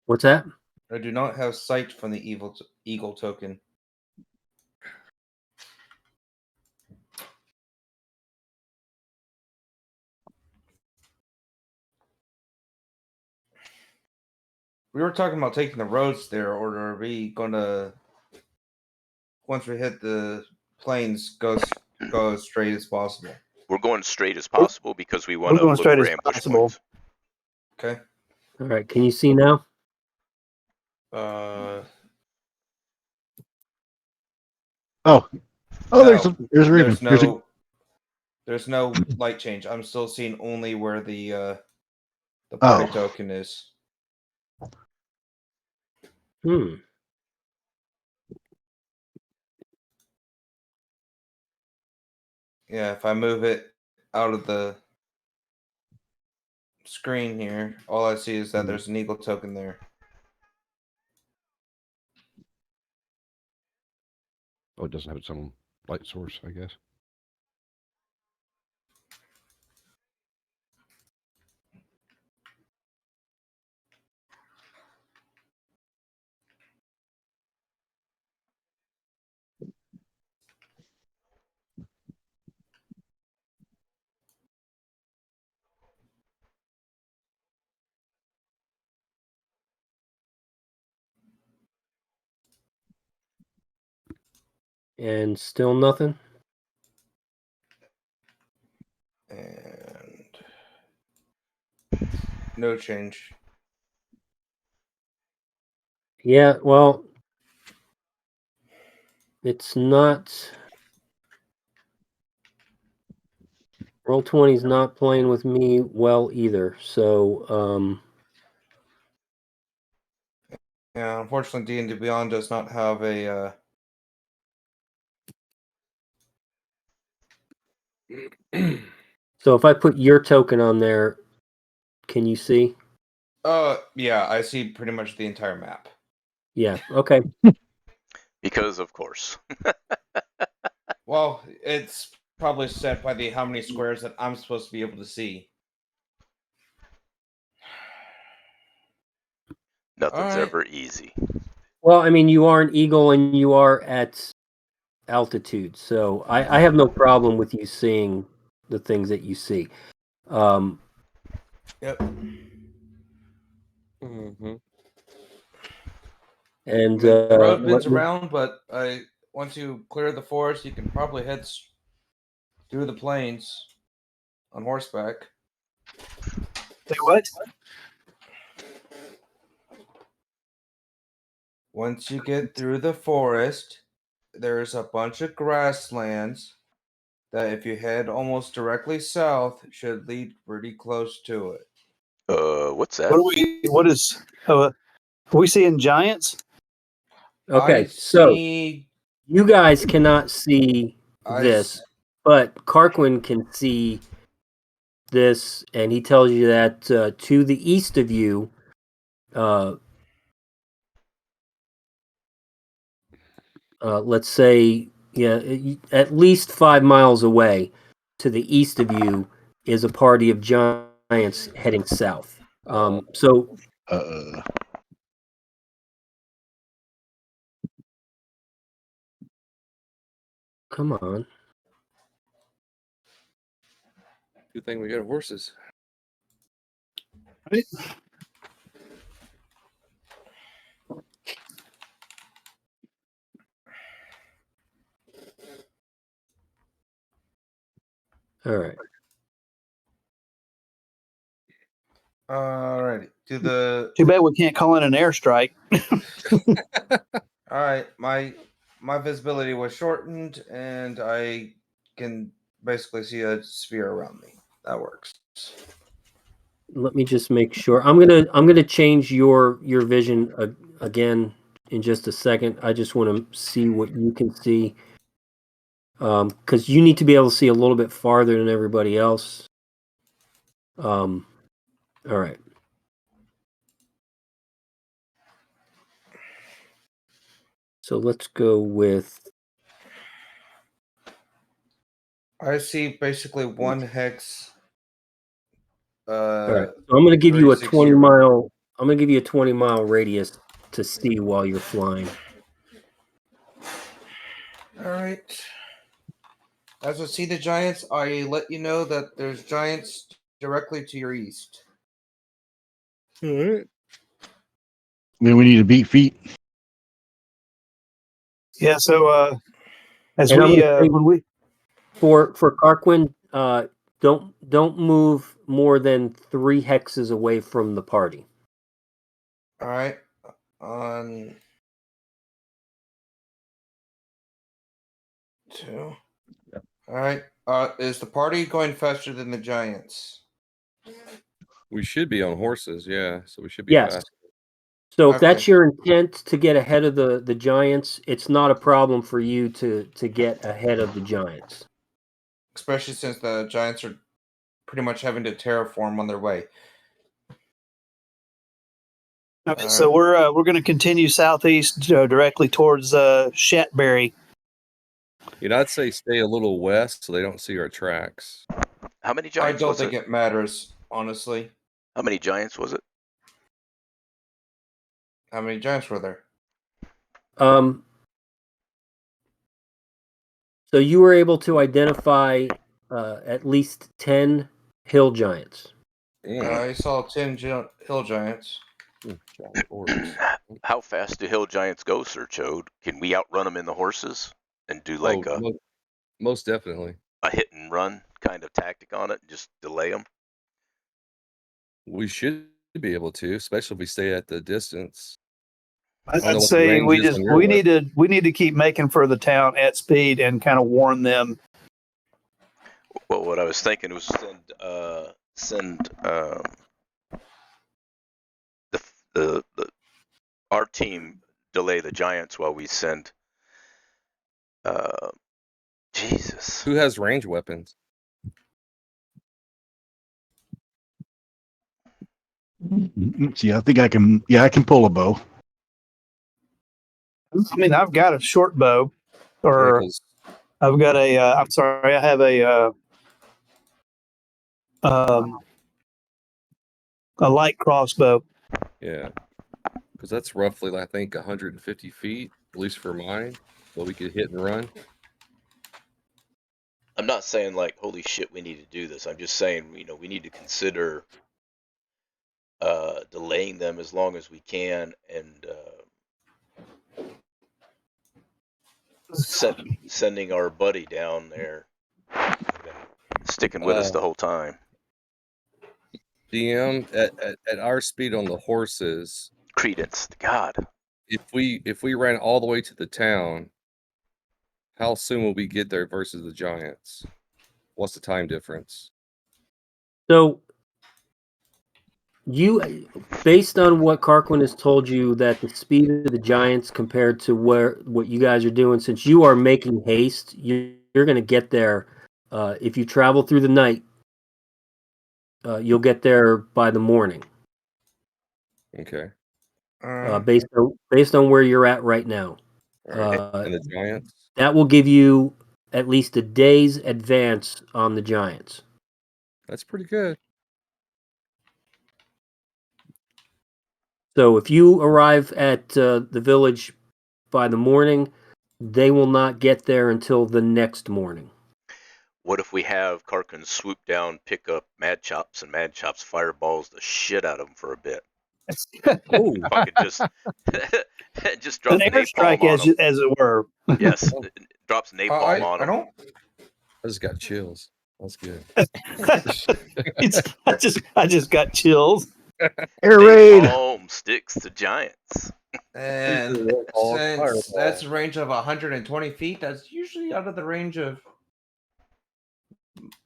what's that? I do not have sight from the Eagle token. We were talking about taking the roads there, or are we going to, once we hit the plains, go as straight as possible? We're going straight as possible because we want We're to going look straight for as ambush possible. points. Okay. All right. Can you see now? Uh, Oh, No, there's Raven. there's no light change. I'm still seeing only where the party token is. Hmm. Yeah, if I move it out of the screen here, all I see is that there's an Eagle token there. oh, it doesn't have its own light source, I guess. And still nothing? And no change. Yeah, well, it's not. Roll20 is not playing with me well either. So, Yeah, unfortunately, D&D Beyond does not have a. so if I put your token on there, can you see? Yeah, I see pretty much the entire map. Yeah. Okay. Because of course. Well, it's probably set by the how many squares that I'm supposed to be able to see. Nothing's Alright. ever easy. Well, I mean, you are an eagle and you are at altitude, so I have no problem with you seeing the things that you see. Yep. Mm-hmm. And The road bends let me- around, but once you clear the forest, you can probably head through the plains on horseback. Say what? Once you get through the forest, there's a bunch of grasslands that, if you head almost directly south, should lead pretty close to it. What's that? What is? Are we seeing giants? Okay, I so see. you guys cannot see I this, s- but Carquin can see this, and he tells you that to the east of you, let's say, yeah, at least 5 miles away, to the east of you is a party of giants heading south. So come on. Good thing we got horses. Right. All right. Alrighty. Too bad we can't call in an airstrike. Alright, my visibility was shortened, and I can basically see a sphere around me. That works. Let me just make sure. I'm gonna change your vision again in just a second. I just want to see what you can see, because you need to be able to see a little bit farther than everybody else. All right. So let's go with. I see basically one hex. All right. So I'm gonna give you a 36 20 year- mile. I'm gonna give you a 20-mile radius to see while you're flying. Alright. As I see the giants, I let you know that there's giants directly to your east. All right. Then we need to beat feet. Yeah. So as And I'm we gonna say when we for Carquin, don't move more than 3 hexes away from the party. Alright. On 2. Alright. Is the party going faster than the giants? We should be on horses, yeah. So we should be Yes. fast. So if Okay. that's your intent to get ahead of the giants, it's not a problem for you to get ahead of the giants. Especially since the giants are pretty much having to terraform on their way. Okay, so we're going to continue southeast directly towards Shatberry. You know, I'd say stay a little west so they don't see our tracks. How many I giants don't was think it? it matters, honestly. How many giants was it? How many giants were there? So you were able to identify at least 10 hill giants. I saw 10 hill giants. Giant orbs. How fast do hill giants go, Sir Chode? Can we outrun them in the horses and do like Most definitely. a hit and run kind of tactic on it and just delay them? We should be able to, especially if we stay at the distance. I don't know I'd what the say range is on your we weapon. need to keep making for the town at speed and kind of warn them. Well, what I was thinking was send the our team delay the giants while we send Jesus. Who has range weapons? See, I think I can. Yeah, I can pull a bow. I mean, I've got a short bow, Yeah, or 'cause- I've got a. I'm sorry, I have a light crossbow. yeah, because that's roughly, I think, 150 feet, at least for mine. So we could hit and run. I'm not saying like, holy shit, we need to do this. I'm just saying, we need to consider delaying them as long as we can, and sending our buddy down there, sticking with us the whole time. DM at our speed on the horses. Credence, God. If we ran all the way to the town, how soon will we get there versus the giants? What's the time difference? So based on what Carquin has told you, that the speed of the giants compared to what you guys are doing, since you are making haste, you're going to get there. If you travel through the night, you'll get there by the morning. Okay. Based on where you're at right now. Right. And the giants? That will give you at least a day's advance on the giants. That's pretty good. So if you arrive at the village by the morning, they will not get there until the next morning. What if we have Karkin swoop down, pick up Mad Chops, and Mad Chops fireballs the shit out of them for a bit? Oh, Fucking just drop An napalm airstrike, on them. as it were. Yes, drops napalm on them. I just got chills. That's good. I just got chills. Air raid. Napalm sticks to giants. And since that's a range of 120 feet, that's usually out of the range of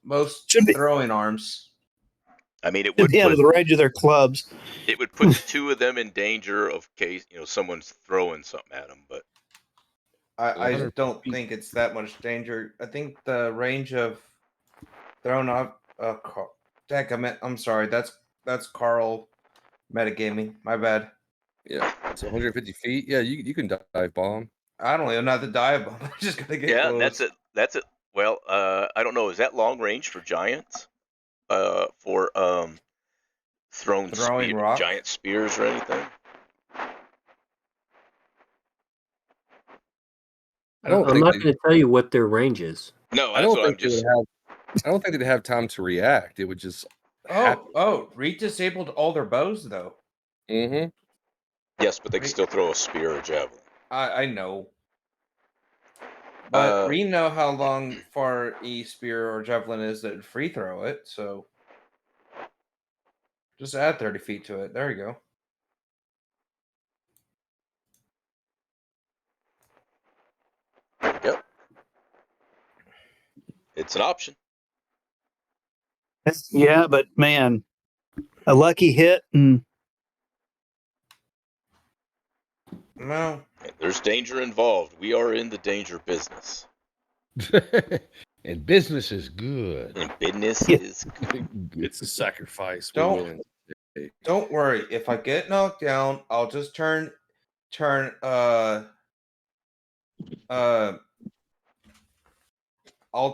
most throwing arms. I mean, it would be out of the range of their clubs. It would put the two of them in danger of case someone's throwing something at them. But I don't think it's that much danger. I think the range of thrown up. I'm sorry. That's Carl metagaming. My bad. Yeah, it's 150 feet. Yeah, you can dive bomb. I don't even know how to dive bomb. I'm just gonna get close. That's it. That's it. Well, I don't know. Is that long range for giants? For throwing giant spears or anything? I'm not going to tell you what their range is. No, I don't think they'd have time to react. It would just. Reed disabled all their bows though. Mm-hmm. Yes, but they can still throw a spear or javelin. I know. But we know how long far a spear or javelin is that free throw it, so just add 30 feet to it. There you go. Yep. It's an option. Yeah, but man, a lucky hit and no. There's danger involved. We are in the danger business. And business is good. And business is good. It's a sacrifice. Don't worry. If I get knocked down, I'll just turn I'll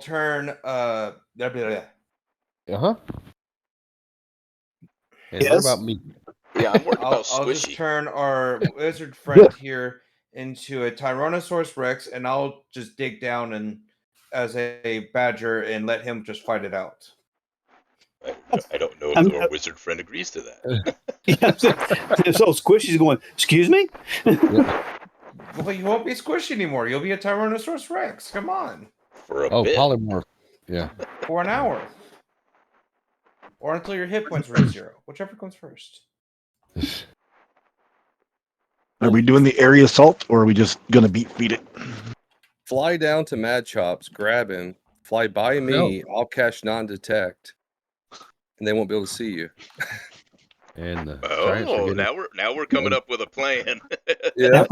turn Uh-huh. And Yes. what about me? Yeah, I'm worried about I'll Squishy. just turn our wizard friend here into a Tyrannosaurus Rex, and I'll just dig down and as a badger and let him just fight it out. I don't know if our wizard friend agrees to that. So Squishy's going, excuse me? Well, you won't be squishy anymore. You'll be a Tyrannosaurus Rex. Come on. For a bit. Polymorph. Yeah. For an hour. Or until your hit points reach 0. Whichever comes first. Are we doing the area assault, or are we just gonna beat it? Fly down to Mad Chops, grab him, fly by me. I'll cast non-detect, and they won't be able to see you. And now we're coming up with a plan. Yeah.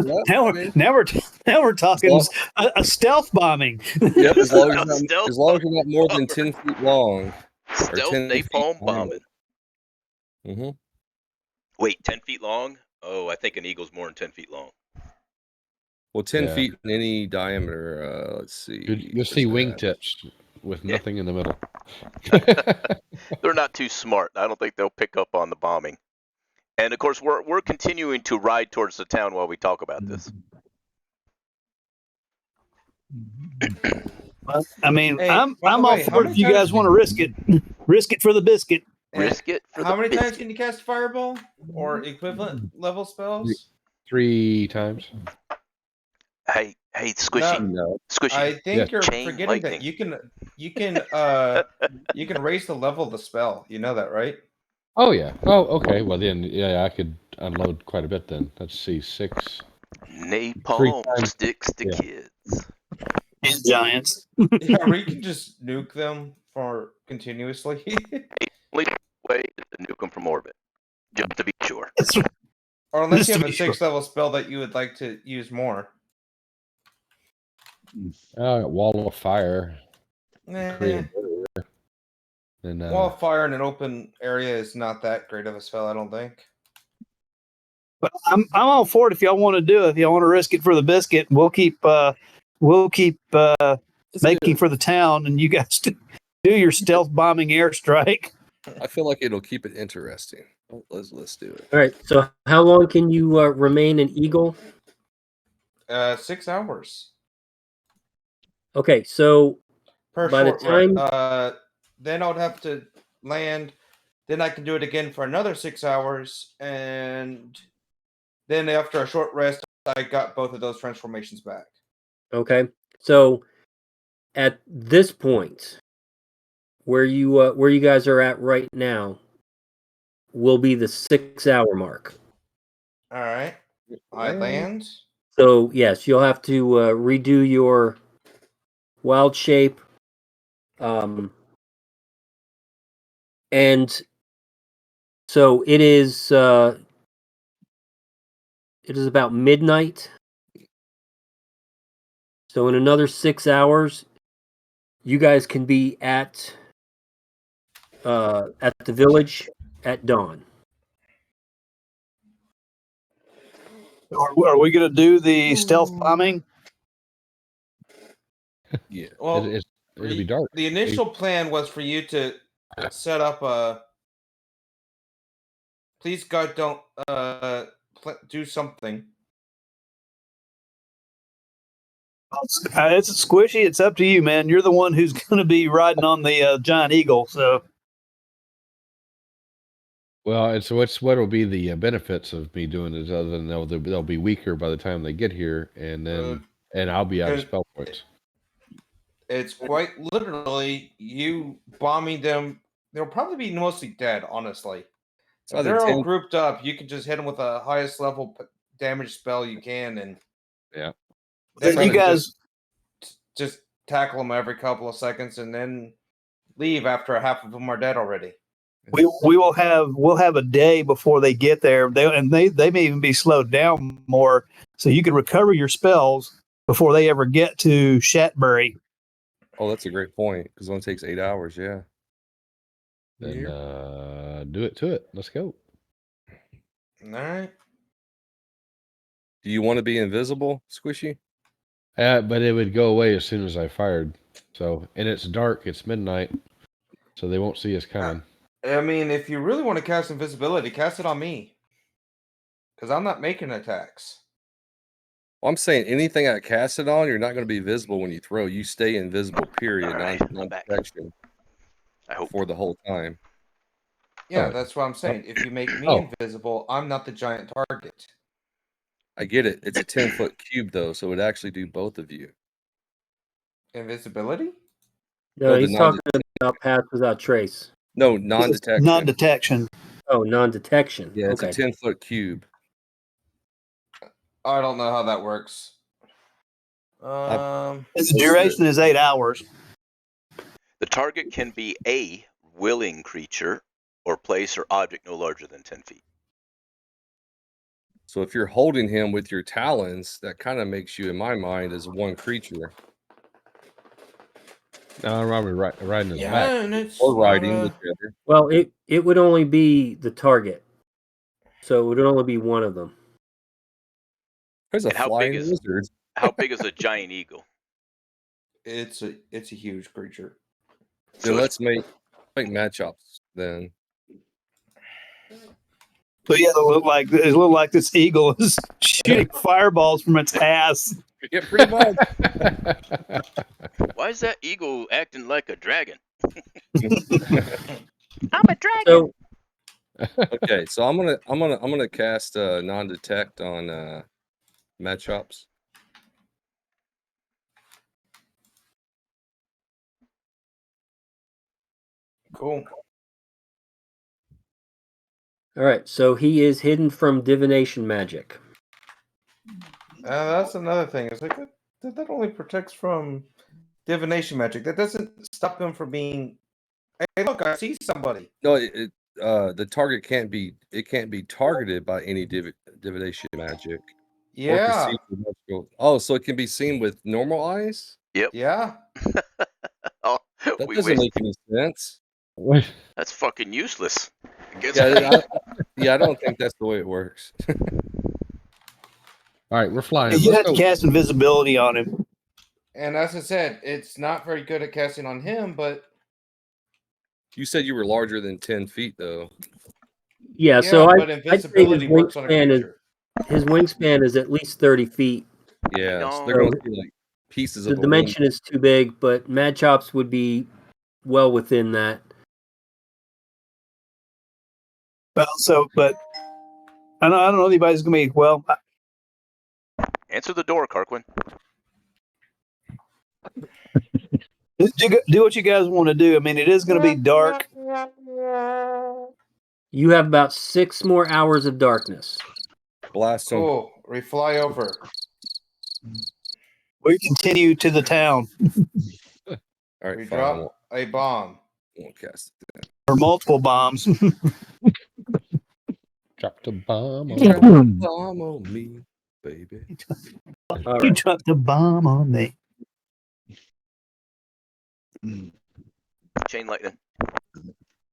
Now we're talking a stealth bombing. Yep. As long as you're not more than 10 feet long. Stealth napalm bombing. Mm-hmm. Wait, 10 feet long? Oh, I think an eagle's more than 10 feet long. Well, 10 Yeah. feet in any diameter. Let's see. You'll see wingtips with nothing in the middle. They're not too smart. I don't think they'll pick up on the bombing. And of course, we're continuing to ride towards the town while we talk about this. I mean, Hey, I'm by the all way, how for it many if you times guys can want to risk it. Risk it for the biscuit. Risk it for How the many times biscuit. can you cast Fireball or equivalent level spells? 3 times. Hey, Squishy, No. Squishy. I think you're Chain forgetting lightning. that you can raise the level of the spell. You know that, right? Oh yeah. Oh, okay. Well then, yeah, I could unload quite a bit then. Let's see, 6. Napalm times. sticks to Yeah. kids. And giants. Yeah, or you can just nuke them for continuously. Only way to nuke them from orbit, just to be sure. Or unless Just you to have a be sure. 6th level spell that you would like to use more. Wall of fire. Create Eh, a barrier. And Wall of Fire in an open area is not that great of a spell, I don't think. But I'm all for it if y'all want to do it. If y'all want to risk it for the biscuit, we'll keep making for the town, and you guys do your stealth bombing airstrike. I feel like it'll keep it interesting. Let's do it. All right. So how long can you remain an eagle? 6 hours Okay. So per by the short time rest. Then I would have to land. Then I can do it again for another 6 hours, and then after a short rest, I got both of those transformations back. okay. So at this point, where you guys are at right now, will be the 6-hour mark. All right, I land. So yes, you'll have to redo your wild shape, and so it is about midnight. So in another 6 hours, you guys can be at the village at dawn. Are we going to do the stealth bombing? Yeah. Well, it'll be dark. The initial plan was for you to set up a. Please God, don't do something. It's Squishy. It's up to you, man. You're the one who's going to be riding on the giant eagle. So Well, and so what will be the benefits of me doing this other than they'll be weaker by the time they get here, and then and I'll be out of spell points. It's quite literally you bombing them. They'll probably be mostly dead, honestly. So If they're all grouped up, you can just hit them with the highest level damage spell you can, and yeah, you guys just tackle them every couple of seconds, and then leave after half of them are dead already. we'll have a day before they get there. They may even be slowed down more, so you can recover your spells before they ever get to Shatbury. Oh, that's a great point because it only takes 8 hours. Yeah. Then do it to it. Let's go. All right. Do you want to be invisible, Squishy? But it would go away as soon as I fired. So, and it's dark. It's midnight, so they won't see us coming. I mean, if you really want to cast invisibility, cast it on me, because I'm not making attacks. Well, I'm saying anything I cast it on, you're not going to be visible when you throw. You stay invisible, period, non-detection for the whole time. Yeah, that's what I'm saying. If you make me invisible, I'm not the giant target. I get it. It's a 10-foot cube, though, so it would actually do both of you. Invisibility? No, he's talking about pass without trace. No, non-detection. Non-detection. Oh, non-detection. Yeah, it's okay. a 10-foot cube. I don't know how that works. The duration is 8 hours. The target can be a willing creature or place or object no larger than 10 feet. So if you're holding him with your talons, that kind of makes you, in my mind, as one creature. No, I'm probably riding his back. Or riding, whichever. Well, it would only be the target, so it would only be one of them. There's a flying lizard. How big is a giant eagle? It's a huge creature. Then let's make matchups then. So yeah, it look like this eagle is shooting fireballs from its ass. Yeah, pretty much. Why is that eagle acting like a dragon? I'm a dragon. So Okay, so I'm gonna cast non-detect on matchups. Cool. all right, so he is hidden from divination magic. That's another thing. It's like that only protects from divination magic. That doesn't stop him from being. Hey, look! I see somebody. No, the target can't be targeted by any divination magic. Or Yeah. perceived with magical. Oh, so it can be seen with normal eyes? Yep. Yeah. Oh, That we doesn't waste. make any sense. That's fucking useless. It gets I don't think that's the way it works. All right, we're flying. You Let's have to go. cast invisibility on him. And as I said, it's not very good at casting on him, but You said you were larger than 10 feet, though. Yeah, so but I'd say invisibility works on a creature. His wingspan is at least 30 feet. Yeah, so No. they're going to see like pieces The of a wing. dimension is too big, but Mad Chops would be well within that. Well, but I don't know if anybody's gonna be well. Answer the door, Carquin. Do what you guys want to do. I mean, it is going to be dark. You have about 6 more hours of darkness. Blast them. Cool. We fly over. We continue to the town. All right, We fine. drop a bomb. Won't cast it. Or multiple bombs. Dropped a bomb. Bomb on me, baby. All You right. dropped a bomb on me. Chain lightning.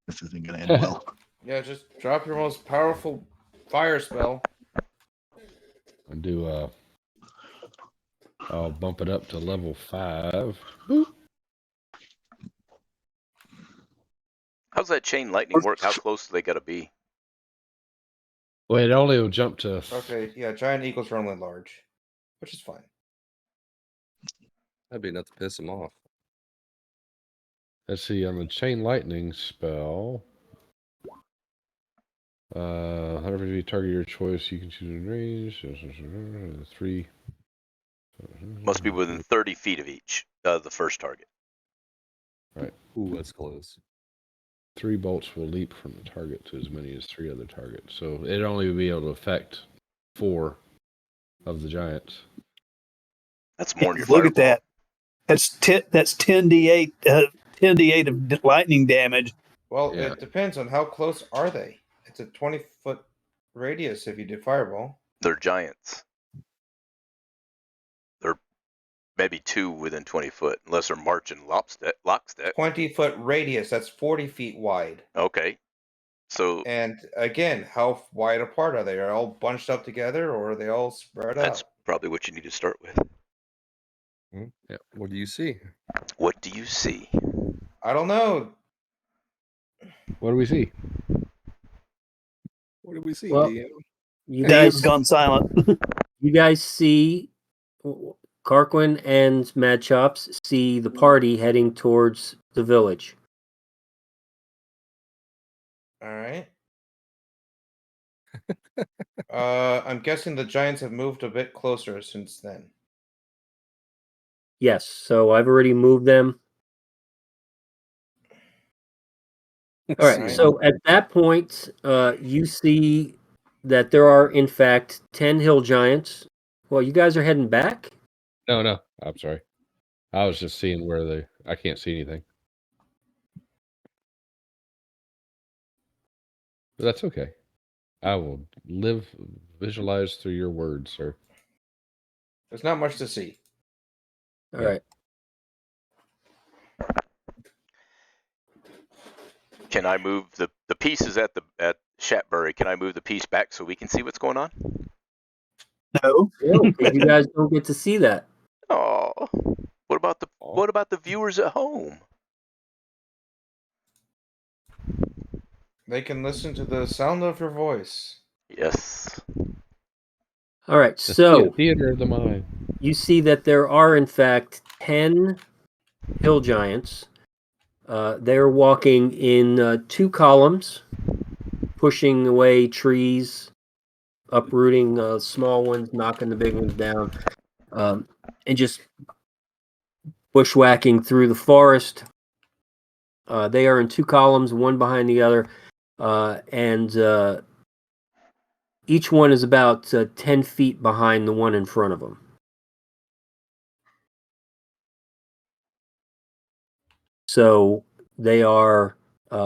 This isn't going to end well. Yeah, just drop your most powerful fire spell. And do I'll bump it up to level 5. How's that chain lightning work? How close do they got to be? Well, it only will jump to. Okay, yeah, giant eagles are only large, which is fine. That'd be enough to piss him off. Let's see, on the chain lightning spell, 150 target your choice. You can choose a range. 3. Must be within 30 feet of each, the first target. Right. Ooh, that's close. 3 bolts will leap from the target to as many as 3 other targets. So it'd only be able to affect 4 of the giants. That's more than your Look fireball. at that. That's 10d8. 10d8 of lightning damage. Well, Yeah. it depends on how close are they. It's a 20-foot radius if you do fireball. They're giants. They're maybe 2 within 20 foot, unless they're marching lockstep. 20-foot radius, that's 40 feet wide. Okay. So And again, how wide apart are they? Are they all bunched up together or are they all spread that's out? probably what you need to start with. Yeah. What do you see? What do you see? I don't know. What do we see? What do we see, Well, DM? You Dave's guys, gone silent. you guys see Carquin and Mad Chops see the party heading towards the village. All right. I'm guessing the giants have moved a bit closer since then. Yes, so I've already moved them. All right, Right. so at that point, you see that there are, in fact, 10 hill giants. Well, you guys are heading back? No, I'm sorry. I was just seeing where I can't see anything. But that's okay. I will visualize through your words, sir. There's not much to see. All right. Can I move the pieces at Shatbury? Can I move the piece back so we can see what's going on? No. No, 'cause you guys don't get to see that. Oh, what about the viewers at home? They can listen to the sound of your voice. Yes. All right, The so theater of the mind. you see that there are, in fact, 10 hill giants. They're walking in 2 columns, pushing away trees, uprooting small ones, knocking the big ones down, and just bushwhacking through the forest. They are in 2 columns, one behind the other, and each one is about 10 feet behind the one in front of them. So they are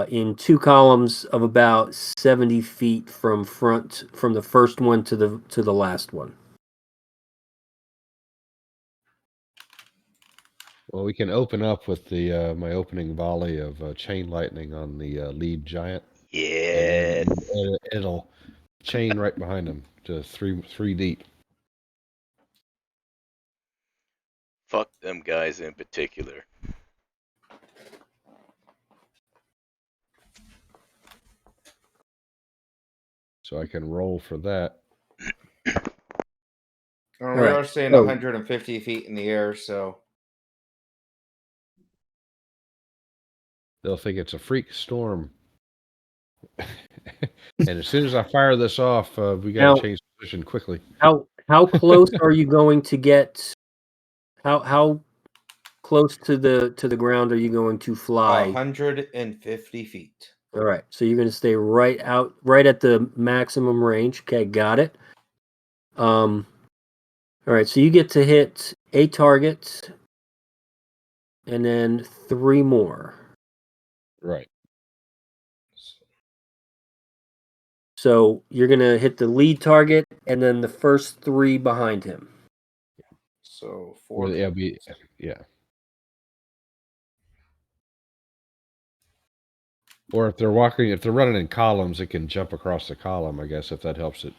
in 2 columns of about 70 feet from the first one to the last one. Well, we can open up with the my opening volley of chain lightning on the lead giant. Yes. And it'll chain right behind him to three deep. Fuck them guys in particular. So I can roll for that. We right, are staying so- 150 feet in the air, so They'll think it's a freak storm. And as soon as I fire this off, we got Now- to change position quickly. How close are you going to get? How close to the ground are you going to fly? 150 feet. All right, so you're going to stay right at the maximum range. Okay, got it. All right, so you get to hit a target, and then 3 more. Right. So you're going to hit the lead target, and then the first 3 behind him. So Or, 4. yeah. Or if they're running in columns, it can jump across the column, I guess, if that helps it,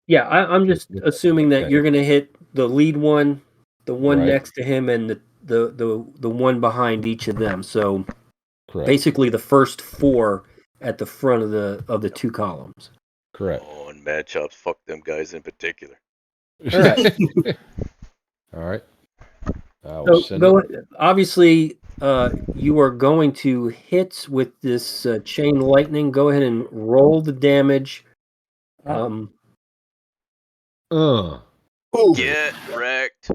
Yeah, I'm just assuming that you're going to hit the lead one, the one Right. next to him, and the one behind each of them. So Correct. basically, the first 4 at the front of the 2 columns. Correct. Oh, and Mad Chops, fuck them guys in particular. All right. All right. So obviously, you are going to hit with this chain lightning. Go ahead and roll the damage. Get wrecked.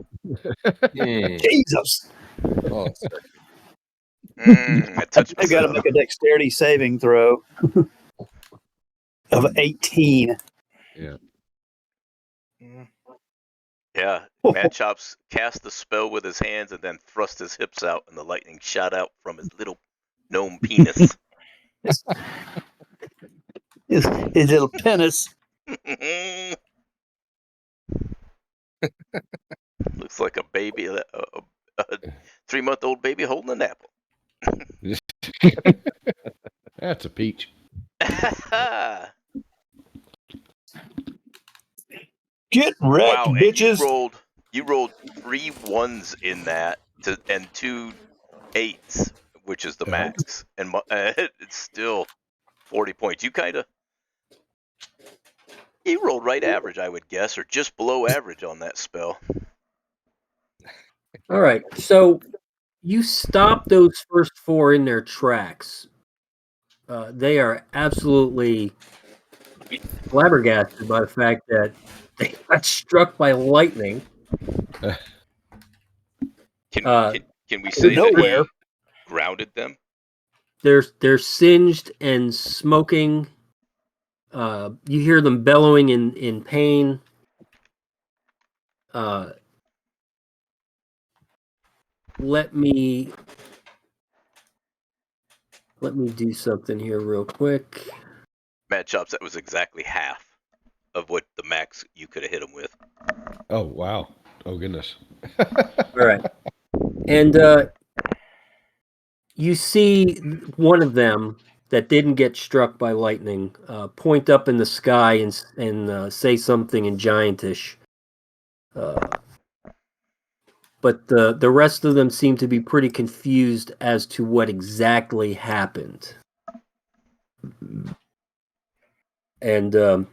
Jesus. Oh, I touched I got to myself. make a dexterity saving throw of 18. Yeah. Yeah, Mad Chops cast the spell with his hands and then thrust his hips out, and the lightning shot out from his little gnome penis. His little penis. Looks like a baby, a 3-month-old baby holding an apple. That's a peach. Get wrecked, Wow, bitches. and you rolled 3 1s in that and 2 8s, which is the max, and it's still 40 points. You rolled right average, I would guess, or just below average on that spell. All right, so you stop those first 4 in their tracks. They are absolutely flabbergasted by the fact that they got struck by lightning. Can we say that he grounded them? They're singed and smoking. You hear them bellowing in pain. Let me do something here real quick. Mad Chops, that was exactly half of what the max you could have hit him with. Oh, wow. Oh, goodness. All right. And you see one of them that didn't get struck by lightning point up in the sky and say something in Giantish. But the rest of them seem to be pretty confused as to what exactly happened. And the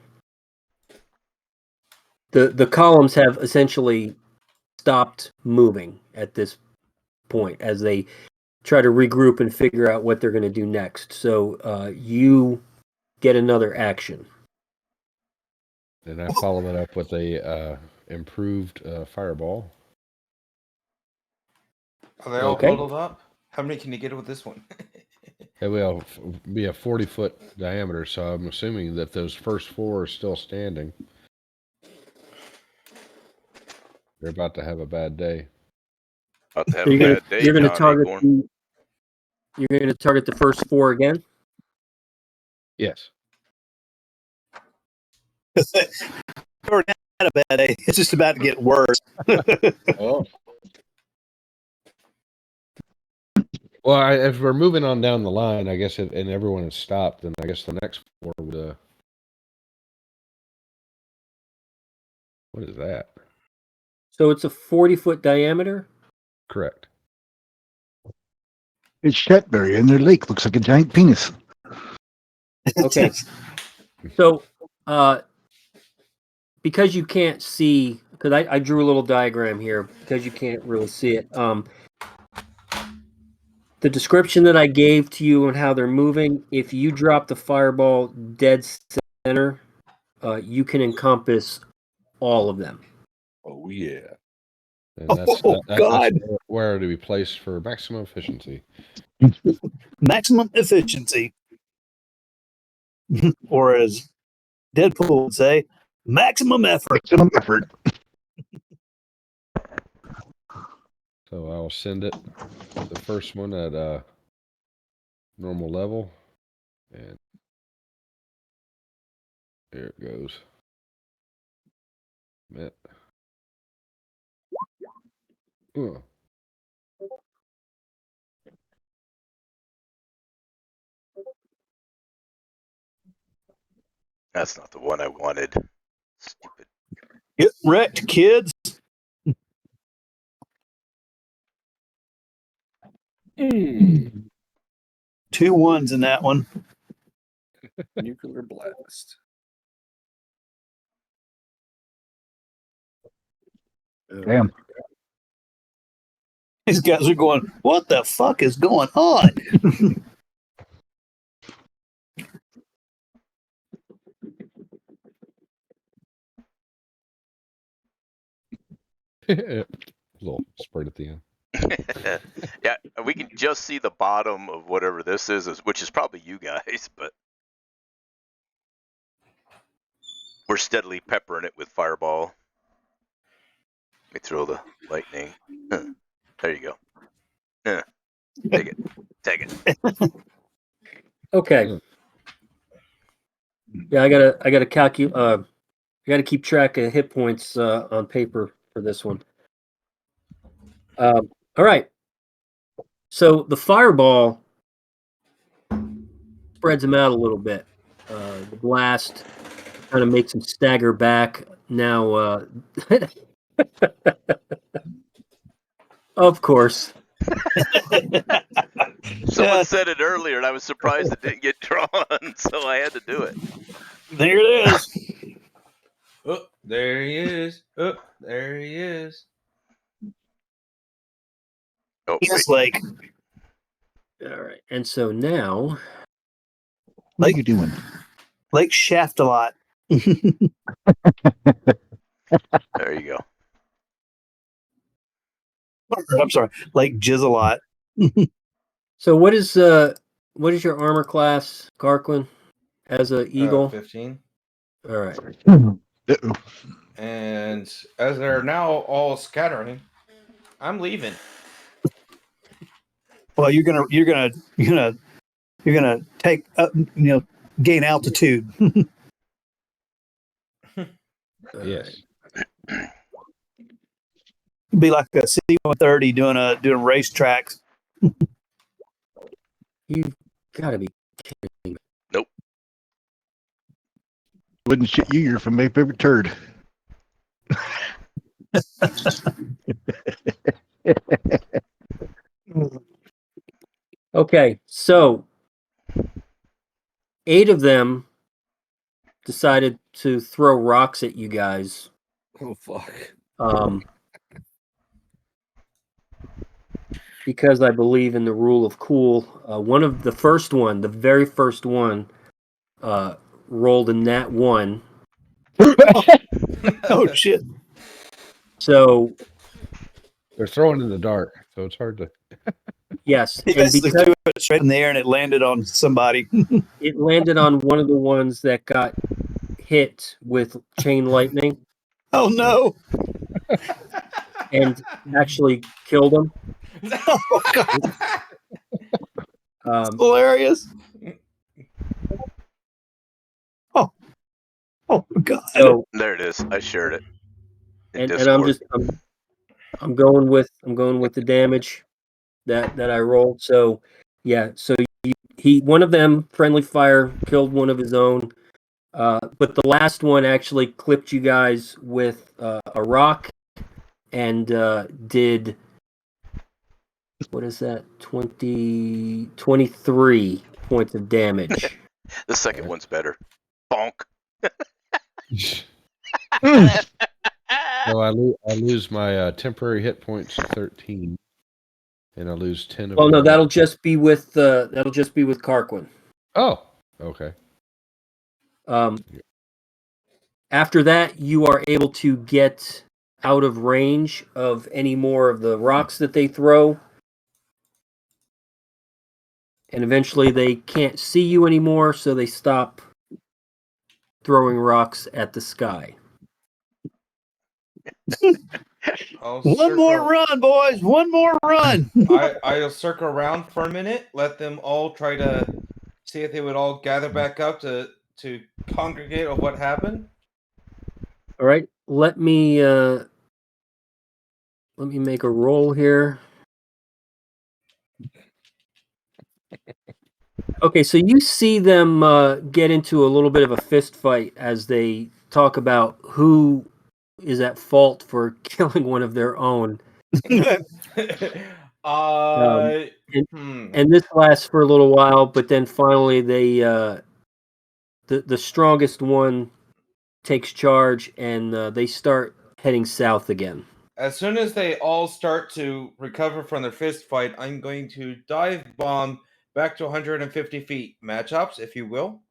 columns have essentially stopped moving at this point as they try to regroup and figure out what they're going to do next. So you get another action. And I follow it up with a improved fireball. Are they all Okay. bundled up? How many can you get with this one? It will be a 40-foot diameter, so I'm assuming that those first 4 are still standing. They're about to have a bad day. About to have a bad day, You're going to John target Acorn. you're going to target the first 4 again. Yes. Already had a bad day. It's just about to get worse. Oh. Well, if we're moving on down the line, I guess, and everyone has stopped, then I guess the next 4 would. What is that? So it's a 40-foot diameter? Correct. It's Shetberry, and their lake looks like a giant penis. Okay. So, because you can't see, because I drew a little diagram here, because you can't really see it. The description that I gave to you on how they're moving, if you drop the fireball dead center, you can encompass all of them. Oh yeah. And that's God. that's where to be placed for maximum efficiency. Maximum efficiency. Or as Deadpool would say, maximum effort. Maximum effort. So I'll send it. The first one at normal level, and there it goes. Met. That's not the one I wanted. Stupid. Get wrecked, kids. Mm. 2 1s in that one. Nuclear blast. Damn. These guys are going, what the fuck is going on? Little spurt at the end. Yeah, we can just see the bottom of whatever this is, which is probably you guys, but we're steadily peppering it with fireball. Let me throw the lightning. There you go. Take it. Take it. Okay. Yeah, I gotta calculate. I gotta keep track of hit points on paper for this one. All right. So the fireball spreads them out a little bit. The blast kind of makes them stagger back. Now, of course. Someone said it earlier, and I was surprised it didn't get drawn, so I had to do it. There it is. Oh, there he is. Oh, there he is. Oh, Yes, wait. Lake. All right. And so now, What are you doing? Lake shaft a lot. There you go. I'm sorry, Lake jizz a lot. so what is your armor class, Garquin, as a eagle? 15. All right. Uh-oh. And as they're now all scattering, I'm leaving. Well, you're gonna take gain altitude. Yes. Be like a C-130 doing racetracks. You gotta be kidding. wouldn't shit you. You're from my favorite turd. Okay, so 8 of them decided to throw rocks at you guys. Oh fuck. Because I believe in the rule of cool. The very first one, rolled a nat 1. Oh shit! So They're throwing in the dark, so it's hard to. yes, He and basically because threw it straight in the air and it landed on somebody. it landed on one of the ones that got hit with chain lightning Oh no! and actually killed him. Oh god! Um, Hilarious! Oh god! so There it is. I shared it in and Discord. I'm going with the damage that I rolled. So yeah, so one of them friendly fire killed one of his own. But the last one actually clipped you guys with a rock and did, what is that, 23 points of damage. The second one's better. Bonk. So I lose my temporary hit points of 13, and I lose 10 of. Well, no, my- that'll just be with Carquin. Oh, okay. After that, you are able to get out of range of any more of the rocks that they throw. And eventually they can't see you anymore, so they stop throwing rocks at the sky. One more run, boys! One more run! I'll circle around for a minute, let them all try to see if they would all gather back up to congregate on what happened. All right, let me make a roll here. Okay, so you see them get into a little bit of a fist fight as they talk about who is at fault for killing one of their own. And this lasts for a little while, but then finally they the strongest one takes charge and they start heading south again. As soon as they all start to recover from their fist fight, I'm going to dive bomb back to 150 feet. Matchups, if you will.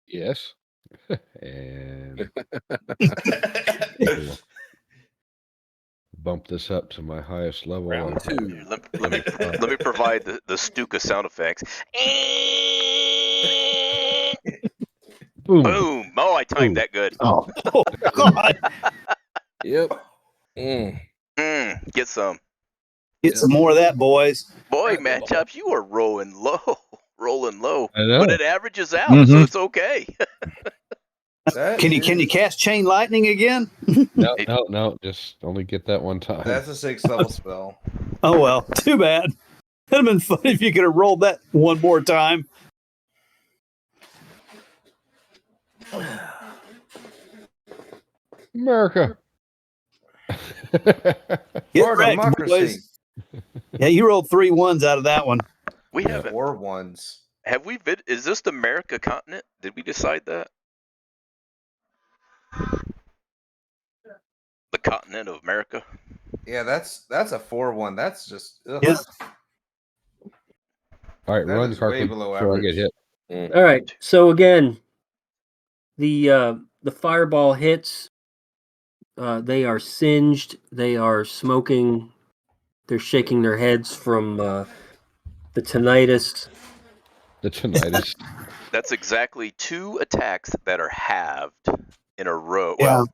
Yes. And bump this up to my highest level. Round 2. Let me provide the Stuka sound effects. Boom. Boom! Oh, I timed that good. Oh god! Yep. Get some. Get some more of that, boys. Boy, matchups, you are rolling low. Rolling low. I know. But it averages out, so it's okay. Can you cast chain lightning again? No. Just only get that one time. That's a 6th level spell. Oh well, too bad. It'd have been fun if you could have rolled that one more time. America. Get For wrecked, democracy. boys. Yeah, you rolled 3 1s out of that one. We haven't. 4 1s. Have we? Is this the America continent? Did we decide that? The continent of America. Yeah, that's a 4-1. That's just. Ugh. Yeah. All right, That run, is way Carquin, below before I get average. hit. All right, so again, the fireball hits. They are singed. They are smoking. They're shaking their heads from the tinnitus. The tinnitus. That's exactly 2 attacks that are halved in a row. Yeah. Well,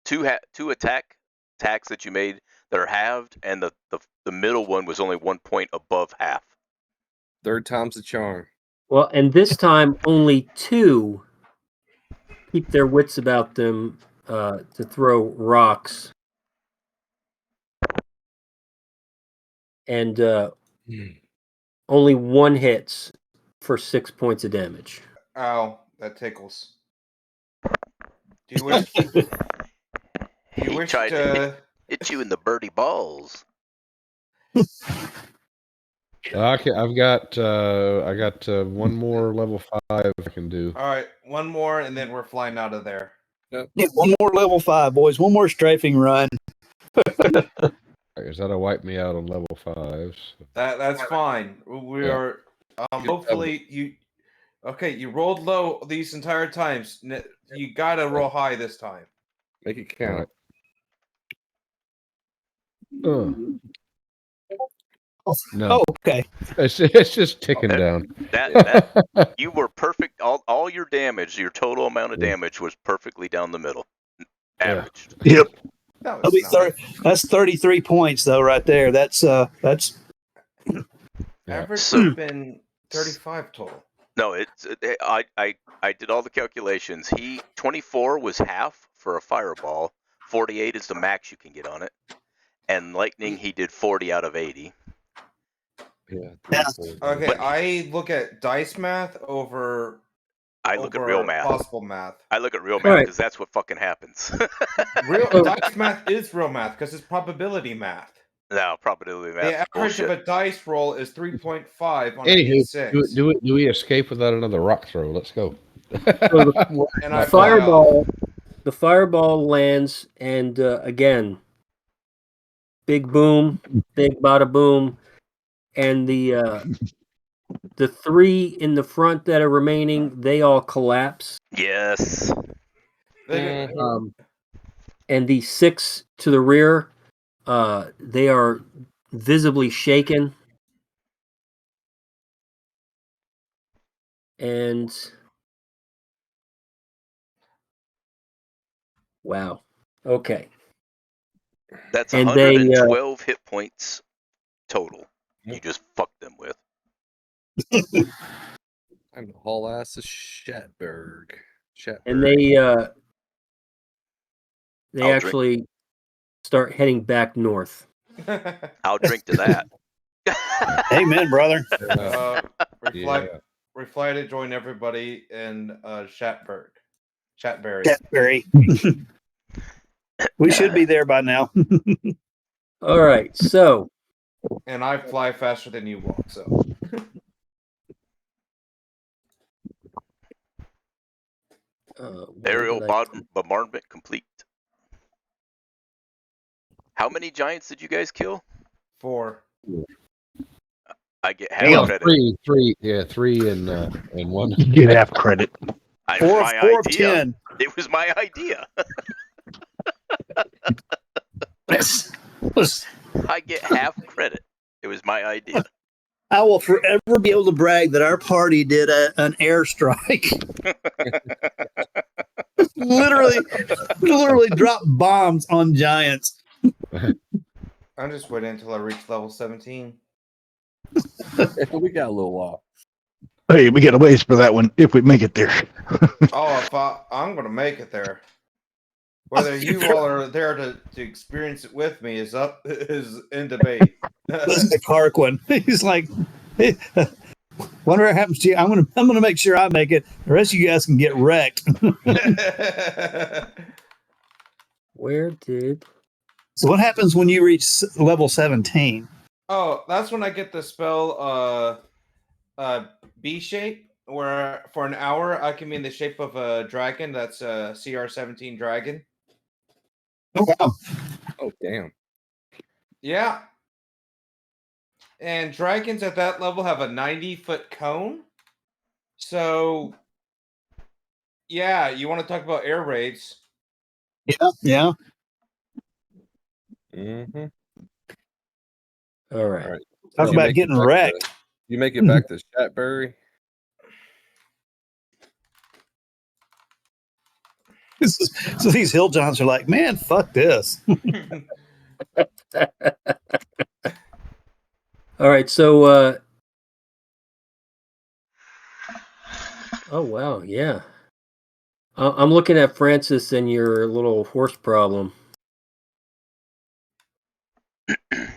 two attacks that you made that are halved, and the middle one was only 1 point above half. Third time's the charm. Well, and this time only 2 keep their wits about them to throw rocks. And only 1 hits for 6 points of damage. Ow, that tickles. You wish He wish tried to hit you in the birdie balls. Okay, I got one more level 5 I can do. All right, one more, and then we're flying out of there. Yeah, one more level 5, boys. One more strafing run. Because that'll wipe me out on level 5s. That's fine. We are. Hopefully you. Okay, you rolled low these entire times. You gotta roll high this time. Make it count. No, Oh, okay. it's just ticking down. That you were perfect. All your damage, your total amount of damage was perfectly down the middle, averaged. Yep. That was That's 33 points though, right there. That's average would have been 35 total. No, I did all the calculations. 24 was half for a fireball. 48 is the max you can get on it. And lightning, he did 40 out of 80. Yeah. Okay, but I look at dice math over. I look at real math. Possible math. I look at real math because that's what fucking happens. Dice math is real math because it's probability math. No, probability math. The average of a dice roll is 3.5 on Anywho, a D6. do we escape without another rock throw? Let's go. And the fireball lands, and again, big boom, big bada boom, and the 3 in the front that are remaining, they all collapse. Yes. And the 6 to the rear, they are visibly shaken. And wow. Okay. That's and 112 hit points total. You just fucked them with. I'm the haul ass of Shatberg. And they actually start heading back north. I'll drink to that. Amen, brother. We fly to join everybody in Shatberry. We should be there by now. All right, so. And I fly faster than you walk, so. Aerial bombardment complete. How many giants did you guys kill? 4. I get half credit. 3 and 1. You get half credit. Four of 10. It was my idea. I get half credit. It was my idea. I will forever be able to brag that our party did an airstrike. literally dropped bombs on giants. I'm just waiting until I reach level 17. We got a little while. Hey, we got a ways for that one if we make it there. I'm going to make it there. Whether you all are there to experience it with me is in debate. Listen to Carquin. He's like, hey, wonder what happens to you. I'm gonna make sure I make it. The rest of you guys can get wrecked. Where did? So what happens when you reach level 17? Oh, that's when I get the spell B shape, where for an hour I can be in the shape of a dragon. That's a CR-17 dragon. Oh wow! Oh damn! Yeah. And dragons at that level have a 90-foot cone. So, yeah, you want to talk about air raids? Yeah. Mm-hmm. All right. Talk about getting wrecked. You make it back to Shatberry. So these hill giants are like, man, fuck this. All right, so oh wow, yeah. I'm looking at Francis and your little horse problem.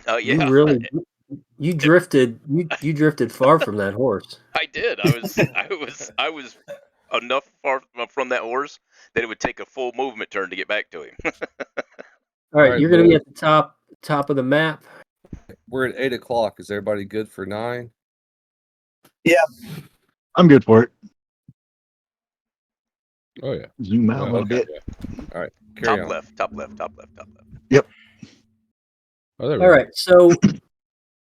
Oh yeah. You drifted far from that horse. I did. I was enough far from that horse that it would take a full movement turn to get back to him. All right, right, you're going to be Bill. at the top of the map. We're at 8 o'clock. Is everybody good for 9? I'm good for it. Oh yeah. Zoom out a little Okay. bit. All right. Carry top on. left, top left, top left, top left. Oh, there we All go. right, so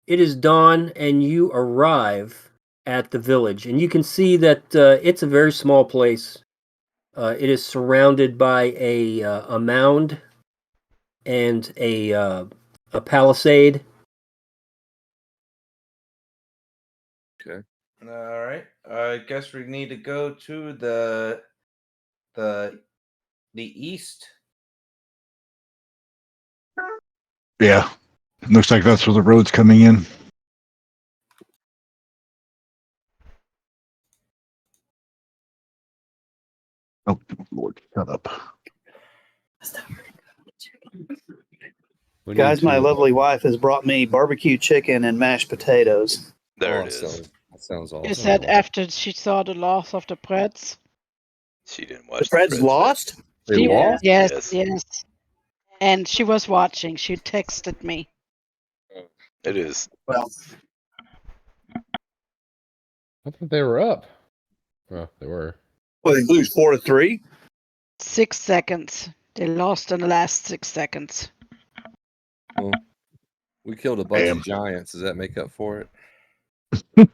it is dawn, and you arrive at the village, and you can see that it's a very small place. It is surrounded by a mound and a palisade. Okay. All right. I guess we need to go to the east. Yeah. Looks like that's where the road's coming in. Oh, Lord, shut up. We Guys, need my to, lovely wife has brought me barbecue chicken and mashed potatoes. There Oh, it is. That sounds awesome. Is that after she saw the loss of the Preds? She didn't The watch Preds Preds, lost? They She- lost? Yes, Yes. yes. And she was watching. She texted me. It is. Well, I thought they were up. Well, they were. well, they lose 4-3. 6 seconds. They lost in the last 6 seconds. Well, we killed a bunch Damn. of giants. Does that make up for it?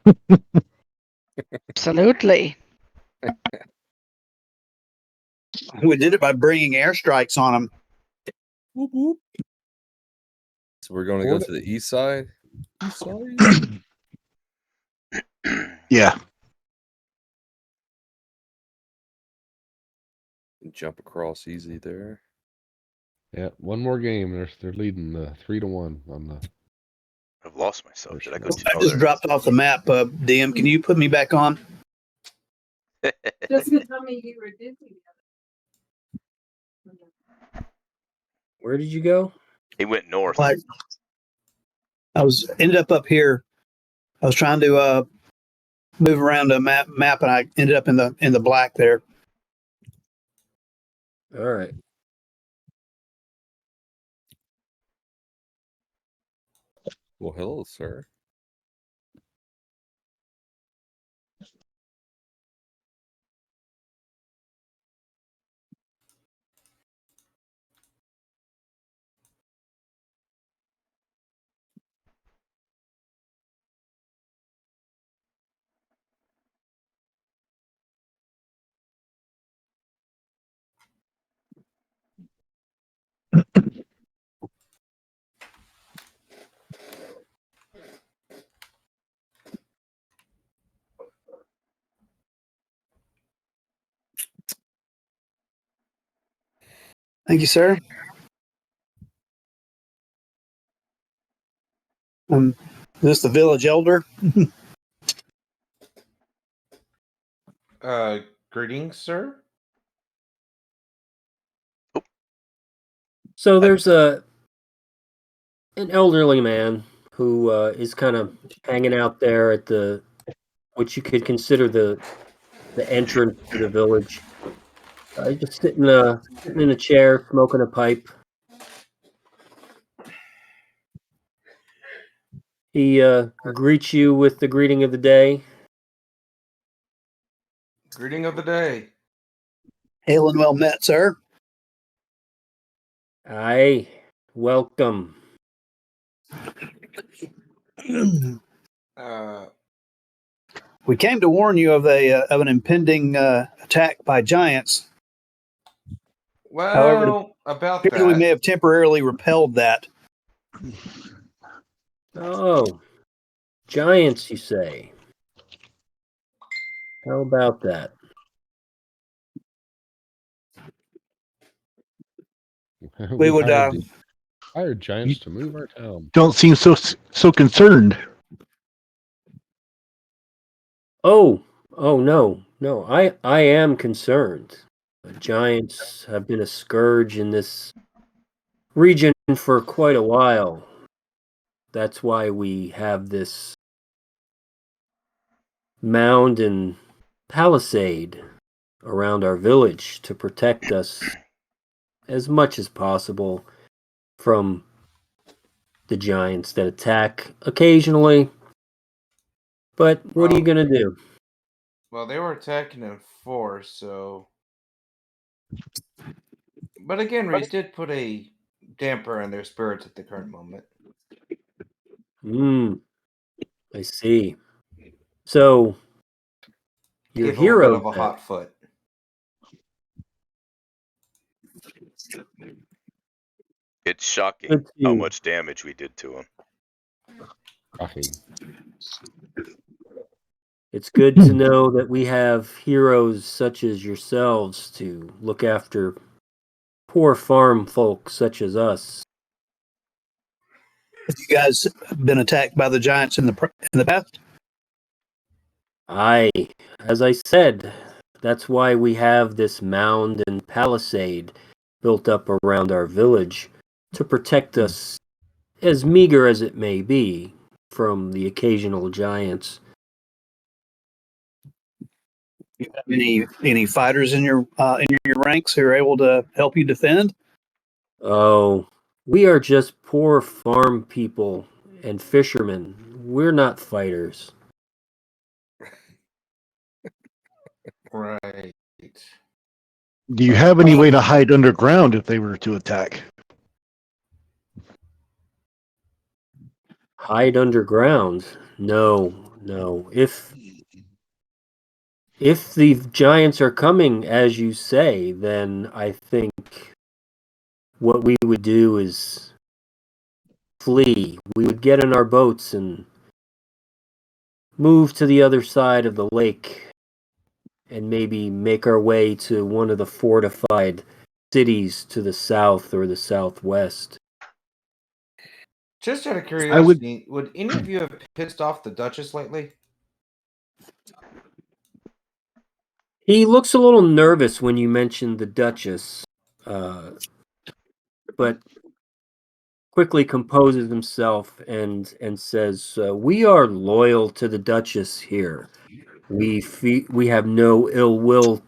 Absolutely. We did it by bringing airstrikes on them. Whoop, whoop. So we're going to go What? to the east side. East side. Yeah. Jump across easy there. Yeah, one more game. They're leading 3-1 on the. I've lost myself. Did I go too? I just dropped off the map. DM, can you put me back on? Just tell me you were busy. Where did you go? He went north. Like, I ended up here. I was trying to move around the map, and I ended up in the black there. All right. Well, hello, sir. Thank you, sir. Is this the village elder? Greetings, sir. So there's an elderly man who is kind of hanging out there at what you could consider the entrance to the village. He's just sitting in a chair, smoking a pipe. He greets you with the greeting of the day. Greeting of the day. Hail and well met, sir. Aye, welcome. We came to warn you of an impending attack by giants. Well, However, about apparently we that. may have temporarily repelled that. Oh, giants, you say? How about that? We would. Hired giants to move our town. Don't seem so concerned. Oh, no. I am concerned. Giants have been a scourge in this region for quite a while. That's why we have this mound and palisade around our village to protect us as much as possible from the giants that attack occasionally. But what are you going to do? Well, they were attacking in force, so. But again, Reese did put a damper on their spirits at the current moment. I see. So, your Give them a bit hero of a hot foot. It's shocking how much damage we did to him. Shocking. It's good to know that we have heroes such as yourselves to look after poor farm folk such as us. Have you guys been attacked by the giants in the past? As I said, that's why we have this mound and palisade built up around our village to protect us, as meager as it may be, from the occasional giants. Do you have any fighters in your ranks who are able to help you defend? Oh, we are just poor farm people and fishermen. We're not fighters. Right. Do you have any way to hide underground if they were to attack? Hide underground? No. If the giants are coming, as you say, then I think what we would do is flee. We would get in our boats and move to the other side of the lake and maybe make our way to one of the fortified cities to the south or the southwest. Just out of curiosity, would any of you have pissed off the Duchess lately? He looks a little nervous when you mention the Duchess, but quickly composes himself and says, "We are loyal to the Duchess here. We have no ill will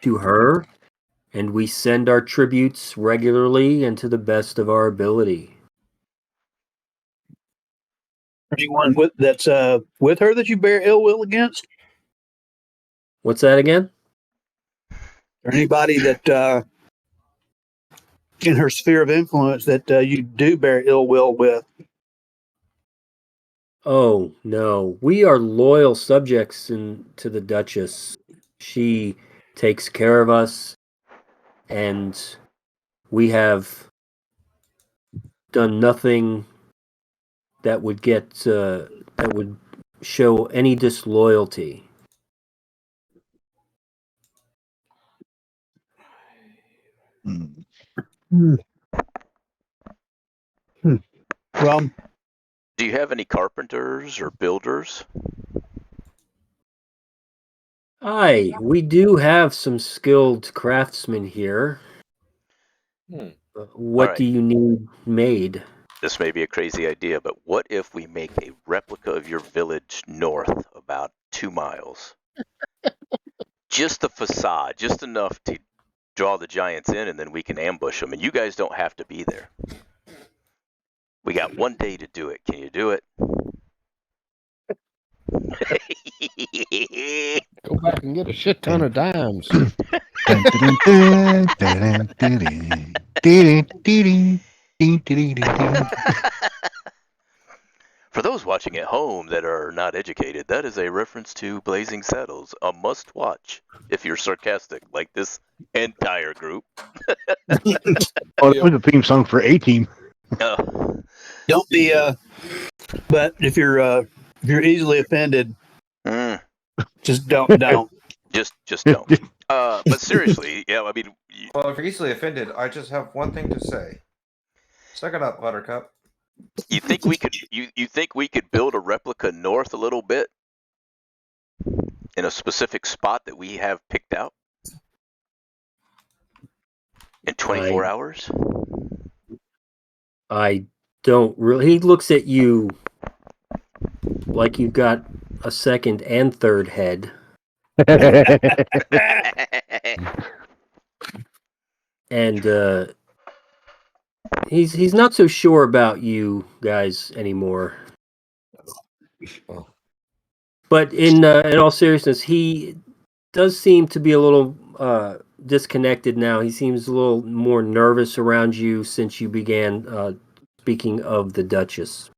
to her, and we send our tributes regularly and to the best of our ability." Anyone that's with her that you bear ill will against? What's that again? Or anybody that in her sphere of influence that you do bear ill will with? Oh, no. We are loyal subjects to the Duchess. She takes care of us, and we have done nothing that would that would show any disloyalty. Well, do you have any carpenters or builders? Aye, we do have some skilled craftsmen here. What right. do you need made? This may be a crazy idea, but what if we make a replica of your village north about 2 miles? Just the facade, just enough to draw the giants in, and then we can ambush them, and you guys don't have to be there. We got 1 day to do it. Can you do it? Go back and get a shit ton of dimes. For those watching at home that are not educated, that is a reference to Blazing Saddles, a must-watch if you're sarcastic, like this entire group. Oh, that was the theme song for A-Team. Don't be but if you're easily offended, just don't. Just don't. But seriously, yeah, I mean, well, if you're easily offended, I just have one thing to say. Suck it up, Buttercup. You think we could? You think we could build a replica north a little bit in a specific spot that we have picked out in 24 hours? I don't really. He looks at you like you've got a second and third head. And he's not so sure about you guys anymore. Oh. But in all seriousness, he does seem to be a little disconnected now. He seems a little more nervous around you since you began speaking of the Duchess.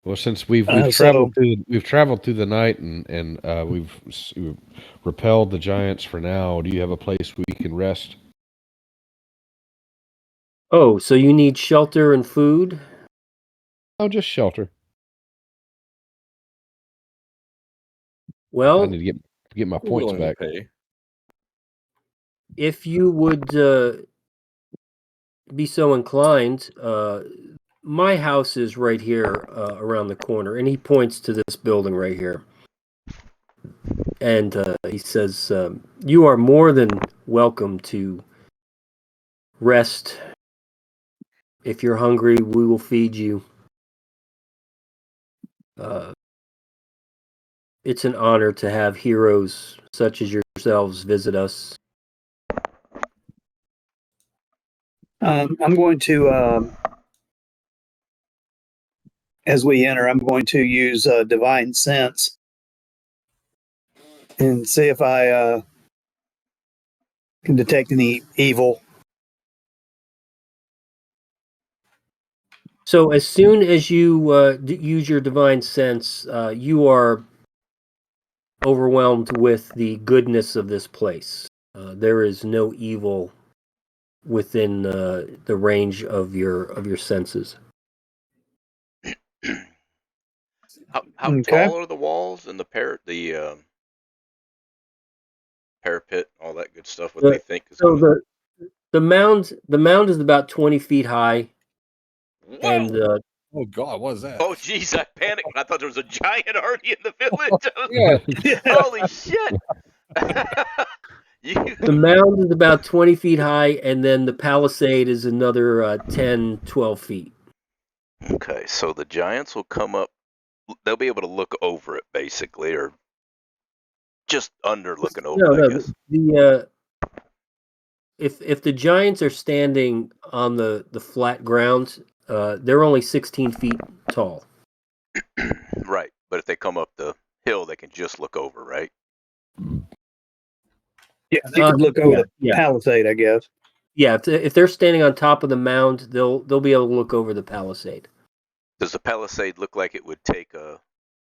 Well, since we've So- traveled through the night and we've repelled the giants for now, do you have a place we can rest? Oh, so you need shelter and food? Oh, just shelter. I Well, need to get my I'm points willing to back. pay. if you would be so inclined, my house is right here around the corner, and he points to this building right here. And he says, you are more than welcome to rest. If you're hungry, we will feed you. It's an honor to have heroes such as yourselves visit us. I'm going to, as we enter, I'm going to use divine sense and see if I can detect any evil. So as soon as you use your divine sense, you are overwhelmed with the goodness of this place. There is no evil within the range of your senses. How Okay. tall are the walls and the parapet, all that good stuff? What they think is So gonna... the mound is about 20 feet high, Whoa! and Oh God, what is that? Oh geez, I panicked. I thought there was a giant already in the village. Yeah. Holy shit! the mound is about 20 feet high, and then the palisade is another 10, 12 feet. Okay, so the giants will come up. They'll be able to look over it, basically, or just under looking over it, I guess. If the giants are standing on the flat ground, they're only 16 feet tall. Right, but if they come up the hill, they can just look over, right? Yeah, they could look over the palisade, I guess. Yeah, if they're standing on top of the mound, they'll be able to look over the palisade. Does the palisade look like it would take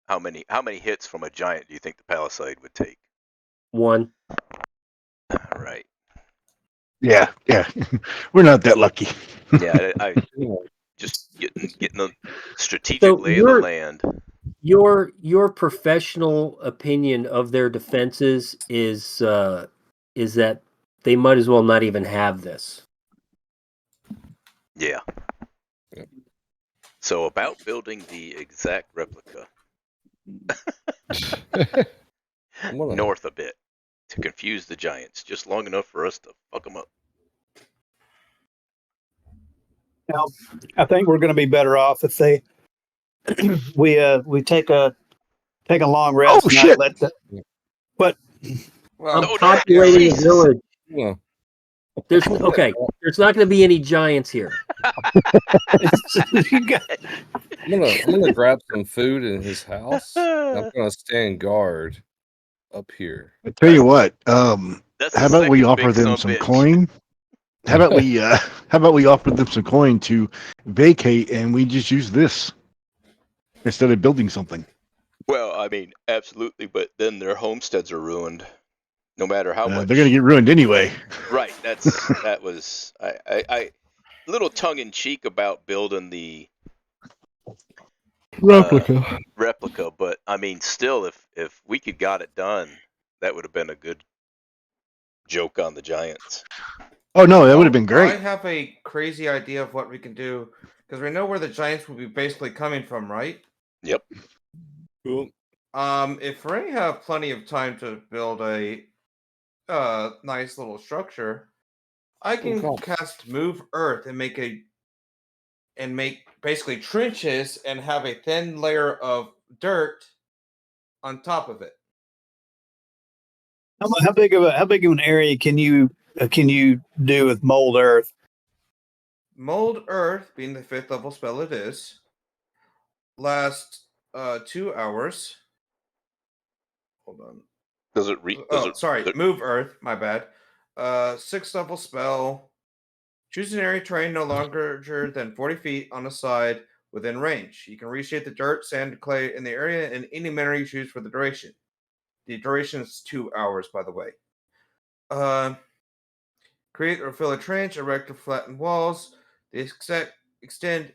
how many hits from a giant do you think the palisade would take? One. Right. Yeah. We're not that lucky. Yeah, I just getting the strategic lay of the land. Your professional opinion of their defenses is that they might as well not even have this. Yeah. So about building the exact replica north a bit to confuse the giants, just long enough for us to fuck them up. Well, I think we're going to be better off if we take a long rest. Oh shit! But I'm populating a village. Yeah. There's not going to be any giants here. I'm gonna grab some food in his house. And I'm gonna stand guard up here. I tell you what. How the about we second offer big them son some bitch. coin? How about we offer them some coin to vacate, and we just use this instead of building something? Well, I mean, absolutely, but then their homesteads are ruined. No matter how much They're going to get ruined anyway. Right. That was I little tongue in cheek about building the replica, but I mean, still, if we could got it done, that would have been a good joke on the giants. Oh no, that would have been great. I have a crazy idea of what we can do because we know where the giants will be basically coming from, right? Yep. Cool. If we have plenty of time to build a nice little structure, I can cast Move Earth and make a and make basically trenches and have a thin layer of dirt on top of it. How big of an area can you do with mold earth? Mold Earth, being the 5th level spell it is, lasts 2 hours. Hold on. Does it Move Earth, my bad. 6th level spell. Choose an area terrain no larger than 40 feet on a side within range. You can reshape the dirt, sand, clay in the area in any manner you choose for the duration. The duration is 2 hours, by the way. Create or fill a trench, erect or flatten walls. They extend,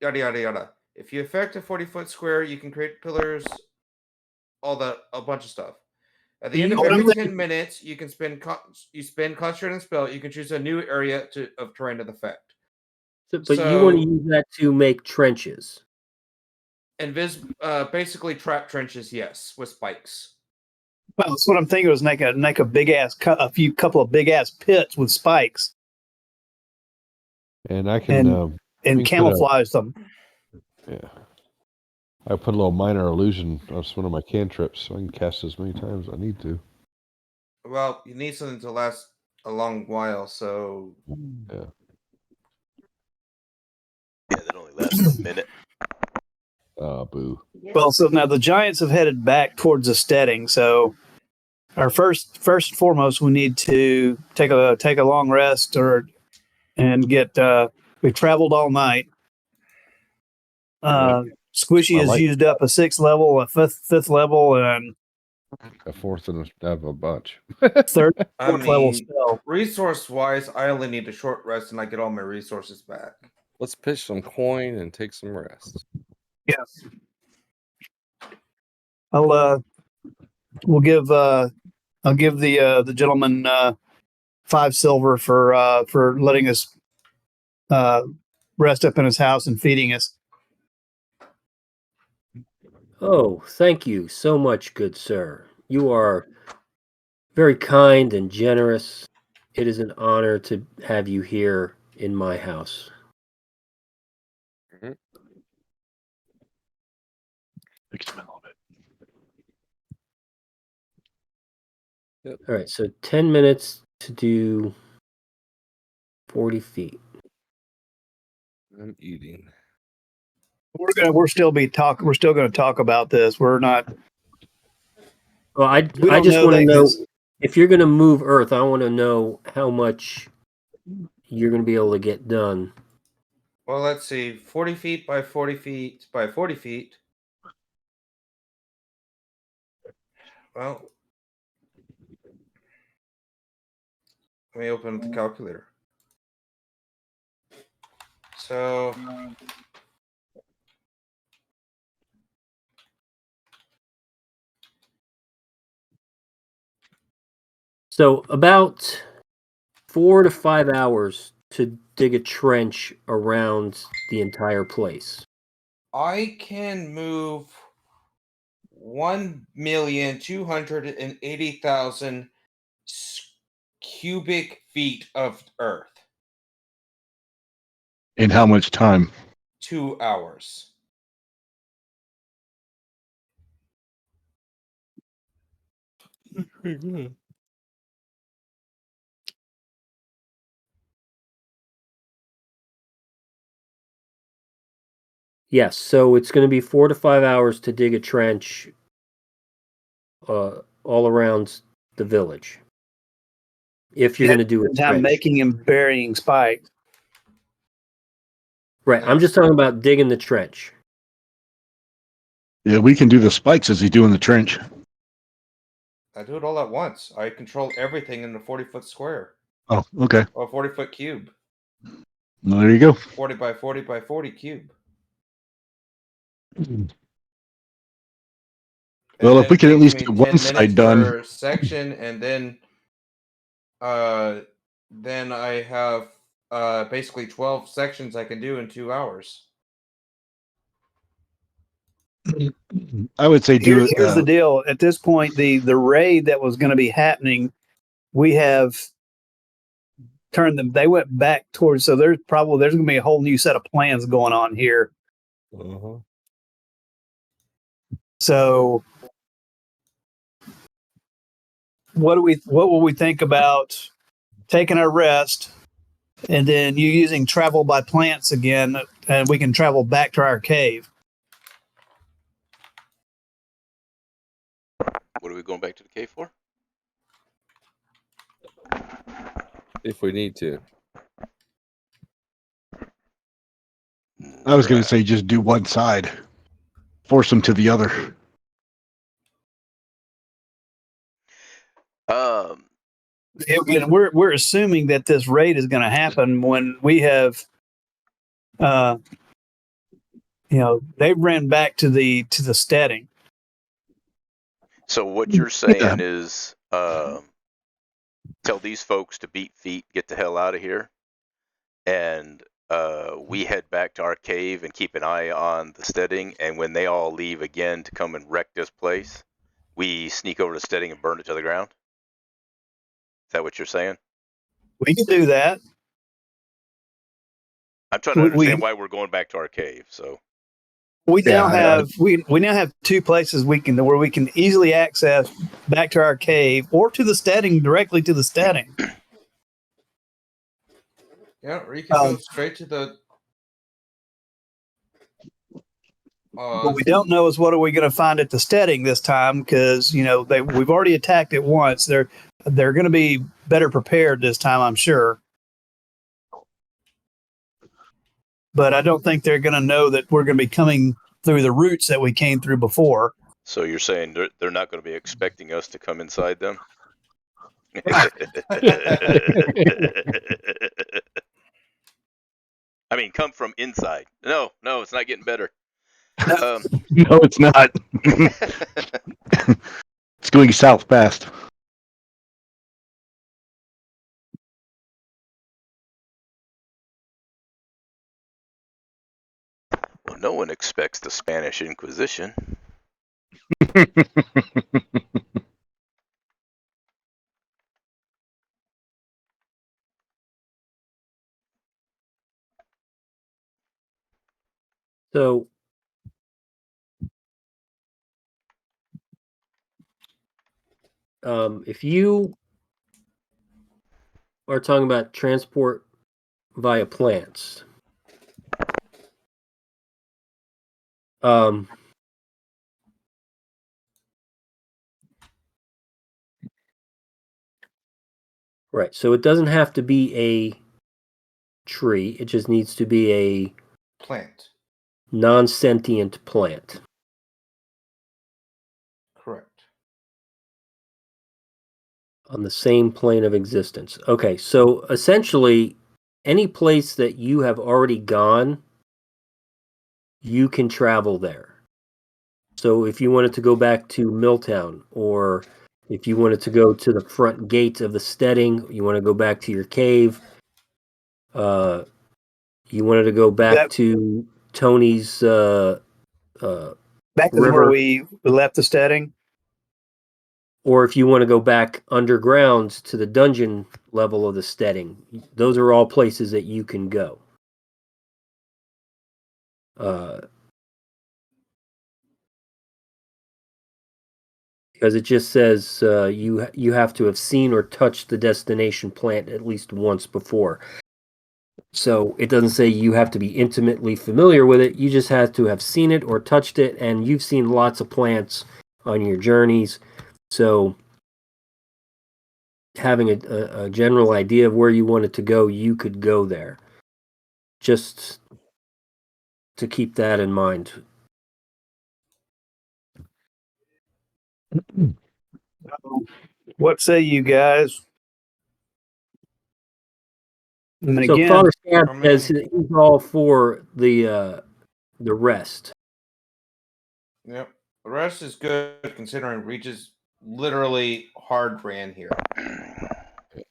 yada yada yada. If you affect a 40-foot square, you can create pillars, a bunch of stuff. At the end of every 10 minutes, you can spend concentrate on spell. You can choose a new area of terrain of effect. But you want to use that to make trenches. Basically trap trenches, yes, with spikes. Well, that's what I'm thinking was make a big ass couple of big ass pits with spikes. And I can camouflage them. Yeah. I put a little minor illusion on one of my cantrips, so I can cast as many times as I need to. Well, you need something to last a long while, so yeah. Yeah, that only lasts a minute. Boo. Well, so now the Giants have headed back towards the steading. So, our first and foremost, we need to take a long rest and get. We've traveled all night. Squishy has used up a 6th level, a fifth level, and a 4th and a bunch. 3rd, 4th level spell. Resource-wise, I only need a short rest, and I get all my resources back. Let's pitch some coin and take some rest. Yes. I'll give the gentleman 5 silver for letting us rest up in his house and feeding us. Oh, thank you so much, good sir. You are very kind and generous. It is an honor to have you here in my house. Mm-hmm. Explain a little bit. Yep. All right, so 10 minutes to do 40 feet. I'm eating. We're still going to talk about this. We're not. Well, I just want to know if you're going to move Earth. I want to know how much you're going to be able to get done. Well, let's see. 40 feet by 40 feet by 40 feet. Well, let me open the calculator. So about 4 to 5 hours to dig a trench around the entire place. I can move 1,280,000 cubic feet of earth. In how much time? 2 hours. Yes, so it's going to be 4 to 5 hours to dig a trench all around the village. If you're going to do a trench. Making and burying spikes. Right, I'm just talking about digging the trench. Yeah, we can do the spikes as he's doing the trench. I do it all at once. I control everything in the 40-foot square. Oh, okay. Or 40-foot cube. Well, there you go. 40 by 40 by 40 cube. Well, if we can at least get one side done. Per section, and then I have basically 12 sections I can do in 2 hours. I would say do it. Here's the deal. At this point, the raid that was going to be happening, we have turned them. They went back towards. So there's going to be a whole new set of plans going on here. Uh-huh. So what will we think about taking our rest and then you using travel by plants again, and we can travel back to our cave? What are we going back to the cave for? If we need to. I was going to say just do one side, force them to the other. And we're assuming that this raid is going to happen when we have, they ran back to the steading. So what you're saying is, tell these folks to beat feet, get the hell out of here, and we head back to our cave and keep an eye on the steading. And when they all leave again to come and wreck this place, we sneak over to steading and burn it to the ground. Is that what you're saying? We can do that. I'm trying to understand why we're going back to our cave. So we now have two places where we can easily access back to our cave or to the steading, directly to the steading. Yeah, or you can go straight to the. What we don't know is what are we going to find at the steading this time, because we've already attacked it once. They're going to be better prepared this time, I'm sure. But I don't think they're going to know that we're going to be coming through the routes that we came through before. So you're saying they're not going to be expecting us to come inside them? I mean, come from inside. No, it's not getting better. No, it's not. It's going south fast. Well, no one expects the Spanish Inquisition. So if you are talking about transport via plants, right, so it doesn't have to be a tree, it just needs to be a plant. Non-sentient plant. Correct. On the same plane of existence. Okay, so essentially, any place that you have already gone, you can travel there. So if you wanted to go back to Milltown, or if you wanted to go to the front gate of the steading, you want to go back to your cave, you wanted to go back to Tony's back to river, where we left the steading. or if you want to go back underground to the dungeon level of the steading, those are all places that you can go. Because it just says you have to have seen or touched the destination plant at least once before. So it doesn't say you have to be intimately familiar with it. You just have to have seen it or touched it, and you've seen lots of plants on your journeys. So having a general idea of where you wanted to go, you could go there. Just to keep that in mind. What say you guys? And So again, Father Scab says he's all for the rest. Yep. The rest is good considering Reach is literally hard ran here.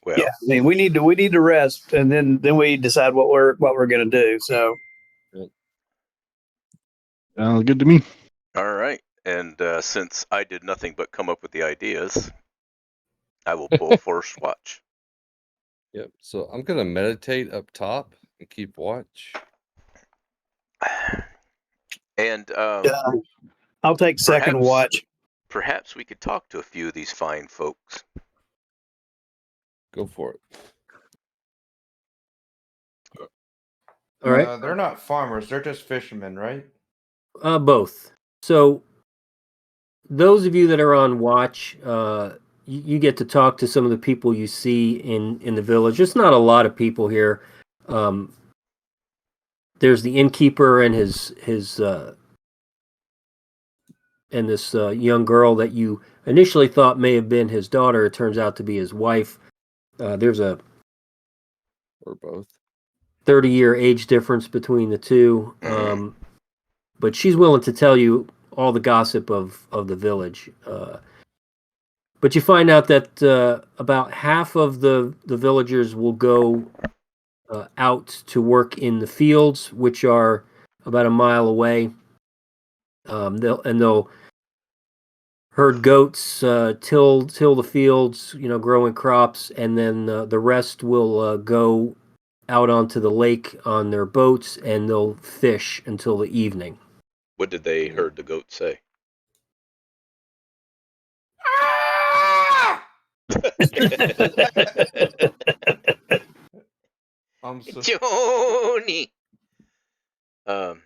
Well, yeah, I mean, we need to rest, and then we decide what we're going to do. So, Sounds good to me. all right. And since I did nothing but come up with the ideas, I will pull Force Watch. Yep. So I'm gonna meditate up top and keep watch. And I'll take second watch. Perhaps we could talk to a few of these fine folks. Go for it. All right. They're not farmers. They're just fishermen, right? Both. So those of you that are on watch, you get to talk to some of the people you see in the village. There's not a lot of people here. There's the innkeeper and his and this young girl that you initially thought may have been his daughter. It turns out to be his wife. There's a Or both. 30-year age difference between the two. But she's willing to tell you all the gossip of the village. But you find out that about half of the villagers will go out to work in the fields, which are about a mile away. They'll herd goats, till the fields, growing crops, and then the rest will go out onto the lake on their boats, and they'll fish until the evening. What did they heard the goat say? I'm so Johnny. All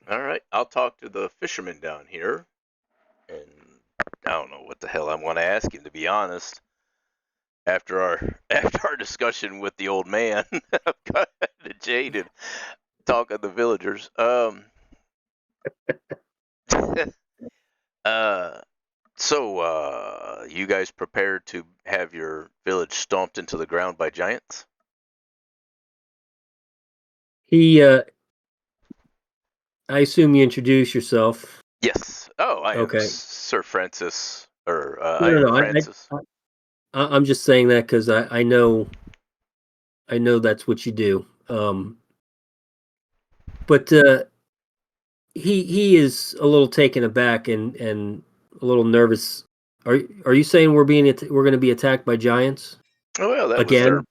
right, I'll talk to the fisherman down here, and I don't know what the hell I want to ask him, to be honest. After our discussion with the old man, I've got the jaded talk of the villagers. So you guys prepared to have your village stomped into the ground by giants? I assume you introduce yourself. Yes. Oh, I am Okay. Sir Francis, or I No, am no, Francis. I'm just saying that because I know that's what you do. But he is a little taken aback and a little nervous. Are you saying we're going to be attacked by giants? Oh, well, that again? was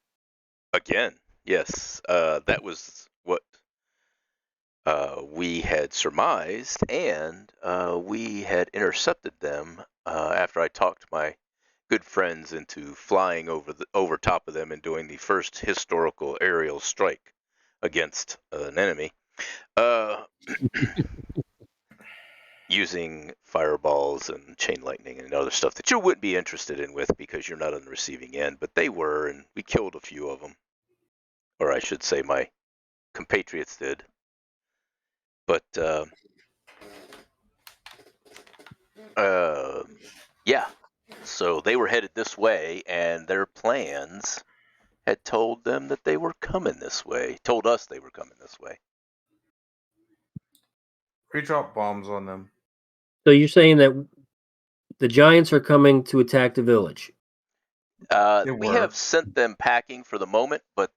again. Yes, that was what we had surmised, and we had intercepted them after I talked my good friends into flying over top of them and doing the first historical aerial strike against an enemy, using fireballs and chain lightning and other stuff that you wouldn't be interested in with because you're not on the receiving end, but they were, and we killed a few of them, or I should say my compatriots did. But yeah, so they were headed this way, and their plans had told them that they were coming this way. Told us they were coming this way. we drop bombs on them. So you're saying that the giants are coming to attack the village? We have sent them packing for the moment, but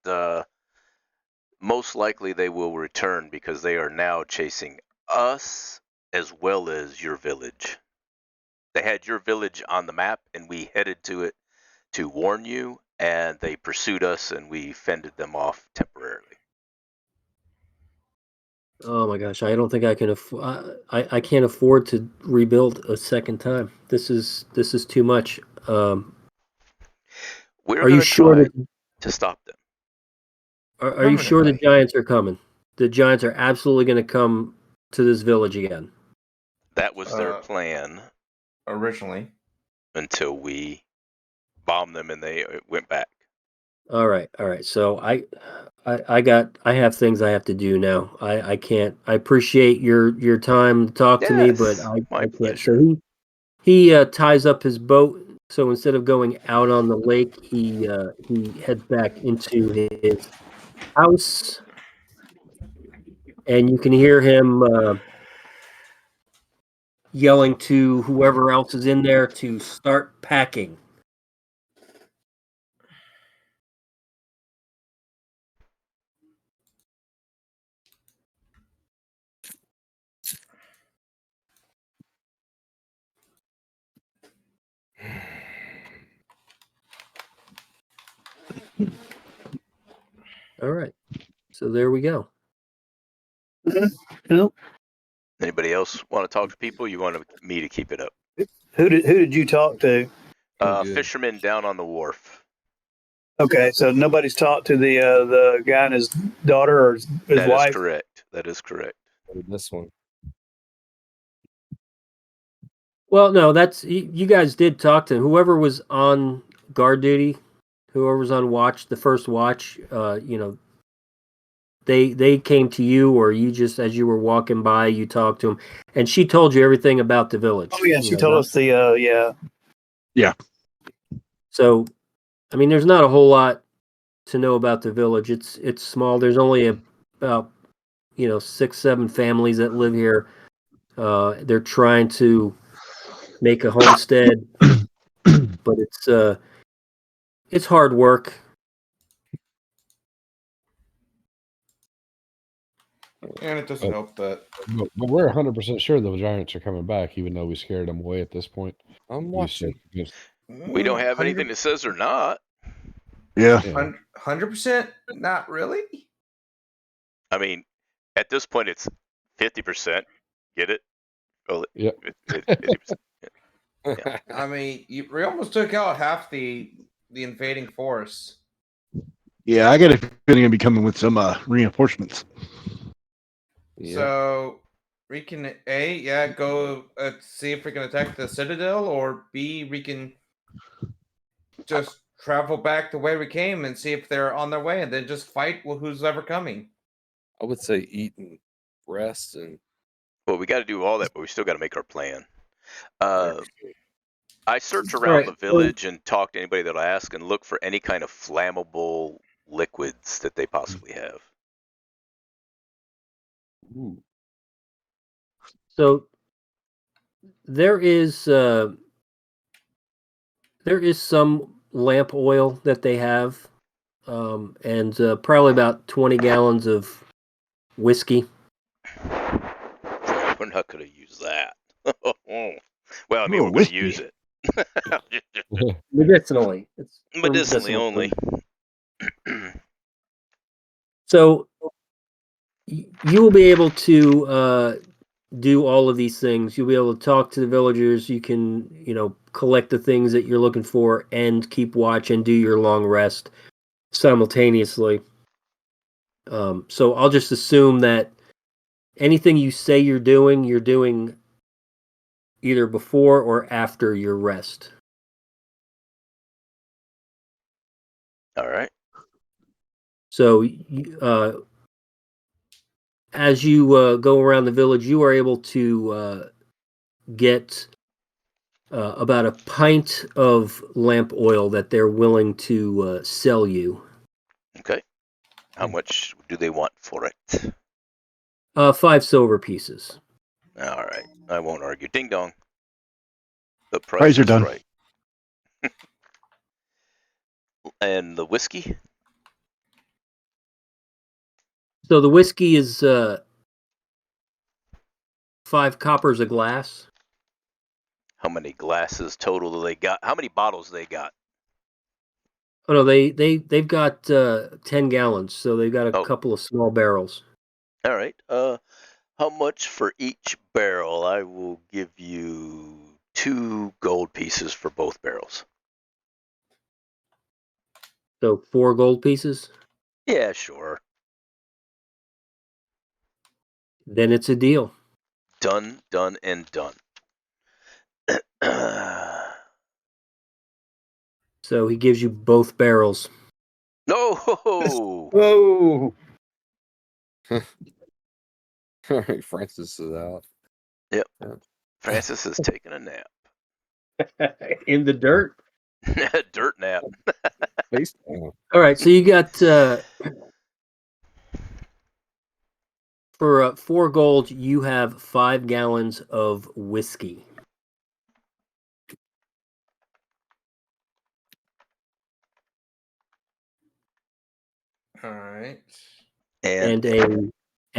most likely they will return because they are now chasing us as well as your village. They had your village on the map, and we headed to it to warn you, and they pursued us, and we fended them off temporarily. Oh my gosh, I don't think I can I can't afford to rebuild a second time. This is too much. We're Are you going to sure try that to stop them. are you sure the giants are coming? The giants are absolutely going to come to this village again. That was their plan originally, until we bombed them and they went back. All right. So I have things I have to do now. I can't. I appreciate your time to talk to me, but my I can't. pleasure. So he ties up his boat. So instead of going out on the lake, he heads back into his house, and you can hear him yelling to whoever else is in there to start packing. All right. So there we go. Nope. Anybody else want to talk to people? You want me to keep it up? Who did you talk to? I'm good. Fisherman down on the wharf. Okay, so nobody's talked to the guy and his daughter or his That wife. is correct. That is correct. This one. Well, no, that's you guys did talk to whoever was on guard duty, whoever was on watch, the first watch. You know, they came to you, or you just as you were walking by, you talked to them, and she told you everything about the village. Oh yeah, you she know, told not- us the Yeah. So, I mean, there's not a whole lot to know about the village. It's small. There's only about 6-7 families that live here. They're trying to make a homestead, but it's hard work. And it doesn't help that. But we're 100% sure the giants are coming back, even though we scared them away at this point. I'm watching. We don't have anything that says they're not. Yeah. 100%? Not really. I mean, at this point, it's 50%. Get it? Oh, Yep. 50%. I mean, we almost took out half the invading force. Yeah, I got a feeling gonna be coming with some reinforcements. Yeah. So we can go see if we can attack the citadel, or B, we can just travel back the way we came and see if they're on their way, and then just fight with who's ever coming. I would say eat and rest and. Well, we got to do all that, but we still got to make our plan. I search around Right. the village and talk to anybody that'll ask and look for any kind of flammable liquids that they possibly have. Ooh. So there is some lamp oil that they have, and probably about 20 gallons of whiskey. We're not going to use that. Well, I mean, Ooh, we're going to whiskey. use it. Medicinally. It's for Medicinally medicinal only. purposes. So you will be able to do all of these things. You'll be able to talk to the villagers. You can, collect the things that you're looking for and keep watch and do your long rest simultaneously. So I'll just assume that anything you say you're doing either before or after your rest. All right. So as you go around the village, you are able to get about a pint of lamp oil that they're willing to sell you. Okay. How much do they want for it? 5 silver pieces. All right. I won't argue. Ding dong. The price Price are is done. right. And the whiskey? So the whiskey is 5 coppers a glass. How many glasses total do they got? How many bottles they got? Oh no, they've got 10 gallons, so they've got a couple of small barrels. All right. How much for each barrel? I will give you 2 gold pieces for both barrels. So 4 gold pieces? Yeah, sure. Then it's a deal. Done, and done. So he gives you both barrels. No! Whoa! All right, Francis is out. Yep. Francis is taking a nap. In the dirt? Dirt nap. Face down. All right, so you got for 4 gold, you have 5 gallons of whiskey. All right. And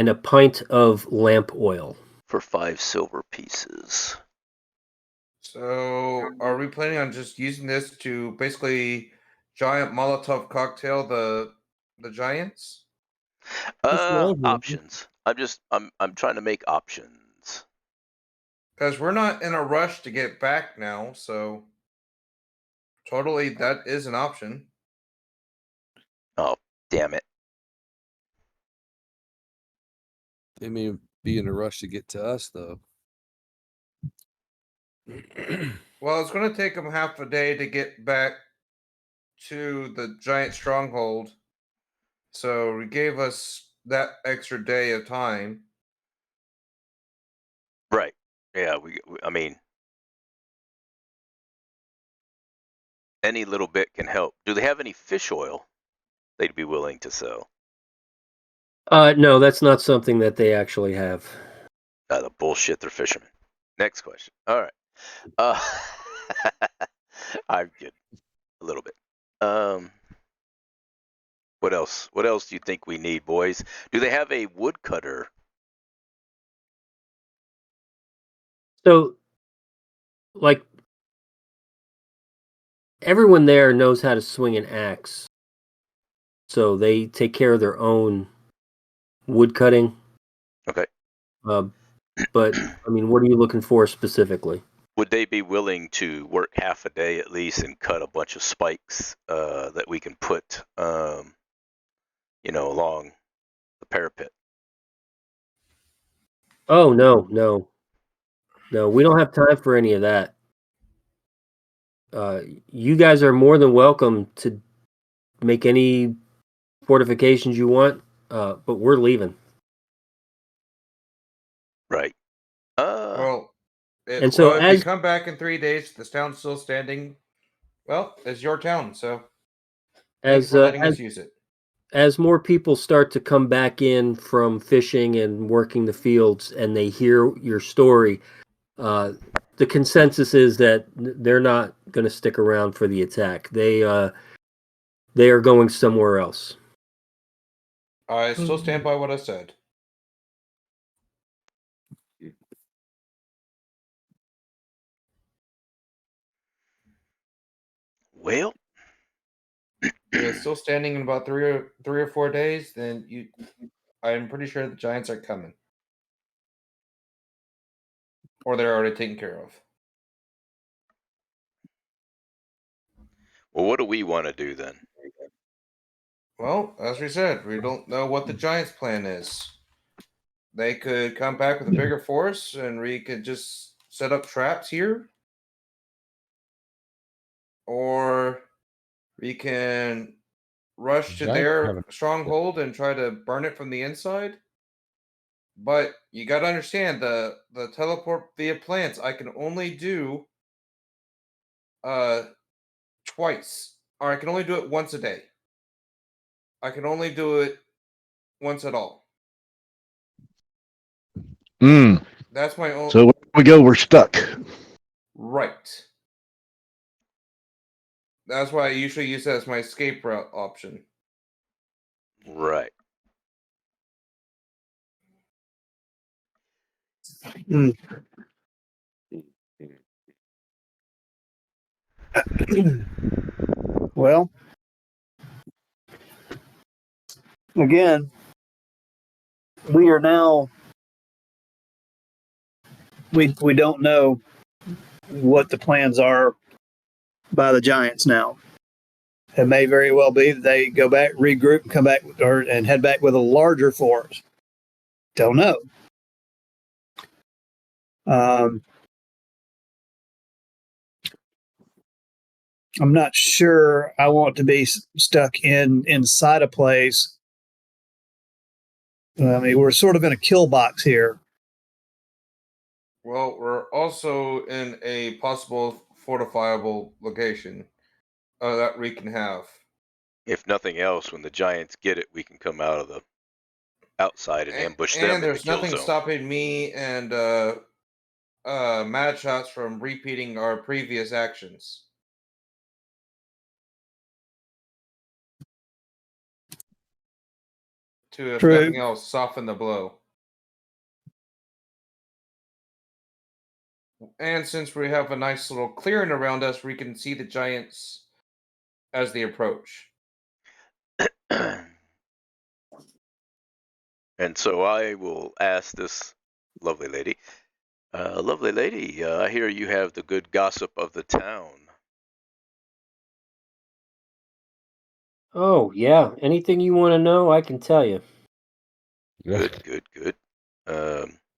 a pint of lamp oil. For 5 silver pieces. So, are we planning on just using this to basically giant Molotov cocktail the the giants? Options. I'm trying to make options. Because we're not in a rush to get back now, so totally that is an option. Oh, damn it. They may be in a rush to get to us, though. Well, it's going to take them half a day to get back to the giant stronghold. So he gave us that extra day of time. Right. Yeah, I mean, any little bit can help. Do they have any fish oil they'd be willing to sell? No, that's not something that they actually have. The bullshit, they're fishermen. Next question. All right. I'm good. A little bit. What else? What else do you think we need, boys? Do they have a woodcutter? So, like, everyone there knows how to swing an axe. So they take care of their own wood cutting. Okay. But, I mean, what are you looking for specifically? Would they be willing to work half a day at least and cut a bunch of spikes that we can put, along the parapet? Oh, no. No, we don't have time for any of that. You guys are more than welcome to make any fortifications you want, but we're leaving. Right. Well, And so if as you come back in 3 days, this town's still standing. Well, it's your town, so thanks for letting us use it. as more people start to come back in from fishing and working the fields, and they hear your story, the consensus is that they're not going to stick around for the attack. They are going somewhere else. I still stand by what I said. Well, If it's still standing in about 3 or 4 days, then I'm pretty sure the giants are coming, or they're already taken care of. well, what do we want to do then? Well, as we said, we don't know what the giants' plan is. They could come back with a bigger force, and we could just set up traps here, or we can rush to Giants their haven't- stronghold and try to burn it from the inside. But you got to understand the teleport via plants. I can only do twice, or I can only do it once a day. I can only do it once at all. That's my own. So where we go, we're stuck. Right. That's why I usually use that as my escape route option. Right. Well, again, we are now. We don't know what the plans are by the Giants now. It may very well be that they go back, regroup, and come back, and head back with a larger force. Don't know. I'm not sure I want to be stuck inside a place. I mean, we're sort of in a kill box here. Well, we're also in a possible fortifiable location that we can have. If nothing else, when the giants get it, we can come out of the outside and ambush them. And there's in the nothing kill zone. stopping me and Mad Shots from repeating our previous actions. To, if nothing else, soften the blow. And since we have a nice little clearing around us, we can see the giants as they approach. And so I will ask this lovely lady, I hear you have the good gossip of the town. Oh, yeah. Anything you want to know, I can tell you. Good.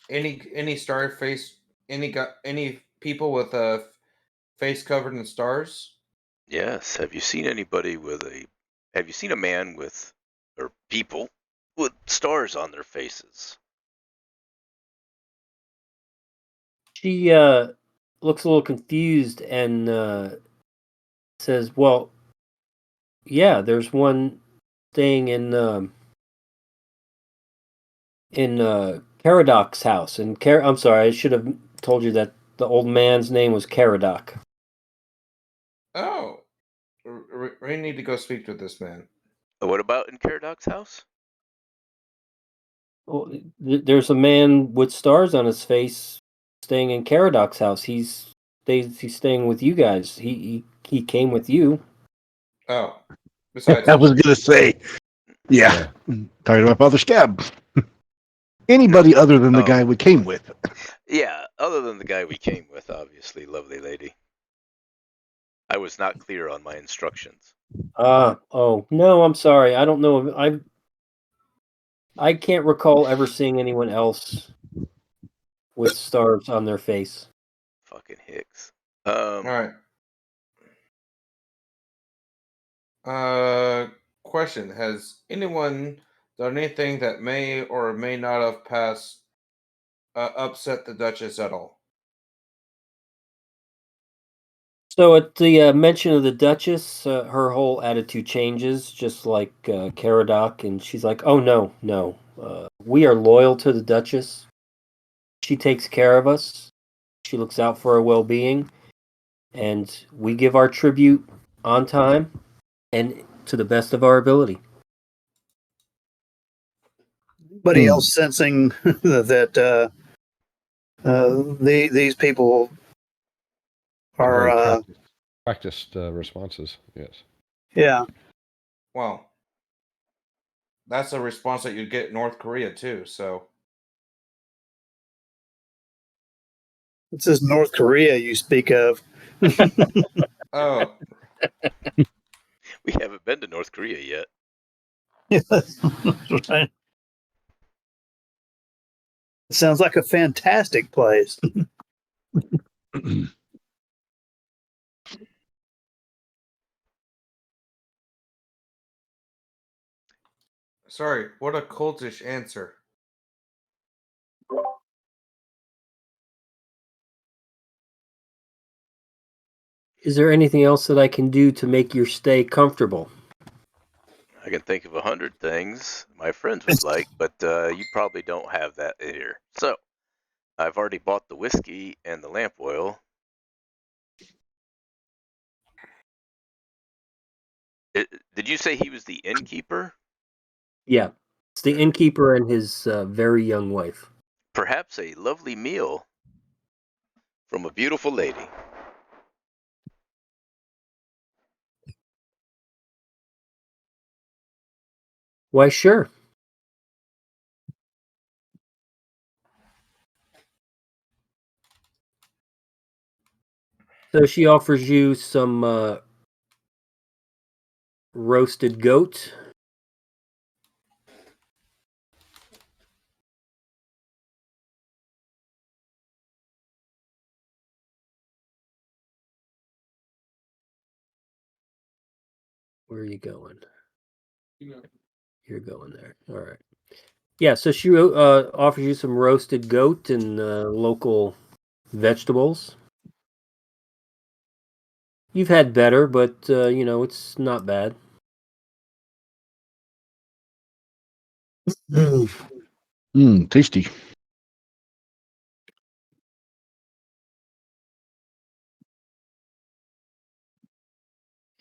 Any star face? Any people with a face covered in stars? Yes. Have you seen a man with, or people with stars on their faces? She looks a little confused and says, "Well, yeah, there's one staying in Caradoc's house." And I'm sorry, I should have told you that the old man's name was Caradoc. Oh, we need to go speak with this man. What about in Caradoc's house? Well, there's a man with stars on his face staying in Caradoc's house. He's staying with you guys. He came with you. Oh, besides, I was gonna say, yeah, talking about Father Scab. Anybody other than the guy we came with. Yeah, other than the guy we came with, obviously, lovely lady. I was not clear on my instructions. Oh no, I'm sorry. I don't know. I can't recall ever seeing anyone else with stars on their face. Fucking Hicks. all right. Question: has anyone done anything that may or may not have passed upset the Duchess at all? So at the mention of the Duchess, her whole attitude changes, just like Caradoc, and she's like, "Oh no. We are loyal to the Duchess. She takes care of us. She looks out for our well-being, and we give our tribute on time and to the best of our ability." Anybody else sensing that these people Very are practiced responses. Yes. yeah. Well, that's a response that you'd get in North Korea too. So This is North Korea you speak of. oh, We haven't been to North Korea yet. Right. It sounds like a fantastic place. sorry, what a cultish answer. Is there anything else that I can do to make your stay comfortable? I can think of 100 things my friends would like, but you probably don't have that here. So, I've already bought the whiskey and the lamp oil. Did you say he was the innkeeper? Yeah, it's the innkeeper and his very young wife. Perhaps a lovely meal from a beautiful lady. Why, sure. So she offers you some roasted goat. Where are you going? You're going there. All right. Yeah, so she offers you some roasted goat and local vegetables. You've had better, but it's not bad. Tasty.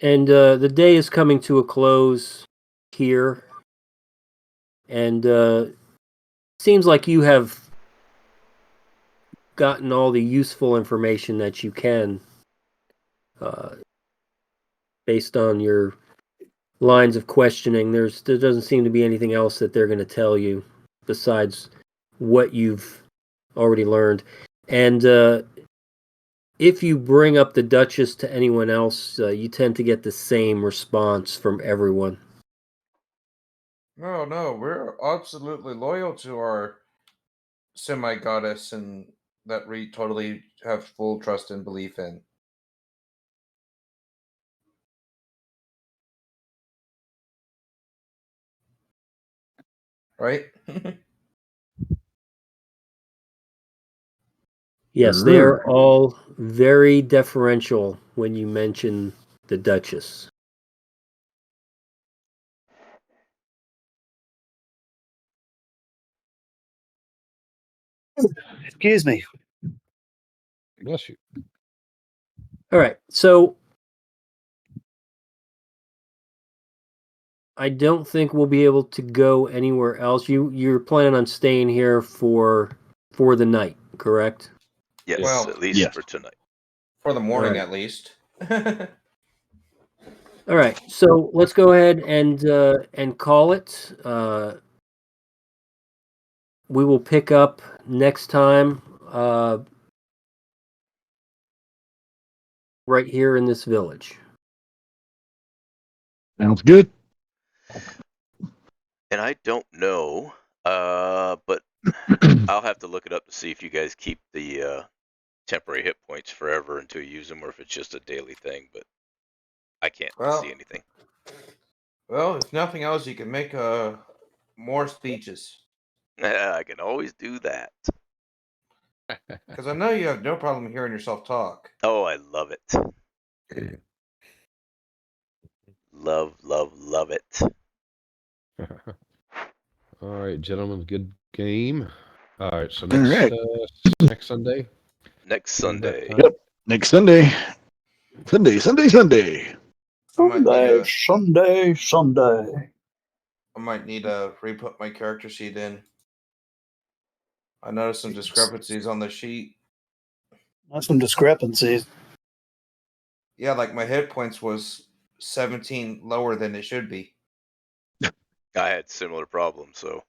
And the day is coming to a close here, and seems like you have gotten all the useful information that you can based on your lines of questioning. There doesn't seem to be anything else that they're going to tell you. besides what you've already learned. And if you bring up the Duchess to anyone else, you tend to get the same response from everyone. No, we're absolutely loyal to our semi-goddess, and that we totally have full trust and belief in. Right? Yes, they are all very deferential when you mention the Duchess. Excuse me. Bless you. All right, so I don't think we'll be able to go anywhere else. You're planning on staying here for the night, correct? Yes, Well, at least yes. for tonight. For the morning, Right. at least. All right, so let's go ahead and call it. We will pick up next time right here in this village. Sounds good. And I don't know, but I'll have to look it up to see if you guys keep the temporary hit points forever until you use them, or if it's just a daily thing. But I can't see anything. Well, if nothing else, you can make more speeches. I can always do that. Because I know you have no problem hearing yourself talk. Oh, I love it. Love it. All right, gentlemen, good game. All right, so All next right. next Sunday. Next Sunday. Yep. Next Sunday. Sunday. Sunday. I might need to re-put my character sheet in. I noticed some discrepancies on the sheet. That's some discrepancies. Yeah, like my hit points was 17 lower than it should be. I had similar problems, so.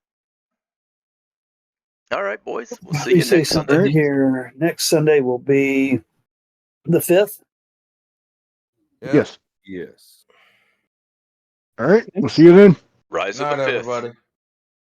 All right, boys. We'll see You you see next something Sunday. here. Next Sunday will be the 5th. Yep. Yes. Yes. All right. We'll see you then. Rise of Night, the 5th. everybody.